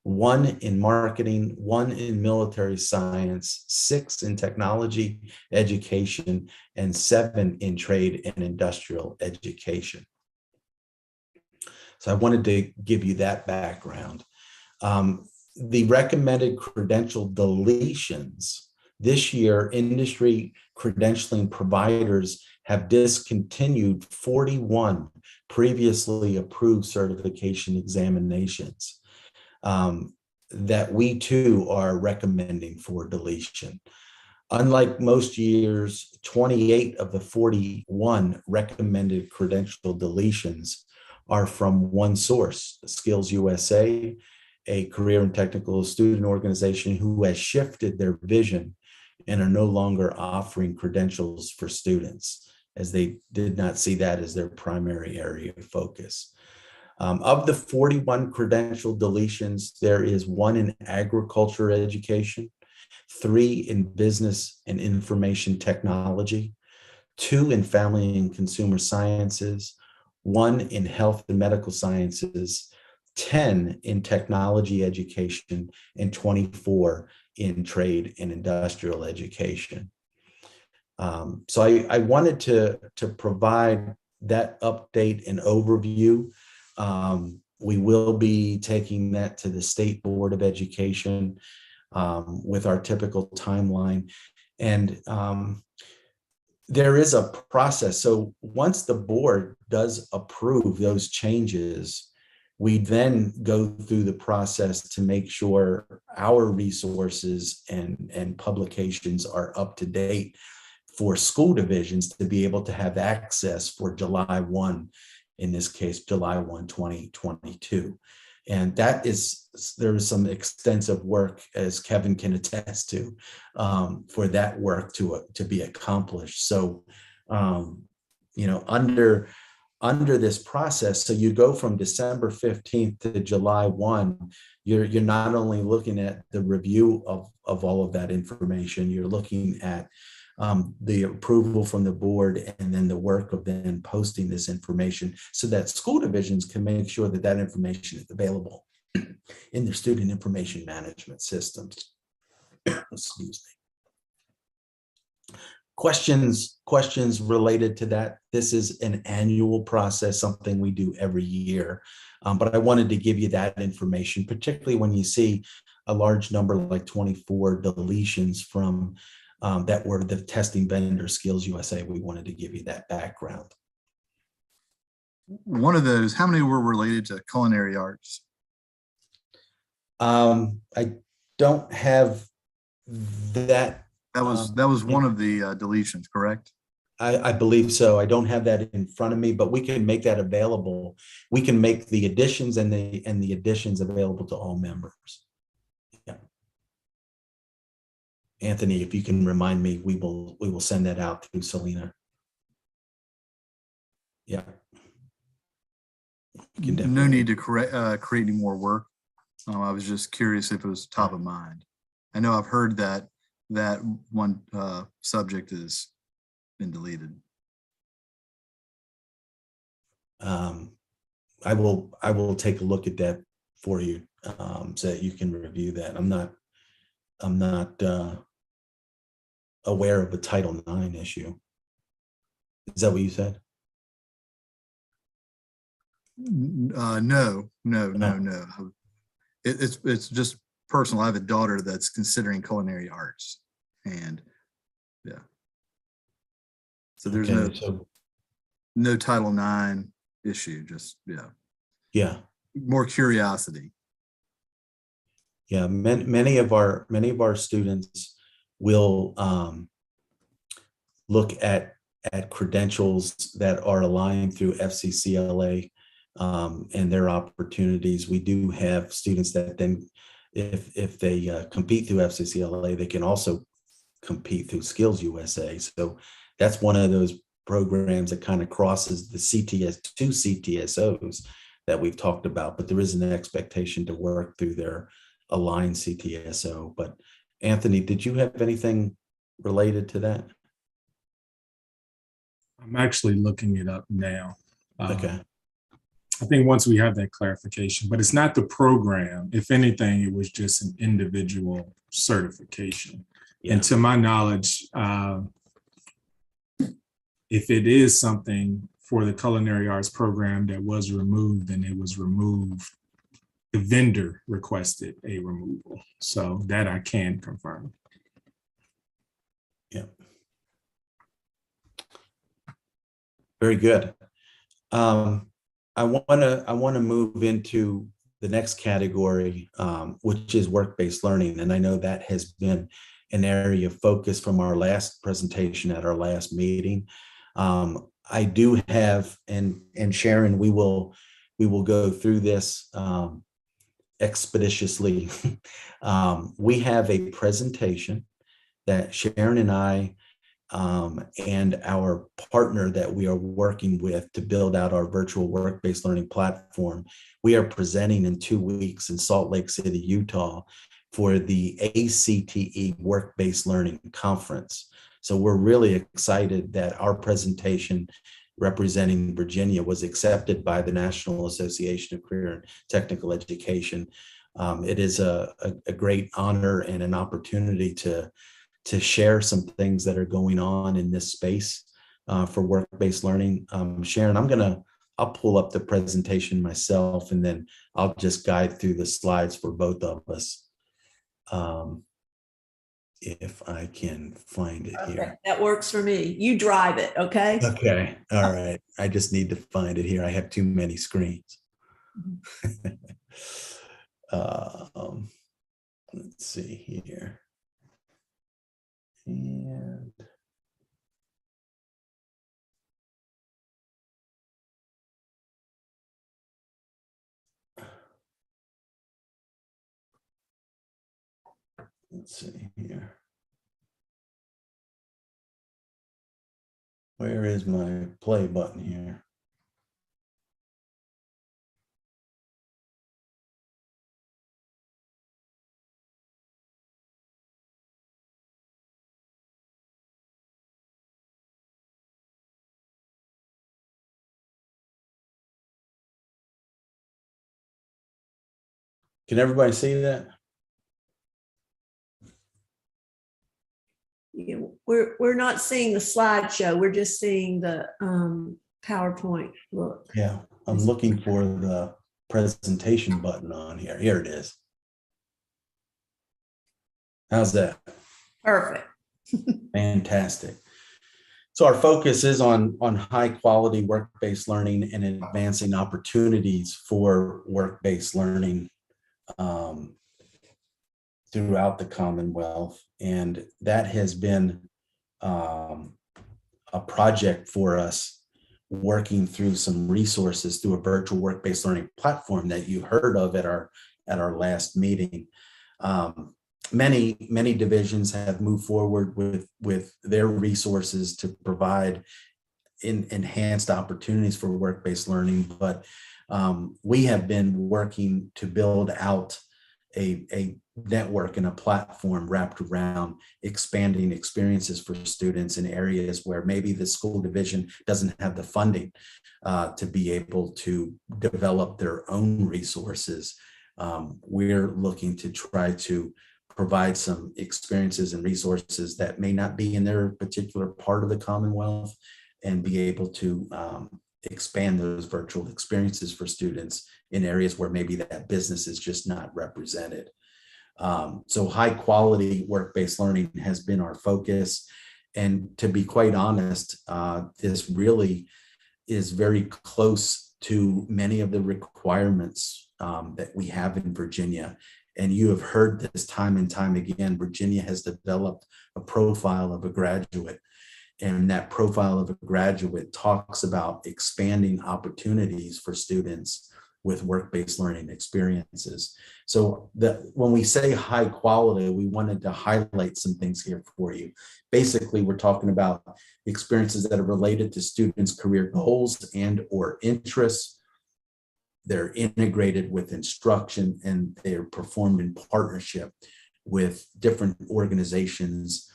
1 in marketing, 1 in military science, 6 in technology education, and 7 in trade and industrial education. So I wanted to give you that background. The recommended credential deletions. This year, industry credentialing providers have discontinued 41 previously approved certification examinations that we too are recommending for deletion. Unlike most years, 28 of the 41 recommended credential deletions are from one source, Skills USA, a career and technical student organization who has shifted their vision and are no longer offering credentials for students, as they did not see that as their primary area of focus. Of the 41 credential deletions, there is 1 in agriculture education, 3 in business and information technology, 2 in family and consumer sciences, 1 in health and medical sciences, 10 in technology education, and 24 in trade and industrial education. So I wanted to provide that update and overview. We will be taking that to the State Board of Education with our typical timeline. And there is a process. So once the board does approve those changes, we then go through the process to make sure our resources and publications are up to date for school divisions to be able to have access for July 1, in this case, July 1, 2022. And that is, there is some extensive work, as Kevin can attest to, for that work to be accomplished. So, you know, under this process, so you go from December 15th to July 1, you're not only looking at the review of all of that information, you're looking at the approval from the board, and then the work of then posting this information so that school divisions can make sure that that information is available in their student information management systems. Excuse me. Questions related to that? This is an annual process, something we do every year. But I wanted to give you that information, particularly when you see a large number like 24 deletions from that were the testing vendor Skills USA. We wanted to give you that background. One of those, how many were related to culinary arts? I don't have that. That was one of the deletions, correct? I believe so. I don't have that in front of me, but we can make that available. We can make the additions and the additions available to all members. Yeah. Anthony, if you can remind me, we will send that out through Selena. Yeah. No need to create any more work. I was just curious if it was top of mind. I know I've heard that one subject has been deleted. I will take a look at that for you so that you can review that. I'm not aware of a Title IX issue. Is that what you said? No. It's just personal. I have a daughter that's considering culinary arts, and yeah. So there's no Title IX issue. Just yeah. More curiosity. Yeah, many of our students will look at credentials that are aligned through Fccla and their opportunities. We do have students that then, if they compete through Fccla, they can also compete through Skills USA. So that's one of those programs that kind of crosses the two CTSOs that we've talked about, but there is an expectation to work through their aligned CTSO. But Anthony, did you have anything related to that? I'm actually looking it up now. Okay. I think once we have that clarification, but it's not the program. If anything, it was just an individual certification. Yeah. And to my knowledge, if it is something for the culinary arts program that was removed, then it was removed. The vendor requested a removal. So that I can confirm. Yeah. Very good. I want to move into the next category, which is work-based learning. And I know that has been an area of focus from our last presentation at our last meeting. I do have, and Sharon, we will go through this expeditiously. We have a presentation that Sharon and I and our partner that we are working with to build out our virtual work-based learning platform, we are presenting in 2 weeks in Salt Lake City, Utah, for the ACTE Work-Based Learning Conference. So we're really excited that our presentation representing Virginia was accepted by the National Association of Career and Technical Education. It is a great honor and an opportunity to share some things that are going on in this space for work-based learning. Sharon, I'll pull up the presentation myself, and then I'll just guide through the slides for both of us. If I can find it here. That works for me. You drive it, okay? Okay, all right. I just need to find it here. I have too many screens. Let's see here. And let's see here. Where is my play button here? Can everybody see that? Yeah, we're not seeing the slideshow. We're just seeing the PowerPoint look. Yeah, I'm looking for the presentation button on here. Here it is. How's that? Perfect. Fantastic. So our focus is on high quality work-based learning and advancing opportunities for work-based learning throughout the Commonwealth. And that has been a project for us, working through some resources through a virtual work-based learning platform that you heard of at our last meeting. Many divisions have moved forward with their resources to provide enhanced opportunities for work-based learning, but we have been working to build out a network and a platform wrapped around expanding experiences for students in areas where maybe the school division doesn't have the funding to be able to develop their own resources. We're looking to try to provide some experiences and resources that may not be in their particular part of the Commonwealth, and be able to expand those virtual experiences for students in areas where maybe that business is just not represented. So high quality work-based learning has been our focus. And to be quite honest, this really is very close to many of the requirements that we have in Virginia. And you have heard this time and time again. Virginia has developed a profile of a graduate. And that profile of a graduate talks about expanding opportunities for students with work-based learning experiences. So when we say high quality, we wanted to highlight some things here for you. Basically, we're talking about experiences that are related to students' career goals and or interests. They're integrated with instruction, and they're performed in partnership with different organizations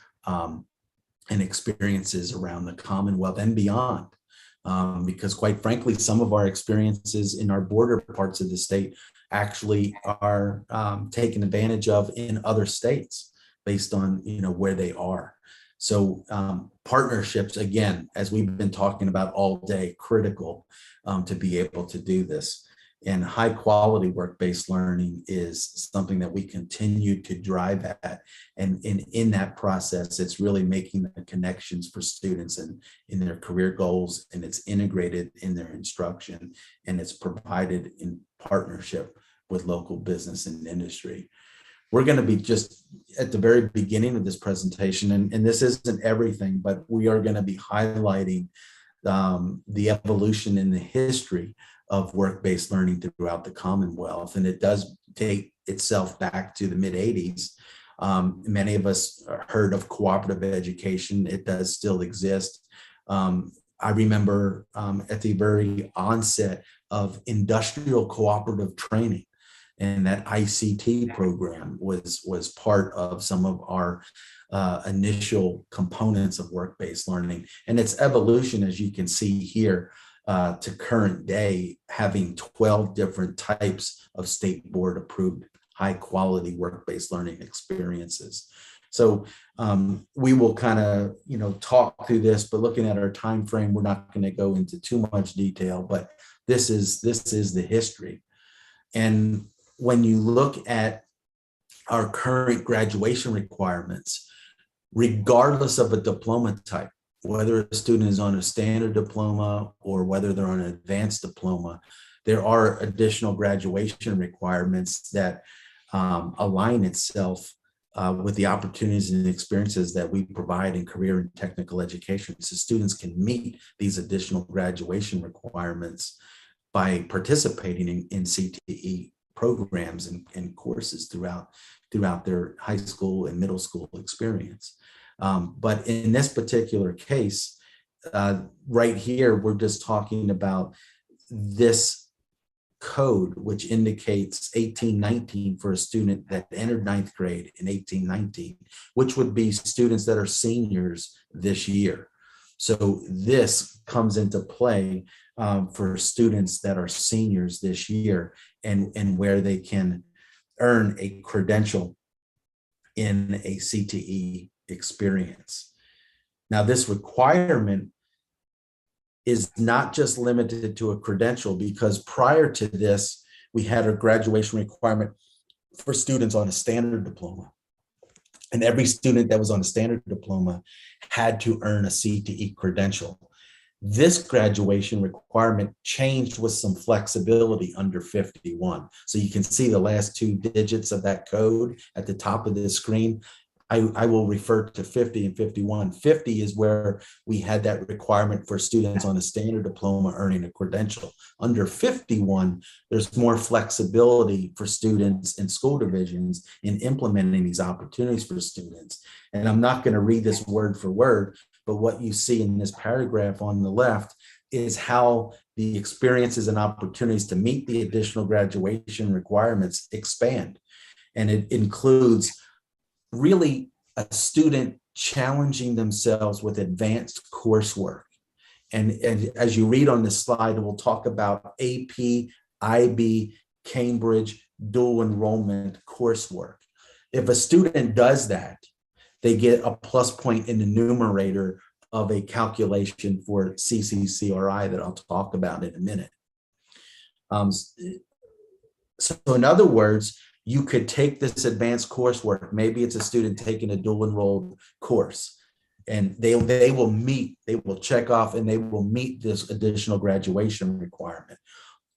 and experiences around the Commonwealth and beyond. Because quite frankly, some of our experiences in our border parts of the state actually are taken advantage of in other states based on where they are. So partnerships, again, as we've been talking about all day, critical to be able to do this. And high quality work-based learning is something that we continue to drive at. And in that process, it's really making the connections for students and in their career goals, and it's integrated in their instruction, and it's provided in partnership with local business and industry. We're going to be just at the very beginning of this presentation, and this isn't everything, but we are going to be highlighting the evolution in the history of work-based learning throughout the Commonwealth. And it does date itself back to the mid-'80s. Many of us heard of cooperative education. It does still exist. I remember at the very onset of industrial cooperative training. And that ICT program was part of some of our initial components of work-based learning. And its evolution, as you can see here, to current day, having 12 different types of state board approved high quality work-based learning experiences. So we will kind of, talk through this, but looking at our time frame, we're not going to go into too much detail, but this is the history. And when you look at our current graduation requirements, regardless of a diploma type, whether a student is on a standard diploma or whether they're on an advanced diploma, there are additional graduation requirements that align itself with the opportunities and experiences that we provide in career and technical education. So students can meet these additional graduation requirements by participating in CTE programs and courses throughout their high school and middle school experience. But in this particular case, right here, we're just talking about this code, which indicates 1819 for a student that entered ninth grade in 1819, which would be students that are seniors this year. So this comes into play for students that are seniors this year and where they can earn a credential in a CTE experience. Now, this requirement is not just limited to a credential, because prior to this, we had a graduation requirement for students on a standard diploma. And every student that was on a standard diploma had to earn a CTE credential. This graduation requirement changed with some flexibility under 51. So you can see the last two digits of that code at the top of this screen. I will refer to 50 and 51. 50 is where we had that requirement for students on a standard diploma earning a credential. Under 51, there's more flexibility for students in school divisions in implementing these opportunities for students. And I'm not going to read this word for word, but what you see in this paragraph on the left is how the experiences and opportunities to meet the additional graduation requirements expand. And it includes really a student challenging themselves with advanced coursework. And as you read on this slide, we'll talk about AP, IB, Cambridge, dual enrollment coursework. If a student does that, they get a plus point in the numerator of a calculation for CCCRI that I'll talk about in a minute. So in other words, you could take this advanced coursework. Maybe it's a student taking a dual enrolled course, and they will check off and they will meet this additional graduation requirement.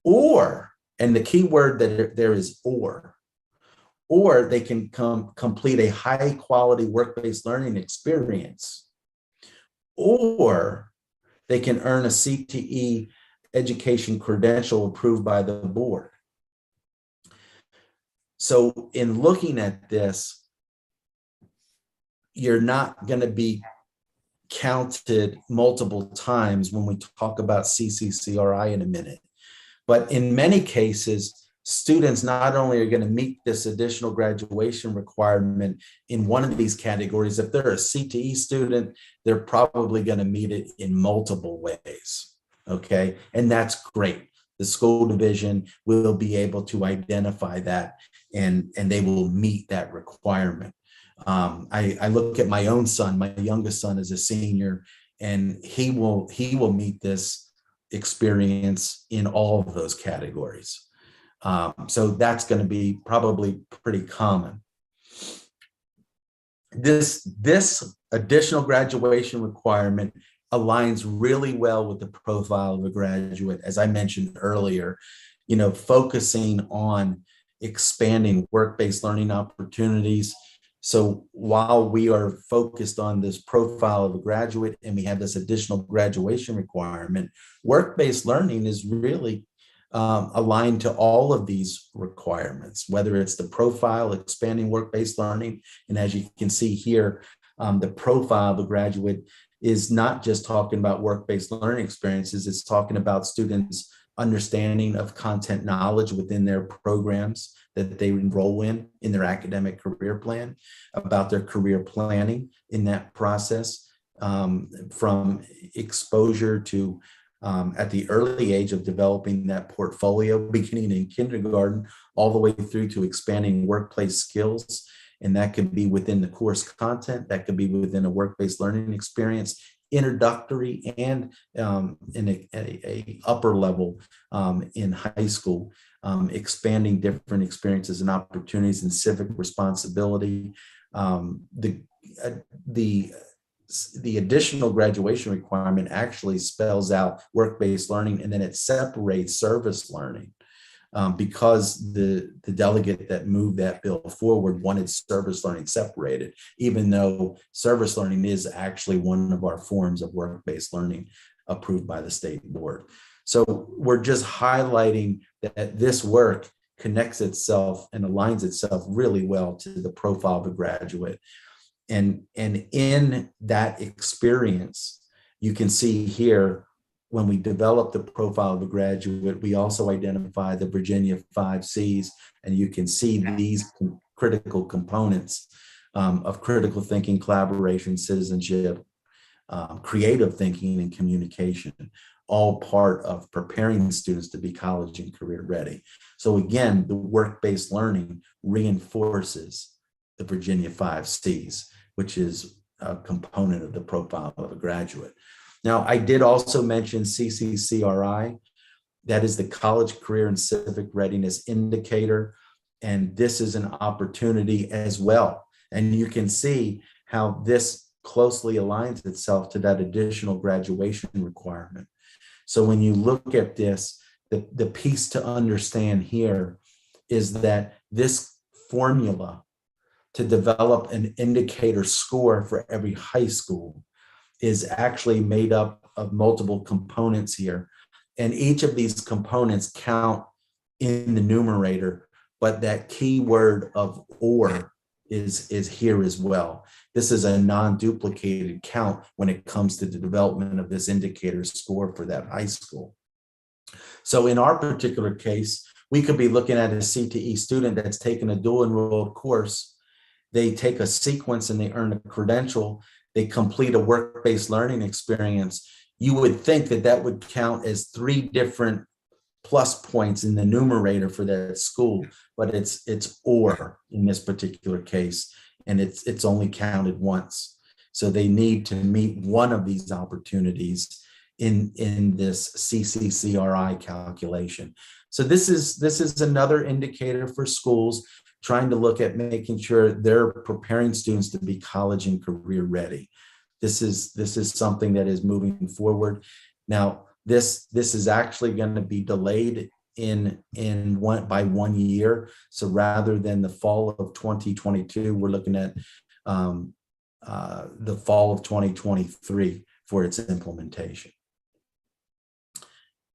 Or, and the key word that there is or they can complete a high quality work-based learning experience, or they can earn a CTE education credential approved by the board. So in looking at this, you're not going to be counted multiple times when we talk about CCCRI in a minute. But in many cases, students not only are going to meet this additional graduation requirement in one of these categories, if they're a CTE student, they're probably going to meet it in multiple ways. Okay, and that's great. The school division will be able to identify that, and they will meet that requirement. I look at my own son. My youngest son is a senior, and he will meet this experience in all of those categories. So that's going to be probably pretty common. This additional graduation requirement aligns really well with the profile of a graduate, as I mentioned earlier, focusing on expanding work-based learning opportunities. So while we are focused on this profile of a graduate and we have this additional graduation requirement, work-based learning is really aligned to all of these requirements, whether it's the profile, expanding work-based learning. And as you can see here, the profile of a graduate is not just talking about work-based learning experiences, it's talking about students understanding of content knowledge within their programs that they enroll in their academic career plan, about their career planning in that process, from exposure to at the early age of developing that portfolio, beginning in kindergarten, all the way through to expanding workplace skills. And that could be within the course content, that could be within a work-based learning experience, introductory and in a upper level in high school, expanding different experiences and opportunities and civic responsibility. The additional graduation requirement actually spells out work-based learning, and then it separates service learning. Because the delegate that moved that bill forward wanted service learning separated, even though service learning is actually one of our forms of work-based learning approved by the state board. So we're just highlighting that this work connects itself and aligns itself really well to the profile of a graduate. And in that experience, you can see here, when we develop the profile of a graduate, we also identify the Virginia 5 Cs, and you can see these critical components of critical thinking, collaboration, citizenship, creative thinking, and communication, all part of preparing students to be college and career ready. So again, the work-based learning reinforces the Virginia 5 Cs, which is a component of the profile of a graduate. Now, I did also mention CCCRI. That is the College Career and Civic Readiness Indicator. And this is an opportunity as well. And you can see how this closely aligns itself to that additional graduation requirement. So when you look at this, the piece to understand here is that this formula to develop an indicator score for every high school is actually made up of multiple components here. And each of these components count in the numerator, but that key word of or is here as well. This is a non-duplicated count when it comes to the development of this indicator score for that high school. So in our particular case, we could be looking at a CTE student that's taken a dual enrolled course. They take a sequence and they earn a credential. They complete a work-based learning experience. You would think that that would count as 3 different plus points in the numerator for that school, but it's or in this particular case, and it's only counted once. So they need to meet one of these opportunities in this CCCRI calculation. So this is another indicator for schools trying to look at making sure they're preparing students to be college and career ready. This is something that is moving forward. Now, this is actually going to be delayed by 1 year. So rather than the fall of 2022, we're looking at the fall of 2023 for its implementation.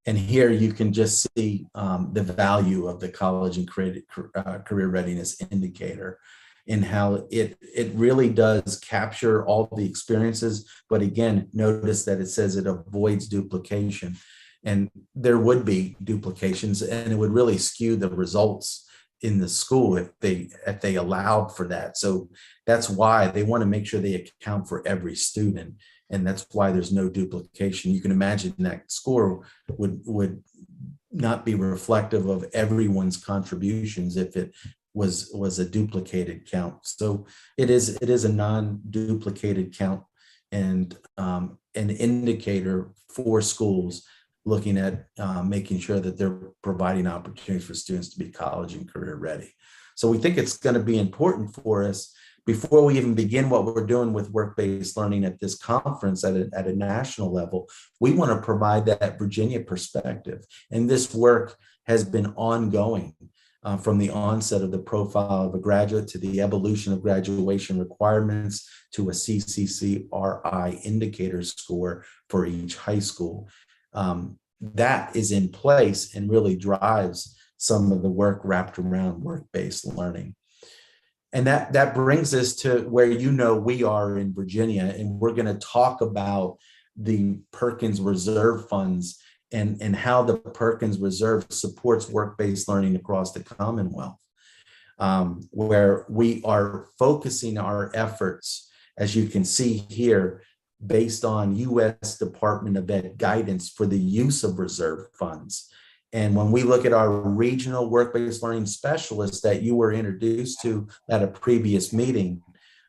And here you can just see the value of the college and career readiness indicator and how it really does capture all the experiences. But again, notice that it says it avoids duplication. And there would be duplications, and it would really skew the results in the school if they allowed for that. So that's why they want to make sure they account for every student. And that's why there's no duplication. You can imagine that score would not be reflective of everyone's contributions if it was a duplicated count. So it is a non-duplicated count and an indicator for schools looking at making sure that they're providing opportunities for students to be college and career ready. So we think it's going to be important for us before we even begin what we're doing with work-based learning at this conference at a national level. We want to provide that Virginia perspective. And this work has been ongoing from the onset of the profile of a graduate to the evolution of graduation requirements to a CCCRI indicator score for each high school. That is in place and really drives some of the work wrapped around work-based learning. And that brings us to where we are in Virginia, and we're going to talk about the Perkins Reserve Funds and how the Perkins Reserve supports work-based learning across the Commonwealth, where we are focusing our efforts, as you can see here, based on U.S. Department of Ed guidance for the use of reserve funds. And when we look at our regional work-based learning specialists that you were introduced to at a previous meeting,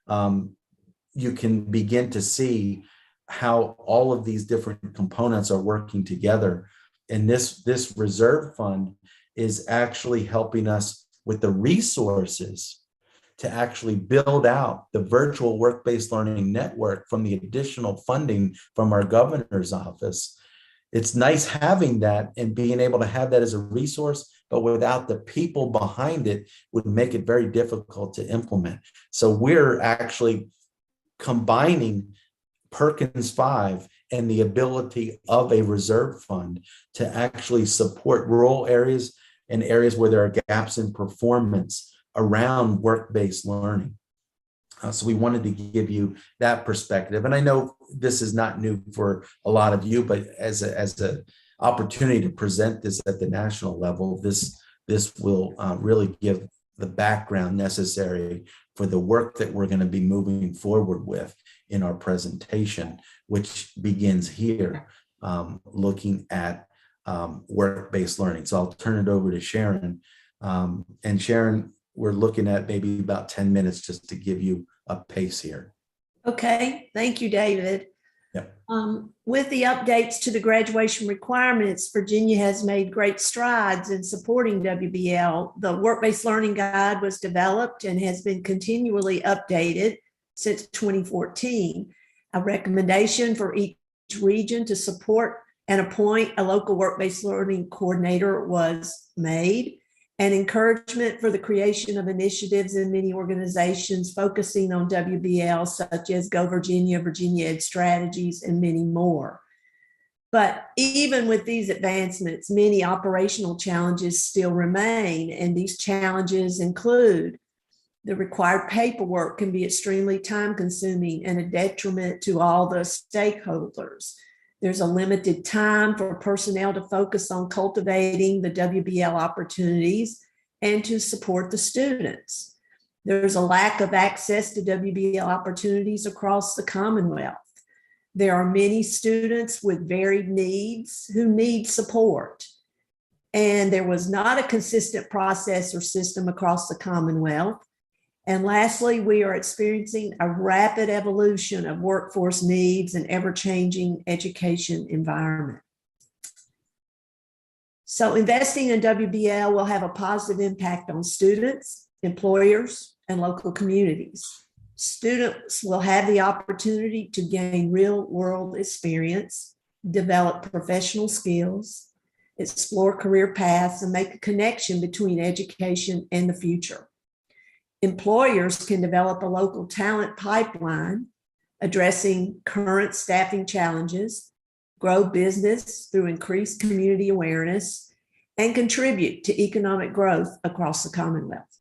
you can begin to see how all of these different components are working together. And this reserve fund is actually helping us with the resources to actually build out the virtual work-based learning network from the additional funding from our governor's office. It's nice having that and being able to have that as a resource, but without the people behind it would make it very difficult to implement. So we're actually combining Perkins 5 and the ability of a reserve fund to actually support rural areas and areas where there are gaps in performance around work-based learning. So we wanted to give you that perspective. And I know this is not new for a lot of you, but as a opportunity to present this at the national level, this will really give the background necessary for the work that we're going to be moving forward with in our presentation, which begins here, looking at work-based learning. So I'll turn it over to Sharon. And Sharon, we're looking at maybe about 10 minutes just to give you a pace here. Okay, thank you, David. Yep. With the updates to the graduation requirements, Virginia has made great strides in supporting WBL. The Work-Based Learning Guide was developed and has been continually updated since 2014. A recommendation for each region to support and appoint a local work-based learning coordinator was made, and encouragement for the creation of initiatives in many organizations focusing on WBL, such as Go Virginia, Virginia Ed Strategies, and many more. But even with these advancements, many operational challenges still remain, and these challenges include the required paperwork can be extremely time-consuming and a detriment to all the stakeholders. There's a limited time for personnel to focus on cultivating the WBL opportunities and to support the students. There's a lack of access to WBL opportunities across the Commonwealth. There are many students with varied needs who need support. And there was not a consistent process or system across the Commonwealth. And lastly, we are experiencing a rapid evolution of workforce needs and ever-changing education environment. So investing in WBL will have a positive impact on students, employers, and local communities. Students will have the opportunity to gain real-world experience, develop professional skills, explore career paths, and make a connection between education and the future. Employers can develop a local talent pipeline addressing current staffing challenges, grow business through increased community awareness, and contribute to economic growth across the Commonwealth.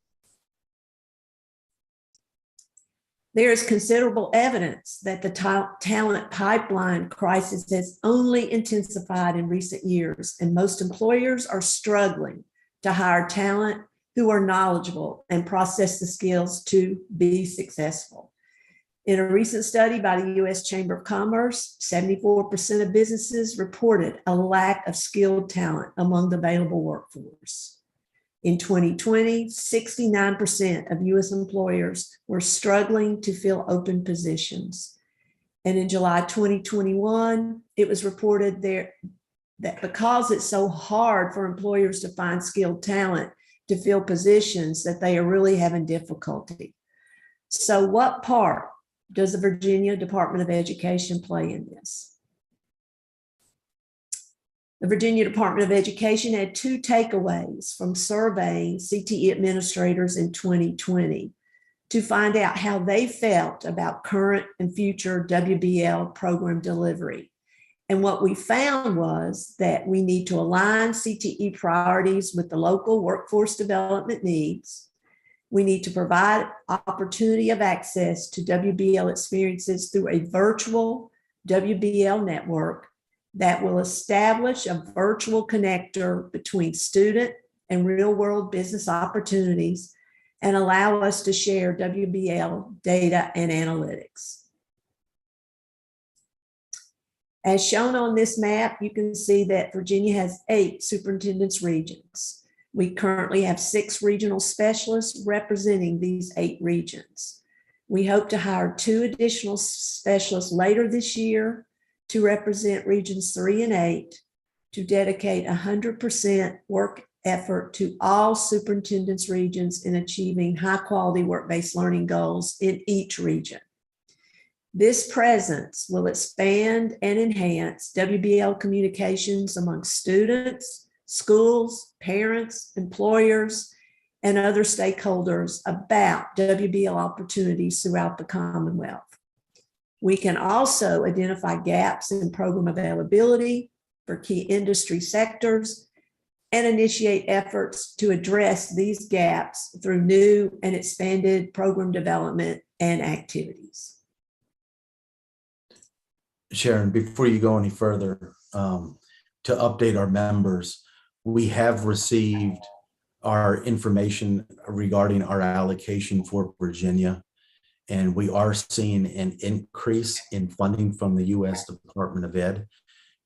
There is considerable evidence that the talent pipeline crisis has only intensified in recent years, and most employers are struggling to hire talent who are knowledgeable and possess the skills to be successful. In a recent study by the U.S. Chamber of Commerce, 74% of businesses reported a lack of skilled talent among the available workforce. In 2020, 69% of U.S. employers were struggling to fill open positions. And in July 2021, it was reported there that because it's so hard for employers to find skilled talent to fill positions, that they are really having difficulty. So what part does the Virginia Department of Education play in this? The Virginia Department of Education had two takeaways from surveying CTE administrators in 2020 to find out how they felt about current and future WBL program delivery. And what we found was that we need to align CTE priorities with the local workforce development needs. We need to provide opportunity of access to WBL experiences through a virtual WBL network that will establish a virtual connector between student and real-world business opportunities and allow us to share WBL data and analytics. As shown on this map, you can see that Virginia has 8 superintendent's regions. We currently have 6 regional specialists representing these 8 regions. We hope to hire 2 additional specialists later this year to represent regions 3 and 8, to dedicate 100% work effort to all superintendent's regions in achieving high-quality work-based learning goals in each region. This presence will expand and enhance WBL communications among students, schools, parents, employers, and other stakeholders about WBL opportunities throughout the Commonwealth. We can also identify gaps in program availability for key industry sectors and initiate efforts to address these gaps through new and expanded program development and activities. Sharon, before you go any further, to update our members, we have received our information regarding our allocation for Virginia, and we are seeing an increase in funding from the U.S. Department of Ed.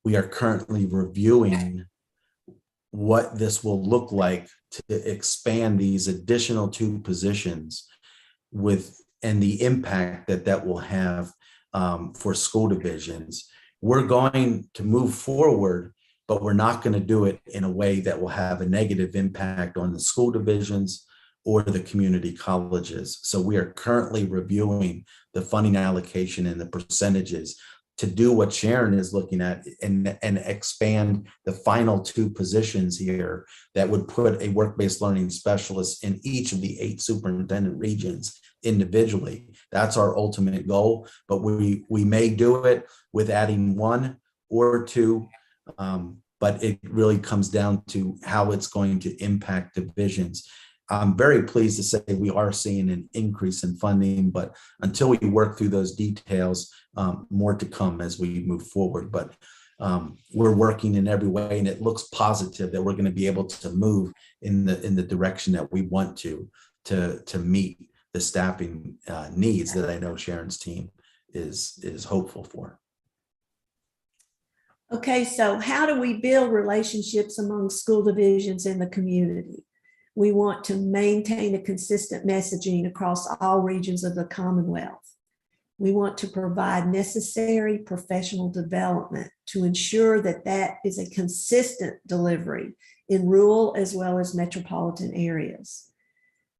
We are currently reviewing what this will look like to expand these additional 2 positions and the impact that that will have for school divisions. We're going to move forward, but we're not going to do it in a way that will have a negative impact on the school divisions or the community colleges. So we are currently reviewing the funding allocation and the percentages to do what Sharon is looking at and expand the final 2 positions here that would put a work-based learning specialist in each of the 8 superintendent regions individually. That's our ultimate goal, but we may do it with adding 1 or 2, but it really comes down to how it's going to impact divisions. I'm very pleased to say we are seeing an increase in funding, but until we work through those details, more to come as we move forward. But we're working in every way, and it looks positive that we're going to be able to move in the direction that we want to meet the staffing needs that I know Sharon's team is hopeful for. Okay, so how do we build relationships among school divisions in the community? We want to maintain a consistent messaging across all regions of the Commonwealth. We want to provide necessary professional development to ensure that that is a consistent delivery in rural as well as metropolitan areas.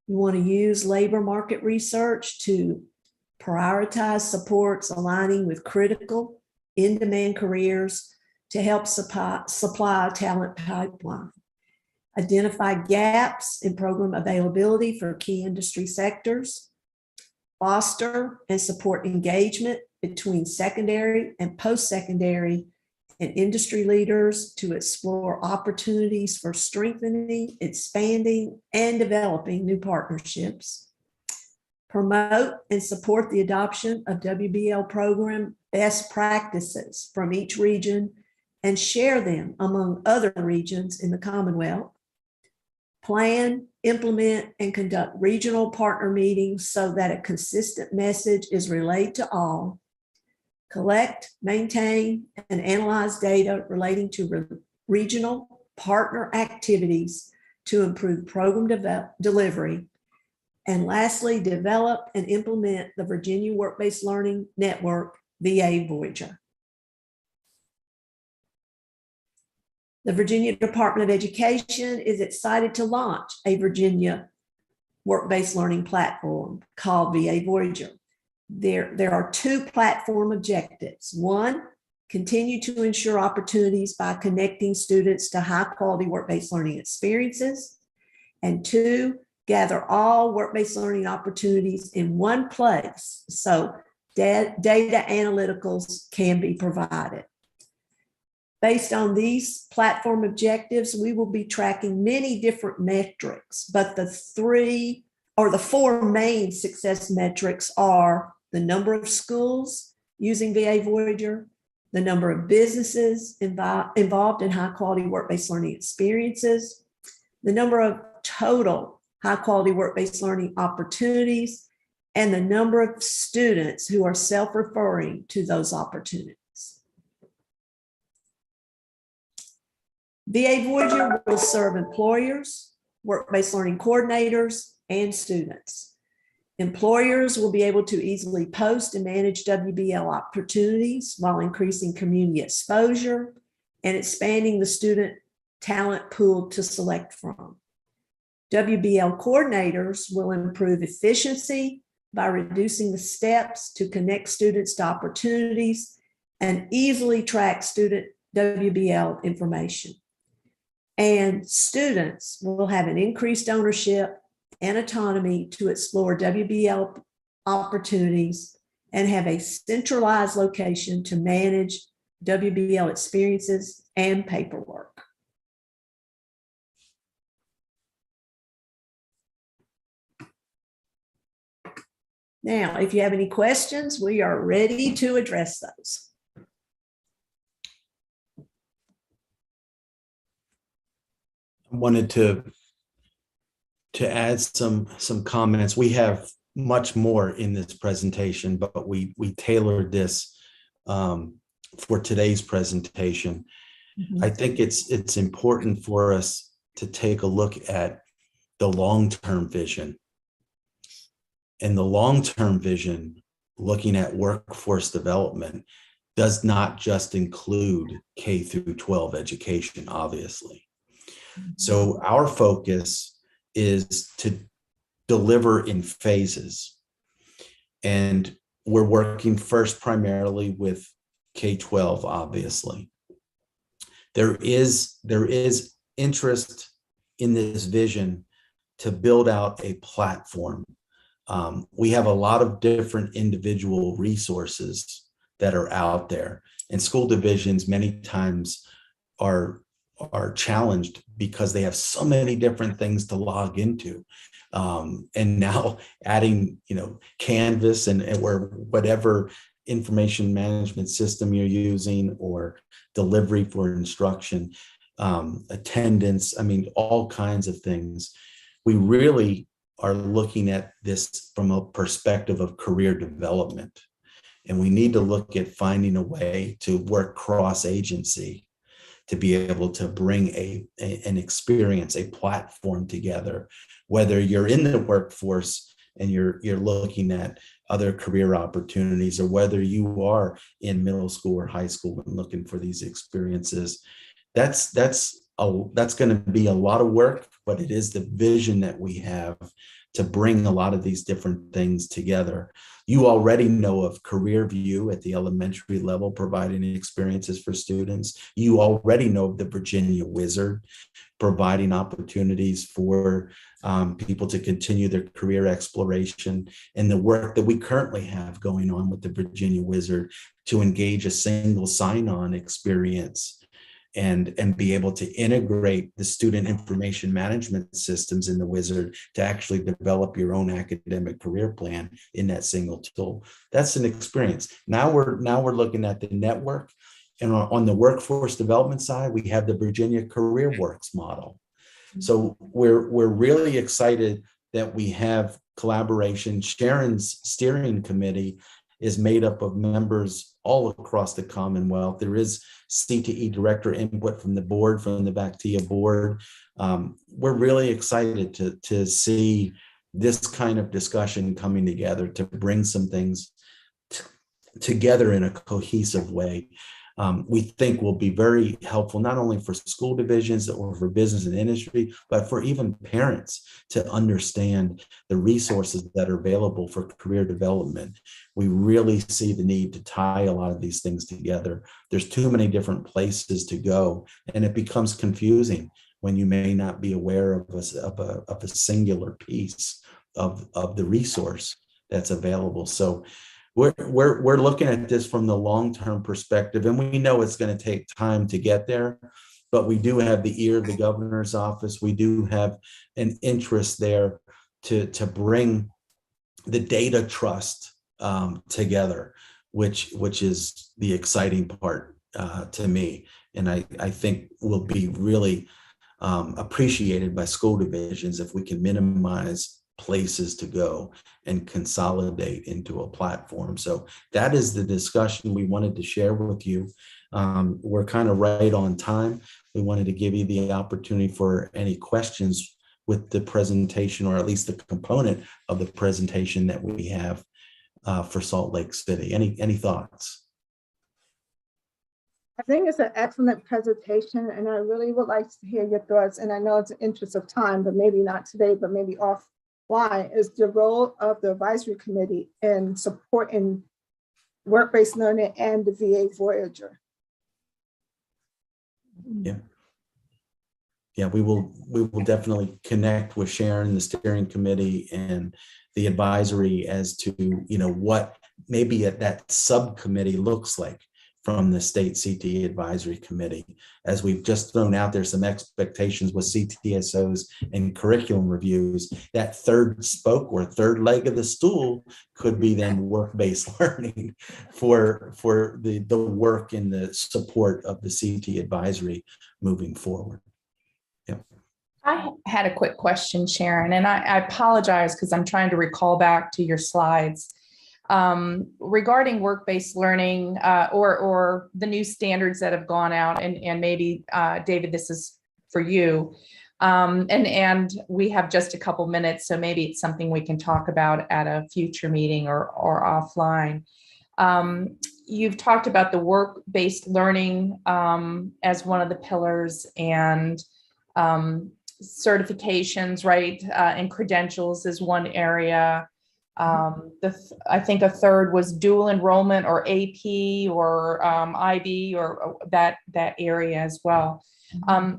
We want to use labor market research to prioritize supports aligning with critical in-demand careers to help supply a talent pipeline. Identify gaps in program availability for key industry sectors. Foster and support engagement between secondary and post-secondary and industry leaders to explore opportunities for strengthening, expanding, and developing new partnerships. Promote and support the adoption of WBL program best practices from each region and share them among other regions in the Commonwealth. Plan, implement, and conduct regional partner meetings so that a consistent message is relayed to all. Collect, maintain, and analyze data relating to regional partner activities to improve program delivery. And lastly, develop and implement the Virginia Work-Based Learning Network, VA Voyager. The Virginia Department of Education is excited to launch a Virginia work-based learning platform called VA Voyager. There are 2 platform objectives. 1, continue to ensure opportunities by connecting students to high-quality work-based learning experiences. And 2, gather all work-based learning opportunities in one place so data analyticals can be provided. Based on these platform objectives, we will be tracking many different metrics, but the 4 main success metrics are the number of schools using VA Voyager, the number of businesses involved in high-quality work-based learning experiences, the number of total high-quality work-based learning opportunities, and the number of students who are self-referring to those opportunities. VA Voyager will serve employers, work-based learning coordinators, and students. Employers will be able to easily post and manage WBL opportunities while increasing community exposure and expanding the student talent pool to select from. WBL coordinators will improve efficiency by reducing the steps to connect students to opportunities and easily track student WBL information. And students will have an increased ownership and autonomy to explore WBL opportunities and have a centralized location to manage WBL experiences and paperwork. Now, if you have any questions, we are ready to address those. I wanted to add some comments. We have much more in this presentation, but we tailored this for today's presentation. I think it's important for us to take a look at the long-term vision. And the long-term vision, looking at workforce development, does not just include K through 12 education, obviously. So our focus is to deliver in phases. And we're working first primarily with K-12, obviously. There is interest in this vision to build out a platform. We have a lot of different individual resources that are out there, and school divisions many times are challenged because they have so many different things to log into. And now adding, Canvas and or whatever information management system you're using, or delivery for instruction, attendance, all kinds of things. We really are looking at this from a perspective of career development. And we need to look at finding a way to work cross-agency to be able to bring an experience, a platform together, whether you're in the workforce and you're looking at other career opportunities, or whether you are in middle school or high school and looking for these experiences. That's going to be a lot of work, but it is the vision that we have to bring a lot of these different things together. You already know of CareerView at the elementary level, providing experiences for students. You already know of the Virginia Wizard, providing opportunities for people to continue their career exploration, and the work that we currently have going on with the Virginia Wizard to engage a single sign-on experience and be able to integrate the student information management systems in the Wizard to actually develop your own academic career plan in that single tool. That's an experience. Now we're looking at the network, and on the workforce development side, we have the Virginia Career Works model. So we're really excited that we have collaboration. Sharon's steering committee is made up of members all across the Commonwealth. There is CTE director input from the board, from the Vdoe board. We're really excited to see this kind of discussion coming together to bring some things together in a cohesive way. We think will be very helpful, not only for school divisions or for business and industry, but for even parents to understand the resources that are available for career development. We really see the need to tie a lot of these things together. There's too many different places to go, and it becomes confusing when you may not be aware of a singular piece of the resource that's available. So we're looking at this from the long-term perspective, and we know it's going to take time to get there, but we do have the ear of the governor's office. We do have an interest there to bring the data trust together. which is the exciting part to me. And I think will be really appreciated by school divisions if we can minimize places to go and consolidate into a platform. So that is the discussion we wanted to share with you. We're kind of right on time. We wanted to give you the opportunity for any questions with the presentation, or at least the component of the presentation that we have for Salt Lake City. Any thoughts? I think it's an excellent presentation, and I really would like to hear your thoughts. And I know it's an interest of time, but maybe not today, but maybe offline, is the role of the advisory committee in supporting work-based learning and the VA Voyager. Yeah, we will definitely connect with Sharon, the steering committee, and the advisory as to, you know, what maybe that subcommittee looks like from the state CTE advisory committee. As we've just thrown out there some expectations with Ctsos and curriculum reviews, that third spoke or third leg of the stool could be then work-based learning for the work and the support of the CTE advisory moving forward. I had a quick question, Sharon, and I apologize because I'm trying to recall back to your slides. Regarding work-based learning or the new standards that have gone out, and maybe David, this is for you. And we have just a couple minutes, so maybe it's something we can talk about at a future meeting or offline. You've talked about the work-based learning as one of the pillars, and certifications, right? And credentials is one area. I think a third was dual enrollment or AP or IB or that area as well.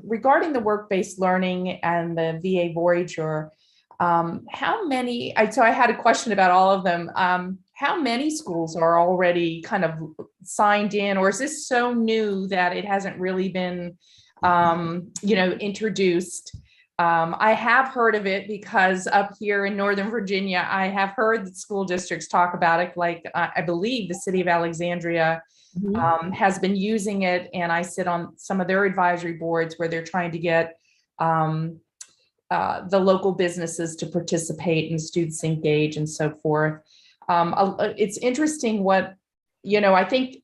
Regarding the work-based learning and the VA Voyager, how many, so I had a question about all of them. How many schools are already kind of signed in, or is this so new that it hasn't really been, introduced? I have heard of it because up here in Northern Virginia, I have heard that school districts talk about it. Like I believe the city of Alexandria has been using it, and I sit on some of their advisory boards where they're trying to get the local businesses to participate and students engage and so forth. It's interesting what, I think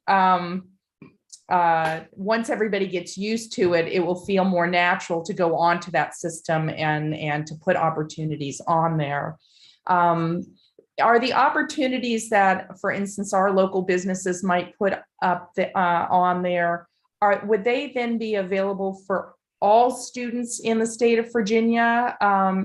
once everybody gets used to it, it will feel more natural to go onto that system and to put opportunities on there. Are the opportunities that, for instance, our local businesses might put up on there, would they then be available for all students in the state of Virginia,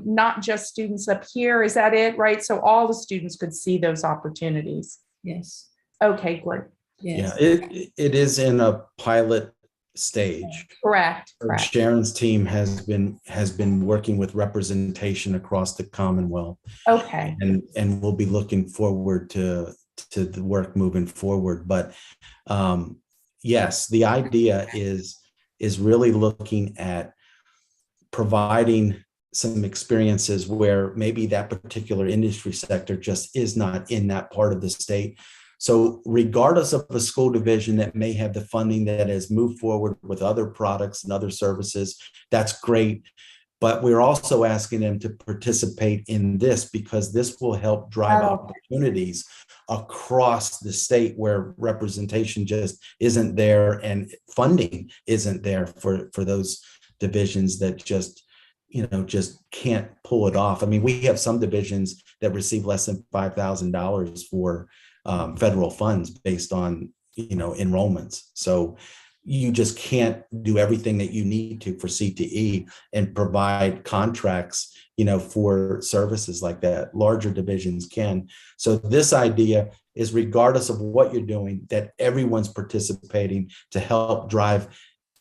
not just students up here? Is that it, right? So all the students could see those opportunities? Yes. Okay, great. Yes. Yeah, it is in a pilot stage. Correct. Sharon's team has been working with representation across the Commonwealth. Okay. And we'll be looking forward to the work moving forward. But yes, the idea is really looking at providing some experiences where maybe that particular industry sector just is not in that part of the state. So regardless of a school division that may have the funding that has moved forward with other products and other services, that's great. But we're also asking them to participate in this because this will help drive opportunities across the state where representation just isn't there and funding isn't there for those divisions that just can't pull it off. I mean, we have some divisions that receive less than $5,000 for federal funds based on enrollments. So you just can't do everything that you need to for CTE and provide contracts for services like that. Larger divisions can. So this idea is, regardless of what you're doing, that everyone's participating to help drive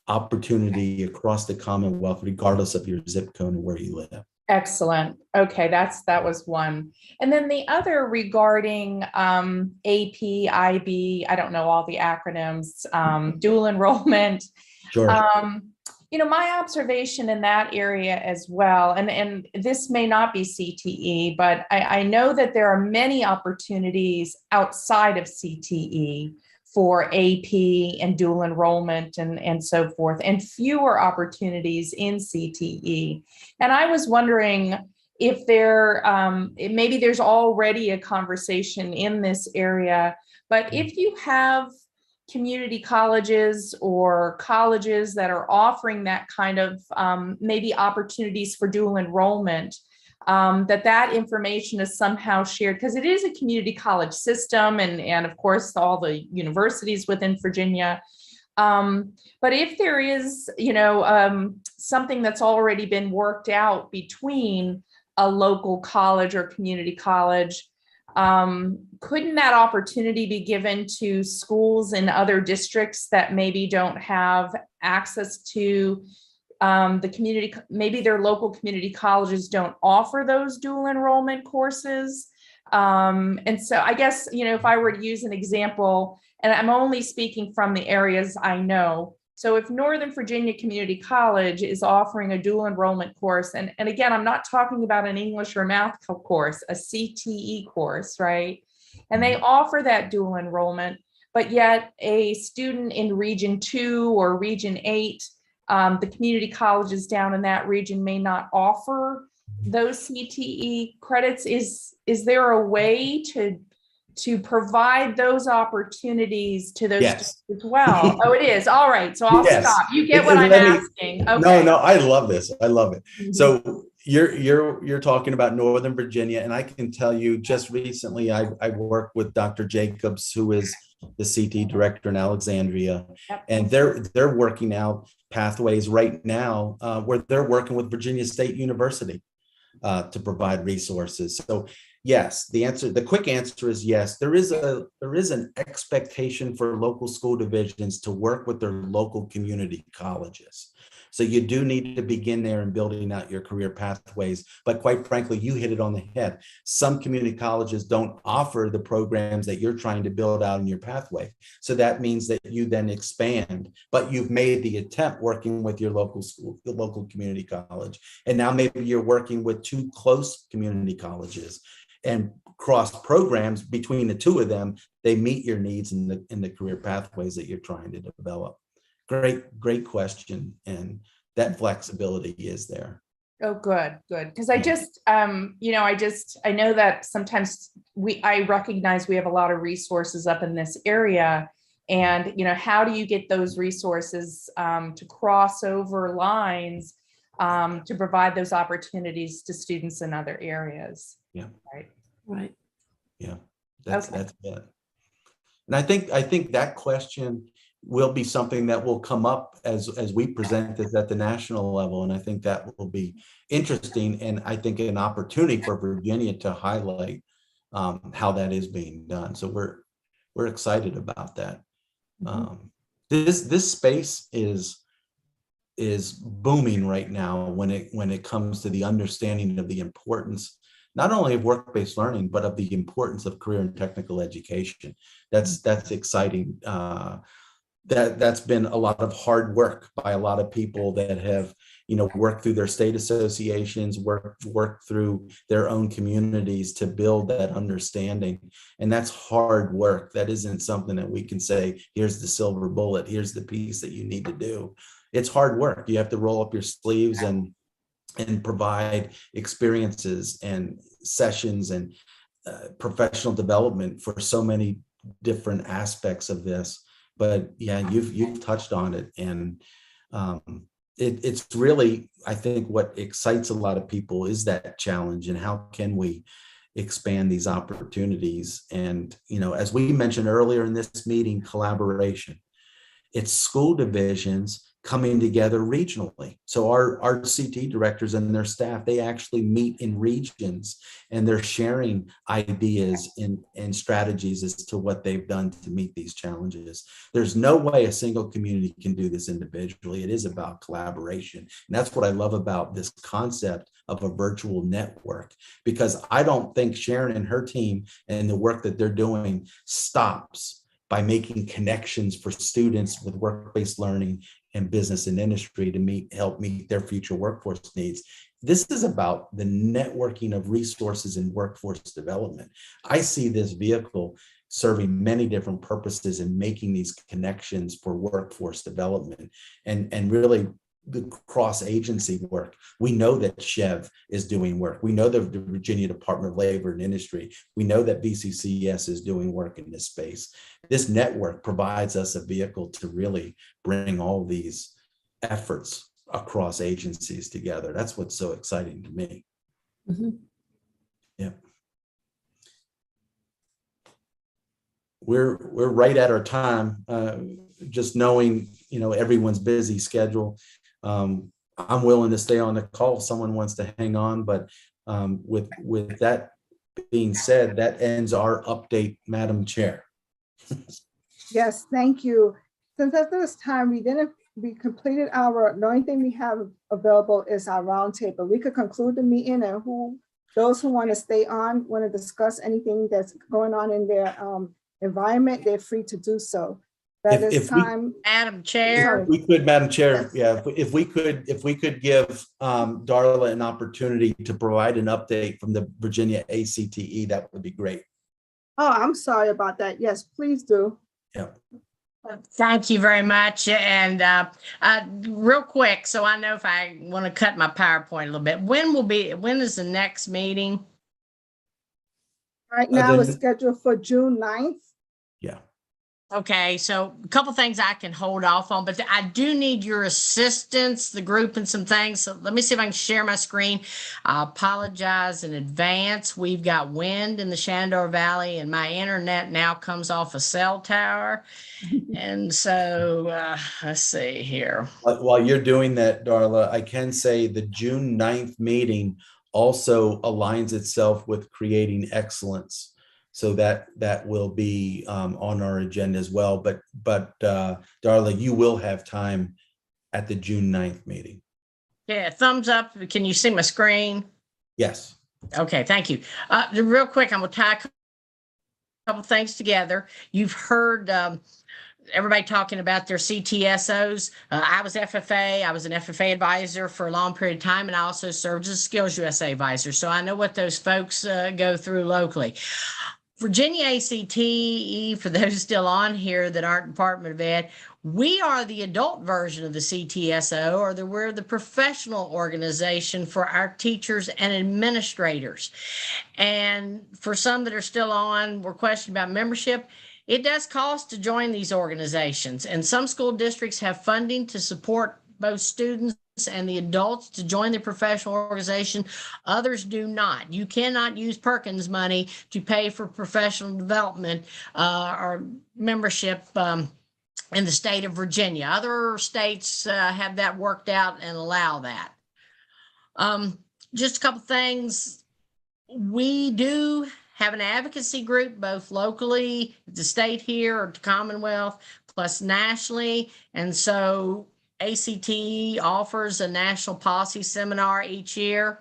opportunity across the Commonwealth, regardless of your zip code and where you live. Excellent. Okay, that was one. And then the other regarding AP, IB, I don't know all the acronyms, dual enrollment. Sure. My observation in that area as well, and this may not be CTE, but I know that there are many opportunities outside of CTE for AP and dual enrollment and so forth, and fewer opportunities in CTE. And I was wondering if maybe there's already a conversation in this area, but if you have community colleges or colleges that are offering that kind of maybe opportunities for dual enrollment, that information is somehow shared, because it is a community college system, and of course all the universities within Virginia. But if there is, something that's already been worked out between a local college or community college, couldn't that opportunity be given to schools in other districts that maybe don't have access to the community? Maybe their local community colleges don't offer those dual enrollment courses. And so I guess, if I were to use an example, and I'm only speaking from the areas I know. So if Northern Virginia Community College is offering a dual enrollment course, and again, I'm not talking about an English or math course, a CTE course, right? And they offer that dual enrollment, but yet a student in Region 2 or Region 8, the community colleges down in that region may not offer those CTE credits. Is there a way to provide those opportunities to those students as well? Oh, it is. All right. So I'll stop. You get what I'm asking. Okay. No, I love this. I love it. Mm-hmm. So you're talking about Northern Virginia, and I can tell you just recently I worked with Dr. Jacobs, who is the CTE director in Alexandria, and they're working out pathways right now where they're working with Virginia State University to provide resources. So yes, the quick answer is yes. There is an expectation for local school divisions to work with their local community colleges. So you do need to begin there and building out your career pathways. But quite frankly, you hit it on the head. Some community colleges don't offer the programs that you're trying to build out in your pathway. So that means that you then expand, but you've made the attempt working with your local school, your local community college. And now maybe you're working with two close community colleges, and cross programs between the two of them, they meet your needs in the career pathways that you're trying to develop. Great question. And that flexibility is there. Oh, good. Because I just, I know that sometimes I recognize we have a lot of resources up in this area, and, how do you get those resources to cross over lines to provide those opportunities to students in other areas? Yeah. Right. Yeah. That's it. And I think that question will be something that will come up as we present this at the national level. And I think that will be interesting. And I think an opportunity for Virginia to highlight how that is being done. So we're excited about that. This space is booming right now when it comes to the understanding of the importance not only of work-based learning, but of the importance of career and technical education. That's exciting. That's been a lot of hard work by a lot of people that have, worked through their state associations, worked through their own communities to build that understanding. And that's hard work. That isn't something that we can say, here's the silver bullet, here's the piece that you need to do. It's hard work. You have to roll up your sleeves and provide experiences and sessions and professional development for so many different aspects of this. But yeah, you've touched on it, and it's really, I think, what excites a lot of people is that challenge, and how can we expand these opportunities? And as we mentioned earlier in this meeting, collaboration. It's school divisions coming together regionally. So our CTE directors and their staff, they actually meet in regions, and they're sharing ideas and strategies as to what they've done to meet these challenges. There's no way a single community can do this individually. It is about collaboration. And that's what I love about this concept of a virtual network, because I don't think Sharon and her team and the work that they're doing stops by making connections for students with work-based learning and business and industry to help meet their future workforce needs. This is about the networking of resources in workforce development. I see this vehicle serving many different purposes and making these connections for workforce development and really the cross-agency work. We know that Chev is doing work. We know that the Virginia Department of Labor and Industry. We know that VCCS is doing work in this space. This network provides us a vehicle to really bring all these efforts across agencies together. That's what's so exciting to me. Mm-hmm. Yeah. We're right at our time. Just knowing, everyone's busy schedule. I'm willing to stay on the call if someone wants to hang on, but with that being said, that ends our update, Madam Chair. Yes, thank you. Since at this time we completed the only thing we have available is our roundtable. We could conclude the meeting, and those who want to stay on, want to discuss anything that's going on in their environment, they're free to do so. Madam Chair. If we could, Madam Chair, yeah, if we could give Darla an opportunity to provide an update from the Virginia ACTE, that would be great. Oh, I'm sorry about that. Yes, please do. Yeah. Thank you very much. And real quick, so I know if I want to cut my PowerPoint a little bit, when is the next meeting? Right now it's scheduled for June 9th. Yeah. Okay, so a couple things I can hold off on, but I do need your assistance, the group, and some things. So let me see if I can share my screen. I apologize in advance. We've got wind in the Shenandoah Valley, and my internet now comes off a cell tower. And so let's see here. While you're doing that, Darla, I can say the June 9th meeting also aligns itself with creating excellence. So that will be on our agenda as well. But Darla, you will have time at the June 9th meeting. Yeah, thumbs up. Can you see my screen? Yes. Okay, thank you. Real quick, I'm going to tie a couple things together. You've heard everybody talking about their CTSOs. I was FFA. I was an FFA advisor for a long period of time, and I also served as a Skills USA advisor. So I know what those folks go through locally. Virginia ACTE, for those still on here that aren't Department of Ed, we are the adult version of the CTSO, or we're the professional organization for our teachers and administrators. And for some that are still on, we're questioning about membership. It does cost to join these organizations, and some school districts have funding to support both students and the adults to join the professional organization. Others do not. You cannot use Perkins money to pay for professional development or membership in the state of Virginia. Other states have that worked out and allow that. Just a couple things. We do have an advocacy group, both locally, the state here, or the Commonwealth, plus nationally. And so ACTE offers a national policy seminar each year.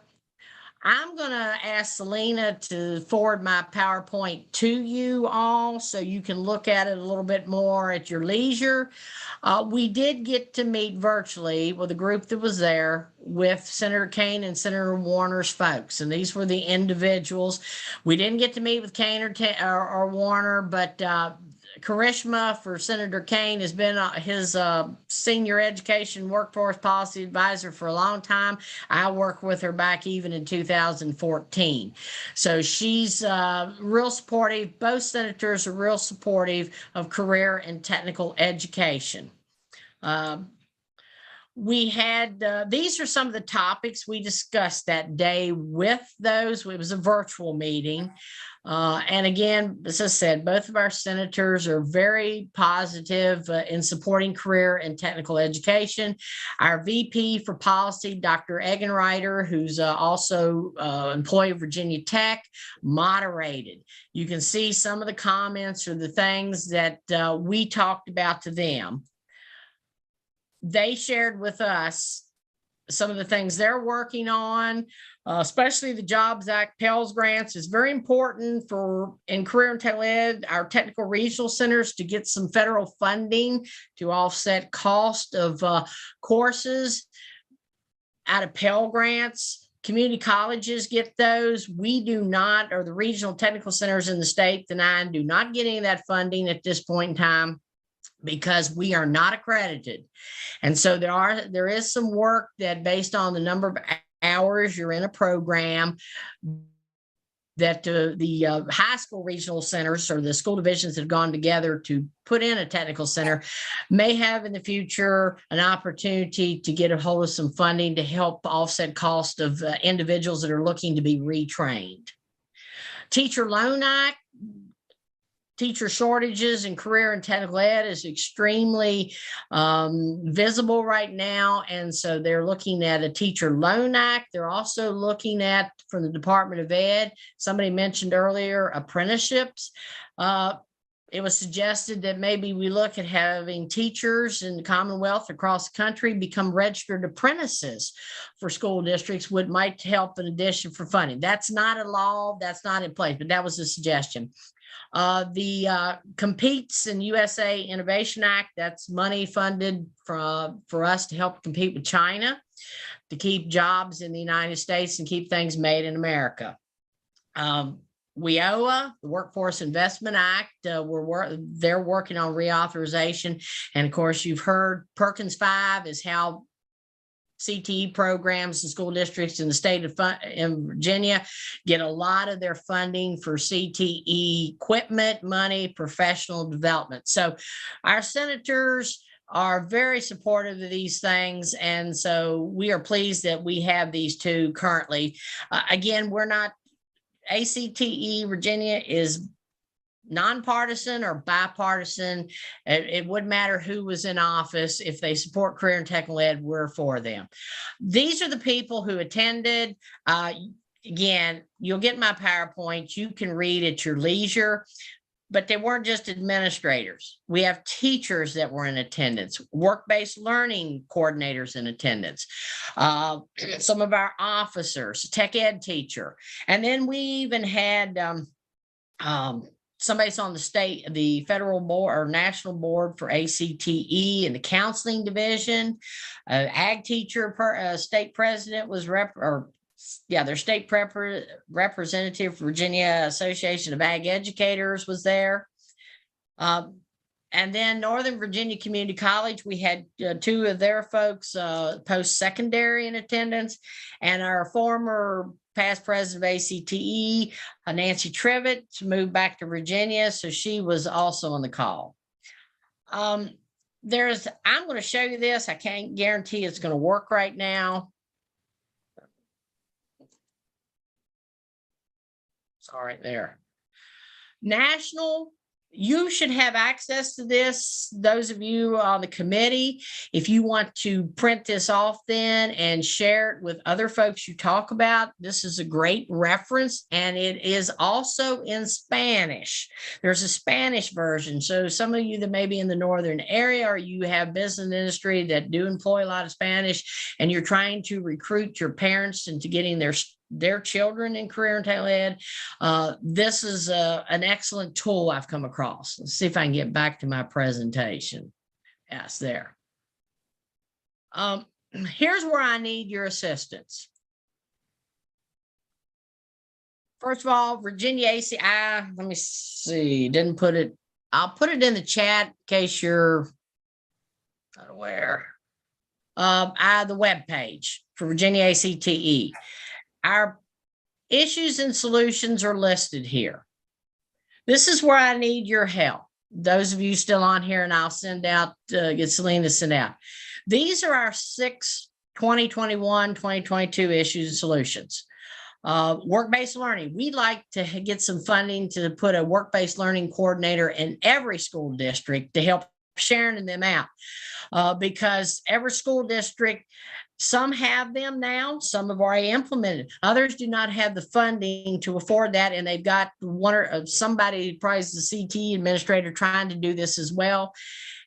I'm going to ask Selena to forward my PowerPoint to you all so you can look at it a little bit more at your leisure. We did get to meet virtually with a group that was there with Senator Kane and Senator Warner's folks, and these were the individuals. We didn't get to meet with Kane or Warner, but Karishma for Senator Kane has been his senior education workforce policy advisor for a long time. I worked with her back even in 2014. So she's real supportive. Both senators are real supportive of career and technical education. We had, these are some of the topics we discussed that day with those. It was a virtual meeting. And again, as I said, both of our senators are very positive in supporting career and technical education. Our VP for policy, Dr. Eggenreiter, who's also employee of Virginia Tech, moderated. You can see some of the comments or the things that we talked about to them. They shared with us some of the things they're working on, especially the Jobs Act Pell Grants, is very important for in career and technical ed, our technical regional centers to get some federal funding to offset cost of courses out of Pell Grants. Community colleges get those. We do not, or the regional technical centers in the state, the 9, do not get any of that funding at this point in time because we are not accredited. And so there is some work that, based on the number of hours you're in a program, that the high school regional centers or the school divisions that have gone together to put in a technical center may have in the future an opportunity to get a hold of some funding to help offset cost of individuals that are looking to be retrained. Teacher Loan Act. Teacher shortages in career and technical ed is extremely visible right now. And so they're looking at a teacher loan act. They're also looking at, from the Department of Ed, somebody mentioned earlier, apprenticeships. It was suggested that maybe we look at having teachers in the Commonwealth across the country become registered apprentices for school districts, which might help in addition for funding. That's not a law, that's not in place, but that was a suggestion. The Competes in USA Innovation Act, that's money funded for us to help compete with China, to keep jobs in the United States and keep things made in America. WIOA, the Workforce Investment Act, they're working on reauthorization. And of course, you've heard Perkins 5 is how CTE programs and school districts in the state of in Virginia get a lot of their funding for CTE equipment, money, professional development. So our senators are very supportive of these things. And so we are pleased that we have these two currently. Again, we're not, ACTE Virginia is nonpartisan or bipartisan. It wouldn't matter who was in office. If they support career and technical ed, we're for them. These are the people who attended. Again, you'll get my PowerPoint. You can read at your leisure, but they weren't just administrators. We have teachers that were in attendance, work-based learning coordinators in attendance, some of our officers, tech ed teacher. And then we even had somebody's on the federal board or national board for ACTE and the counseling division. Ag teacher, state president was their state representative, Virginia Association of Ag Educators, was there. And then Northern Virginia Community College, we had 2 of their folks post-secondary in attendance, and our former past president of ACTE, Nancy Trivett, moved back to Virginia, so she was also on the call. I'm going to show you this. I can't guarantee it's going to work right now. Sorry, there. National. You should have access to this, those of you on the committee. If you want to print this off then and share it with other folks you talk about, this is a great reference, and it is also in Spanish. There's a Spanish version. So some of you that may be in the northern area, or you have business industry that do employ a lot of Spanish, and you're trying to recruit your parents into getting their children in career and technical ed, this is an excellent tool I've come across. Let's see if I can get back to my presentation. Yes, there. Here's where I need your assistance. First of all, Virginia ACI, let me see, didn't put it, I'll put it in the chat in case you're not aware. The web page for Virginia ACTE. Our issues and solutions are listed here. This is where I need your help. Those of you still on here, and I'll send out, get Selena to send out. These are our 6 2021-2022 issues and solutions. Work-based learning. We'd like to get some funding to put a work-based learning coordinator in every school district to help Sharon and them out, because every school district, some have them now, some have already implemented. Others do not have the funding to afford that, and they've got somebody, probably the CTE administrator, trying to do this as well.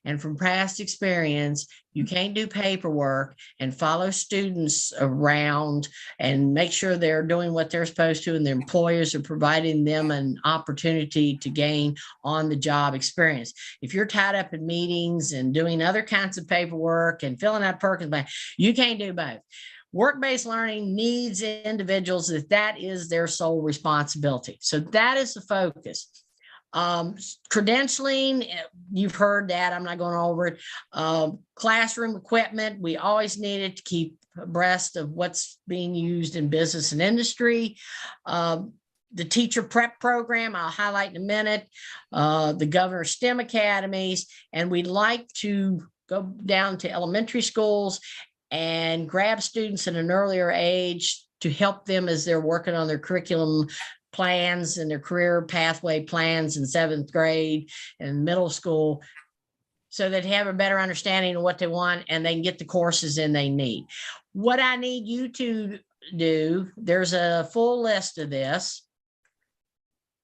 And from past experience, you can't do paperwork and follow students around and make sure they're doing what they're supposed to, and the employers are providing them an opportunity to gain on-the-job experience. If you're tied up in meetings and doing other kinds of paperwork and filling out Perkins Bank, you can't do both. Work-based learning needs individuals that is their sole responsibility. So that is the focus. Credentialing, you've heard that, I'm not going over it. Classroom equipment, we always needed to keep abreast of what's being used in business and industry. The teacher prep program, I'll highlight in a minute, the Governor's STEM Academies, and we'd like to go down to elementary schools and grab students at an earlier age to help them as they're working on their curriculum plans and their career pathway plans in 7th grade and middle school, so that they have a better understanding of what they want and they can get the courses in they need. What I need you to do, there's a full list of this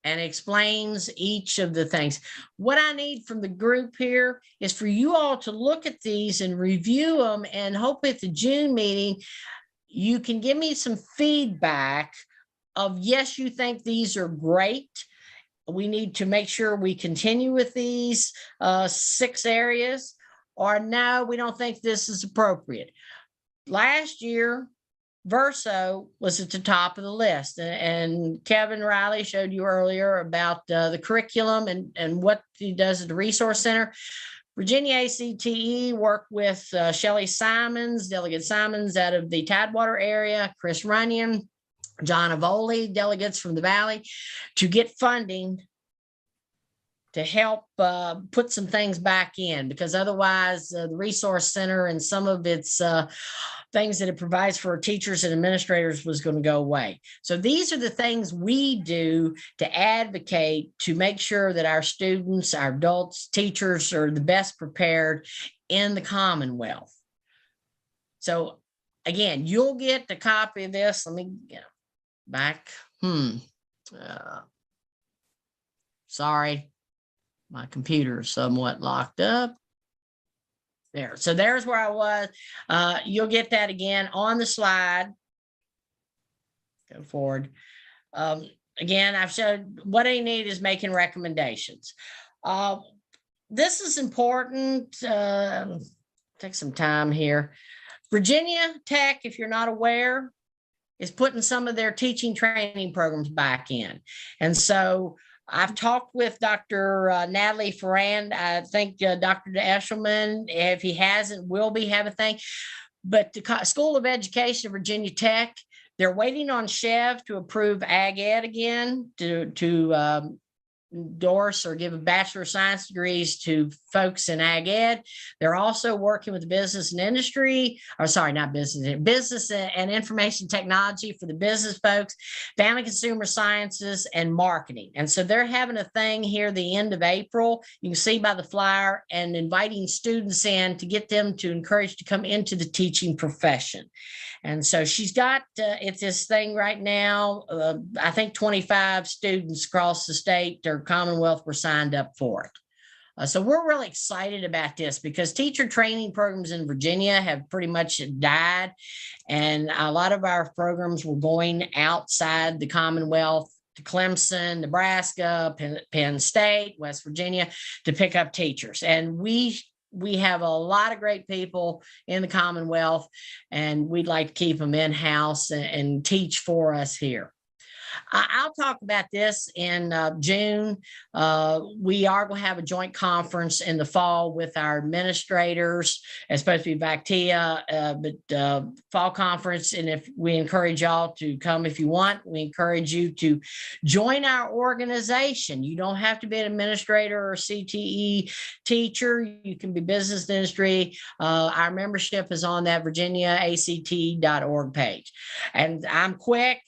and explains each of the things. What I need from the group here is for you all to look at these and review them, and hope at the June meeting, you can give me some feedback of, yes, you think these are great. We need to make sure we continue with these 6 areas, or no, we don't think this is appropriate. Last year, Verso was at the top of the list, and Kevin Riley showed you earlier about the curriculum and what he does at the Resource Center. Virginia ACTE worked with Shelley Simons, Delegate Simons out of the Tidewater area, Chris Runyon, John Avoli, delegates from the Valley, to get funding to help put some things back in, because otherwise the Resource Center and some of its things that it provides for teachers and administrators was going to go away. So these are the things we do to advocate to make sure that our students, our adults, teachers are the best prepared in the Commonwealth. So again, you'll get a copy of this. Let me get back. Sorry, my computer is somewhat locked up. There. So there's where I was. You'll get that again on the slide. Go forward. Again, I've showed what I need is making recommendations. This is important. Take some time here. Virginia Tech, if you're not aware, is putting some of their teaching training programs back in. And so I've talked with Dr. Natalie Ferrand. I think Dr. Eshelman, if he hasn't, will be have a thing. But the School of Education of Virginia Tech, they're waiting on Chev to approve Ag Ed again to endorse or give a Bachelor of Science degrees to folks in Ag Ed. They're also working with business and industry, or sorry, not business, business and information technology for the business folks, family consumer sciences, and marketing. And so they're having a thing here the end of April, you can see by the flyer, and inviting students in to get them to encourage to come into the teaching profession. And so she's got, it's this thing right now, I think 25 students across the state or Commonwealth were signed up for it. So we're really excited about this, because teacher training programs in Virginia have pretty much died. And a lot of our programs were going outside the Commonwealth to Clemson, Nebraska, Penn State, West Virginia, to pick up teachers. And we have a lot of great people in the Commonwealth, and we'd like to keep them in-house and teach for us here. I'll talk about this in June. We are going to have a joint conference in the fall with our administrators. It's supposed to be Vdoe, but fall conference. And if we encourage y'all to come if you want, we encourage you to join our organization. You don't have to be an administrator or CTE teacher. You can be business industry. Our membership is on that virginiaact.org page. And I'm quick.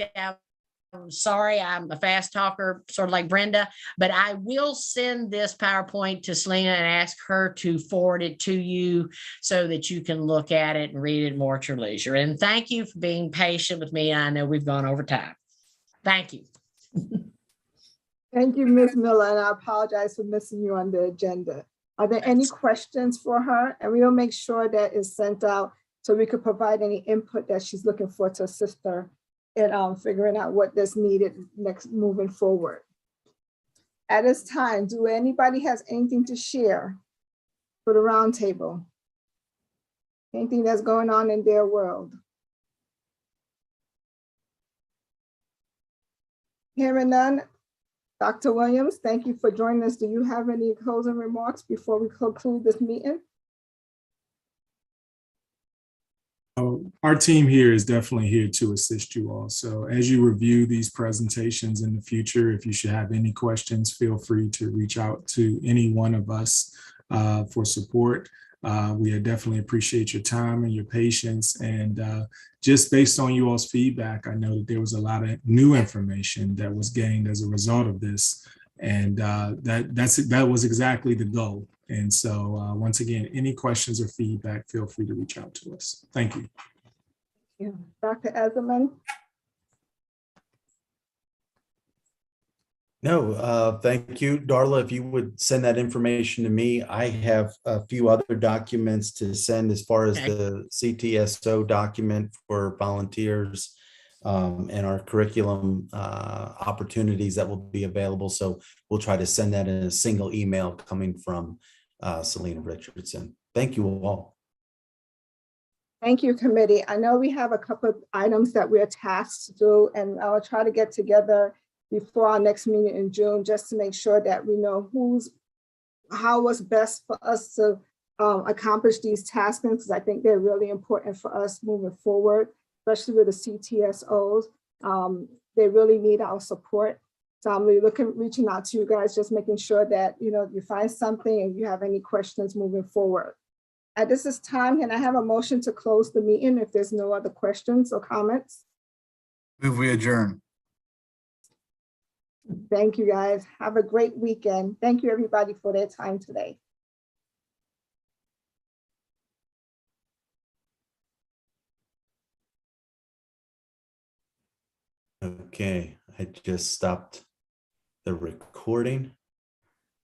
I'm sorry, I'm a fast talker, sort of like Brenda, but I will send this PowerPoint to Selena and ask her to forward it to you so that you can look at it and read it more at your leisure. And thank you for being patient with me. I know we've gone over time. Thank you. Thank you, Ms. Miller, and I apologize for missing you on the agenda. Are there any questions for her? And we will make sure that is sent out so we could provide any input that she's looking for to assist her in figuring out what is needed next moving forward. At this time, do anybody has anything to share for the roundtable? Anything that's going on in their world? Hearing none, Dr. Williams, thank you for joining us. Do you have any closing remarks before we conclude this meeting? Our team here is definitely here to assist you all. So as you review these presentations in the future, if you should have any questions, feel free to reach out to any one of us for support. We definitely appreciate your time and your patience. And just based on you all's feedback, I know that there was a lot of new information that was gained as a result of this. And that was exactly the goal. And so once again, any questions or feedback, feel free to reach out to us. Thank you. Yeah. Dr. Ezelman? No, thank you. Darla, if you would send that information to me. I have a few other documents to send as far as the Ctso document for volunteers and our curriculum opportunities that will be available. So we'll try to send that in a single email coming from Selena Richardson. Thank you all. Thank you, committee. I know we have a couple of items that we're tasked to do, and I'll try to get together before our next meeting in June, just to make sure that we know how was best for us to accomplish these tasks, because I think they're really important for us moving forward, especially with the CTSOs. They really need our support. So I'm really reaching out to you guys, just making sure that you find something and you have any questions moving forward. At this time, can I have a motion to close the meeting if there's no other questions or comments? Move we adjourn. Thank you, guys. Have a great weekend. Thank you, everybody, for their time today. Okay, I just stopped the recording.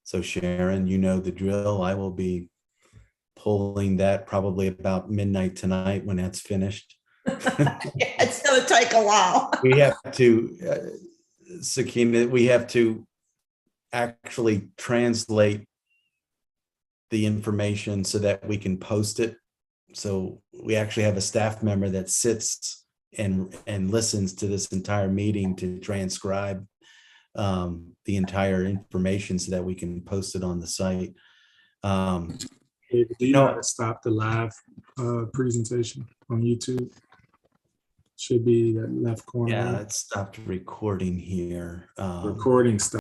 So Sharon, you know the drill. I will be pulling that probably about midnight tonight when that's finished. It's going to take a while. We have to, Sakina, we have to actually translate the information so that we can post it. So we actually have a staff member that sits and listens to this entire meeting to transcribe the entire information so that we can post it on the site. Do you know how to stop the live presentation on YouTube? Should be that left corner. Yeah, it stopped recording here. Recording stuff.